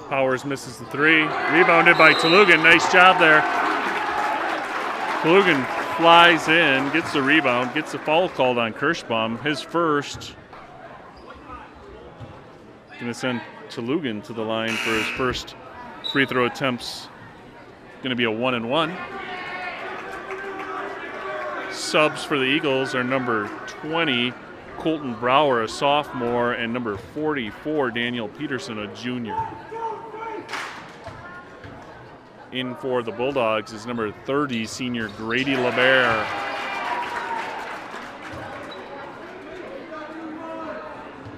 Powers misses the 3. Rebounded by Tolugan. Nice job there. Tolugan flies in, gets the rebound, gets the foul called on Kirschbaum. His first. Going to send Tolugan to the line for his first free throw attempts. Going to be a 1-and-1. Subs for the Eagles are number 20, Colton Brower, a sophomore, and number 44, Daniel Peterson, a junior. In for the Bulldogs is number 30, senior Grady LeBaire.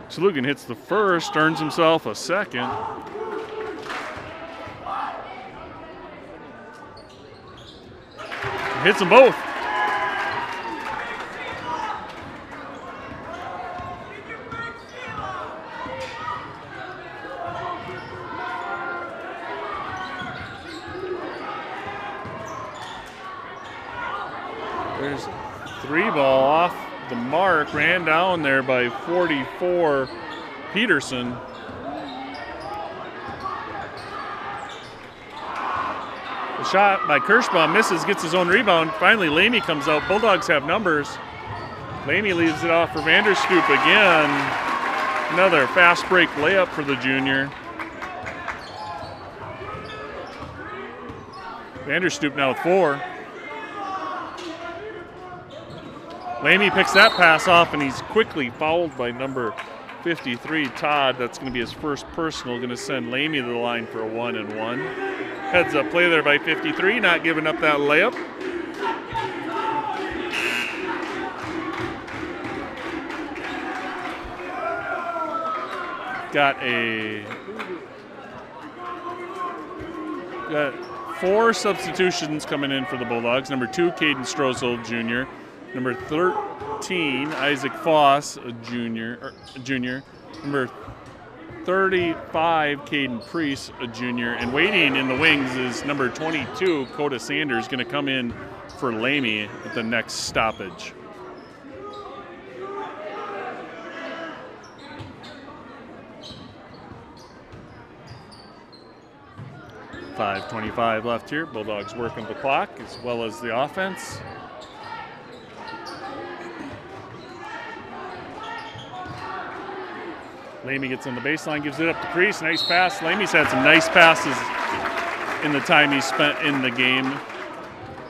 Tolugan hits the first, earns himself a second. Hits them both. There's 3 ball off the mark, ran down there by 44 Peterson. The shot by Kirschbaum misses, gets his own rebound. Finally, Lamey comes out. Bulldogs have numbers. Lamey leaves it off for Vanderstoop again. Another fast break layup for the junior. Vanderstoop now with 4. Lamey picks that pass off, and he's quickly fouled by number 53, Todd. That's going to be his first personal. Going to send Lamey to the line for a 1-and-1. Heads up play there by 53, not giving up that layup. Got 4 substitutions coming in for the Bulldogs. Number 2, Caden Strozel, Jr. Number 13, Isaac Foss, a junior. Number 35, Caden Priest, a junior. And waiting in the wings is number 22, Coda Sanders, going to come in for Lamy at the next stoppage. .5:25 left here. Bulldogs working the clock as well as the offense. Lamy gets on the baseline, gives it up to Priest. Nice pass. Lamy's had some nice passes in the time he spent in the game,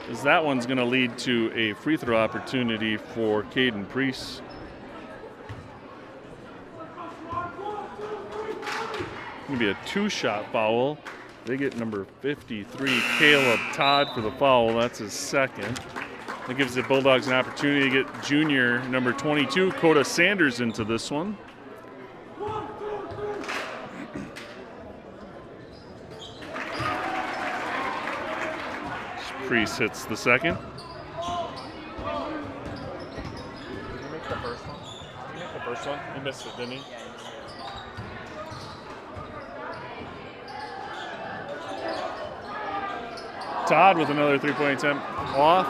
as that one's going to lead to a free throw opportunity for Caden Priest. Going to be a 2-shot foul. They get number 53, Caleb Todd, for the foul. That's his second. That gives the Bulldogs an opportunity to get junior number 22, Coda Sanders, into this one. Priest hits the second. Did you make the first one? Did you make the first one? He missed it, didn't he? Todd with another 3-point attempt off.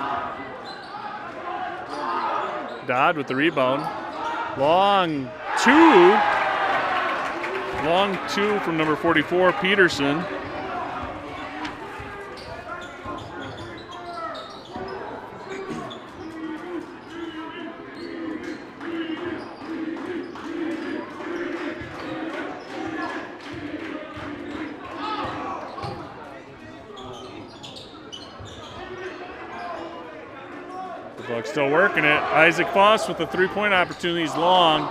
Dodd with the rebound. Long two from number 44, Peterson. Bulldogs still working it. Isaac Foss with the 3-point opportunities, long.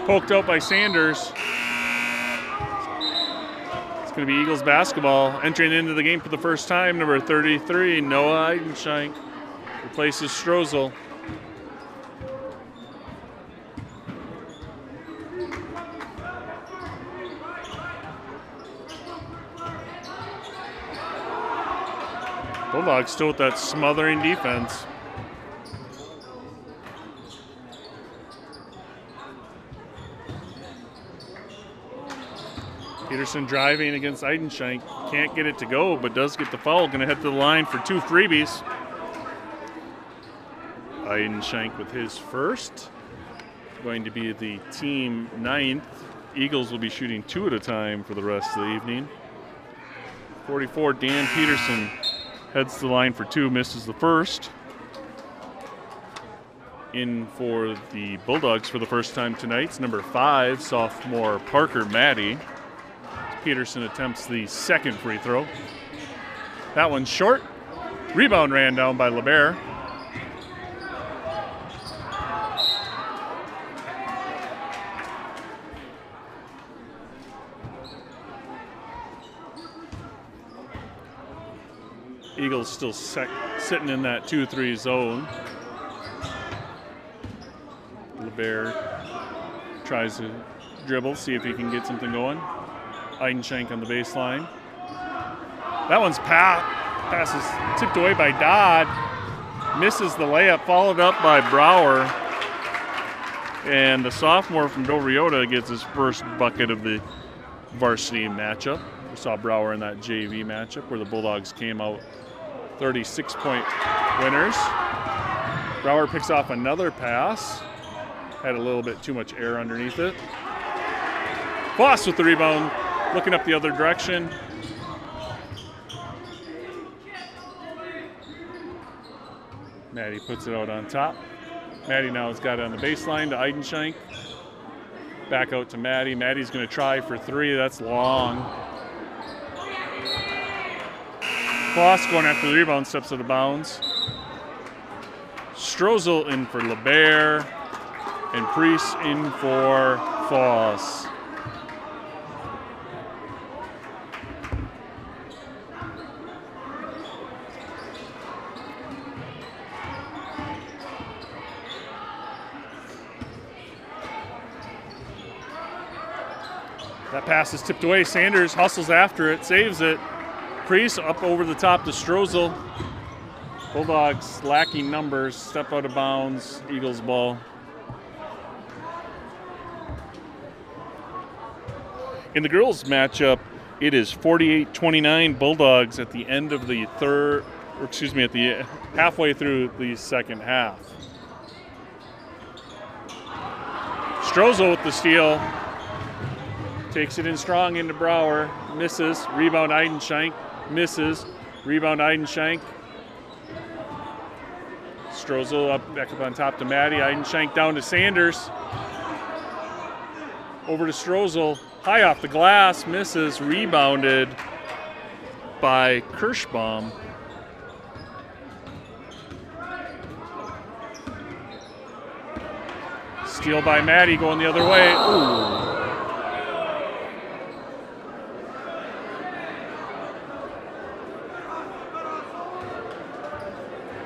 Poked out by Sanders. It's going to be Eagles basketball. Entering into the game for the first time, number 33, Noah Eidenshank, replaces Strozel. Bulldogs still with that smothering defense. Peterson driving against Eidenshank. Can't get it to go, but does get the foul. Going to head to the line for 2 freebies. Eidenshank with his first. Going to be the team 9th. Eagles will be shooting 2 at a time for the rest of the evening. 44, Dan Peterson heads to the line for 2, misses the first. In for the Bulldogs for the first time tonight, it's number 5, sophomore Parker Maddie. Peterson attempts the second free throw. That one's short. Rebound ran down by LeBert. Eagles still sitting in that 2-3 zone. LeBert tries to dribble, see if he can get something going. Eidenshank on the baseline. That one's passes tipped away by Dodd. Misses the layup, followed up by Brower. And the sophomore from Eyota gets his first bucket of the varsity matchup. We saw Brower in that JV matchup where the Bulldogs came out 36-point winners. Brower picks off another pass. Had a little bit too much air underneath it. Foss with the rebound. Looking up the other direction. Maddie puts it out on top. Maddie now has got it on the baseline to Eidenshank. Back out to Maddie. Maddie's going to try for 3. That's long. Foss going after the rebound, steps out of bounds. Strozel in for LeBert. And Priest in for Foss. That pass is tipped away. Sanders hustles after it, saves it. Priest up over the top to Strozel. Bulldogs lacking numbers, step out of bounds, Eagles ball. In the girls matchup, it is 48-29 Bulldogs at the end of the at the halfway through the second half. Strozel with the steal. Takes it in strong into Brower. Misses. Rebound Eidenschenk. Misses. Rebound Eidenschenk. Strozel back up on top to Maddie. Eidenschenk down to Sanders. Over to Strozel. High off the glass. Misses. Rebounded by Kirschbaum. Steal by Maddie going the other way. Ooh.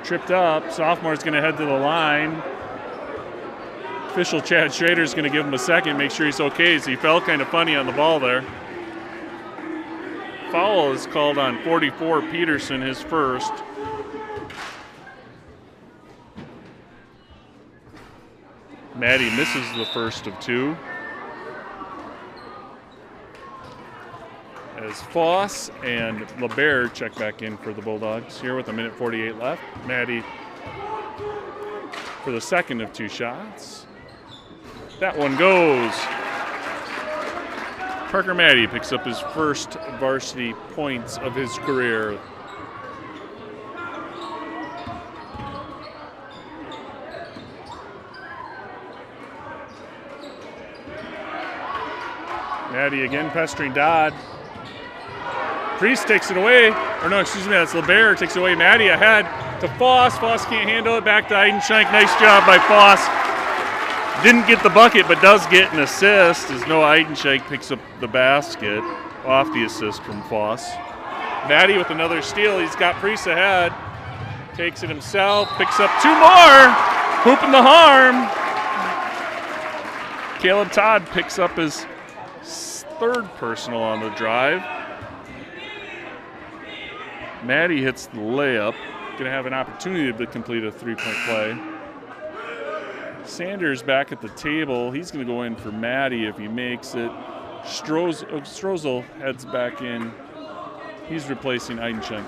Tripped up. Sophomore's going to head to the line. Official Chad Schrader's going to give him a second, make sure he's okay, as he felt kind of funny on the ball there. Foul is called on 44, Peterson, his first. Maddie misses the first of two. As Foss and LeBert check back in for the Bulldogs here with 1:48 left. Maddie for the second of two shots. That one goes. Parker Maddie picks up his first varsity points of his career. Maddie again pestering Dodd. Priest takes it away. Or no, excuse me, that's LeBert takes it away. Maddie ahead to Foss. Foss can't handle it. Back to Eidenschenk. Nice job by Foss. Didn't get the bucket, but does get an assist as Noah Eidenschenk picks up the basket off the assist from Foss. Maddie with another steal. He's got Priest ahead. Takes it himself. Picks up two more. Hooping the harm. Caleb Todd picks up his third personal on the drive. Maddie hits the layup. Going to have an opportunity to complete a three-point play. Sanders back at the table. He's going to go in for Maddie if he makes it. Strozel heads back in. He's replacing Eidenschenk.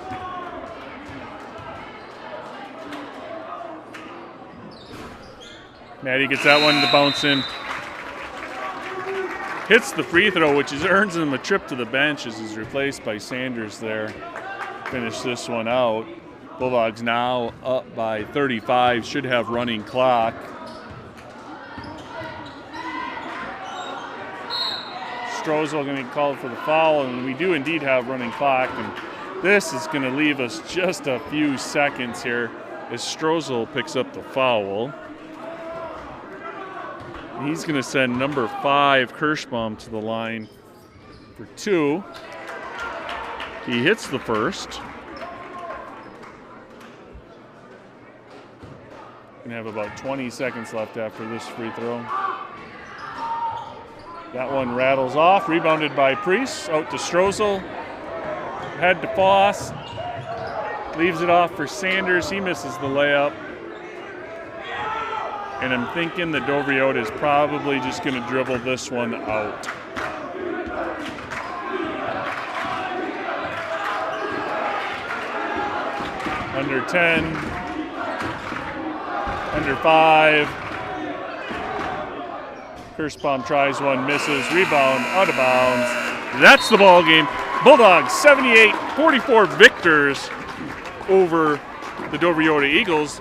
Maddie gets that one to bounce in. Hits the free throw, which earns him a trip to the bench as he's replaced by Sanders there. Finish this one out. Bulldogs now up by 35, should have running clock. Strozel going to be called for the foul, and we do indeed have running clock. And this is going to leave us just a few seconds here as Strozel picks up the foul. He's going to send number 5, Kirschbaum, to the line for two. He hits the first. Going to have about 20 seconds left after this free throw. That one rattles off, rebounded by Priest, out to Strozel. Head to Foss. Leaves it off for Sanders. He misses the layup. And I'm thinking that Eyota is probably just going to dribble this one out. Under 10, under 5. Kirschbaum tries one, misses, rebound, out of bounds. That's the ball game. Bulldogs 78-44 victors over the Eyota Eagles.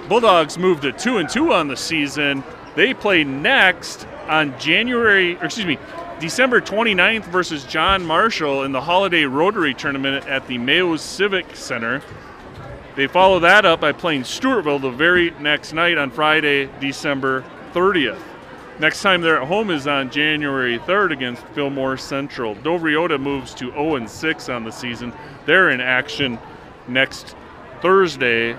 Bulldogs moved to 2-2 on the season. They play next on December 29th versus John Marshall in the Holiday Rotary Tournament at the Mayo Civic Center. They follow that up by playing Stewartville the very next night on Friday, December 30th. Next time they're at home is on January 3rd against Fillmore Central. Eyota moves to 0-6 on the season. They're in action next Thursday,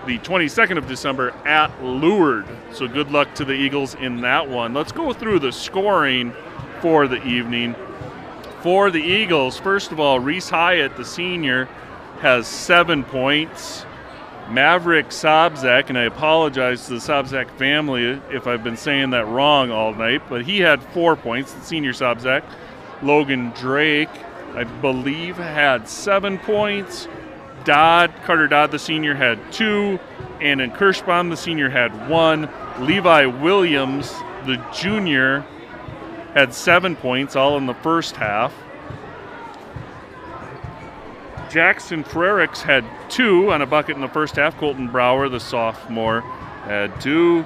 the 22nd of December at Lourdes. So good luck to the Eagles in that one. Let's go through the scoring for the evening. For the Eagles, first of all, Reese Hyatt, the senior, has 7 points. Maverick Sobzak, and I apologize to the Sobzak family if I've been saying that wrong all night, but he had 4 points, the senior Sobzak. Logan Drake, I believe, had 7 points. Carter Dodd, the senior, had 2. And in Kirschbaum, the senior, had 1. Levi Williams, the junior, had 7 points, all in the first half. Jackson Frericks had 2 on a bucket in the first half. Colton Brower, the sophomore, had 2.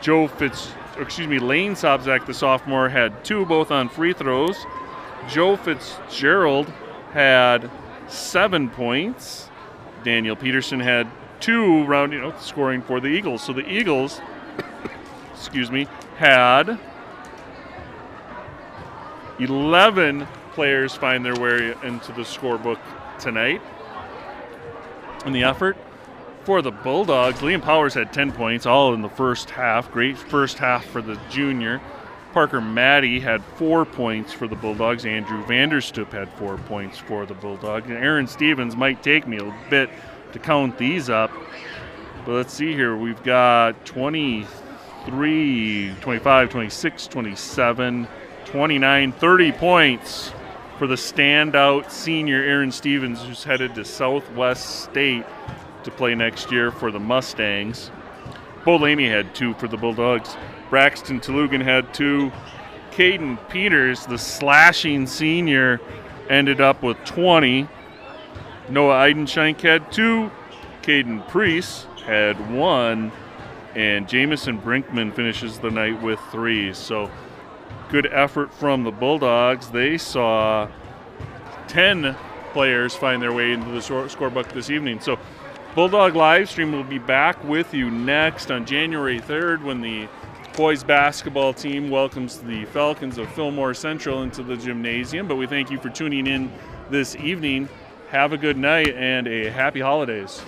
Lane Sobzak, the sophomore, had 2, both on free throws. Joe Fitzgerald had 7 points. Daniel Peterson had 2, rounding out the scoring for the Eagles. So the Eagles, had 11 players find their way into the scorebook tonight. In the effort for the Bulldogs, Liam Powers had 10 points, all in the first half. Great first half for the junior. Parker Maddie had 4 points for the Bulldogs. Andrew Vanderstoop had 4 points for the Bulldogs. And Aaron Stevens might take me a bit to count these up. But let's see here. We've got 23, 25, 26, 27, 29, 30 points for the standout senior Aaron Stevens, who's headed to Southwest State to play next year for the Mustangs. Bo Lamy had 2 for the Bulldogs. Braxton Tolugan had 2. Caden Peters, the slashing senior, ended up with 20. Noah Eidenschenk had 2. Caden Priest had 1. And Jamison Brinkman finishes the night with 3. So good effort from the Bulldogs. They saw 10 players find their way into the scorebook this evening. So Bulldog Livestream will be back with you next on January 3rd when the boys basketball team welcomes the Falcons of Fillmore Central into the gymnasium. But we thank you for tuning in this evening. Have a good night and a happy holidays.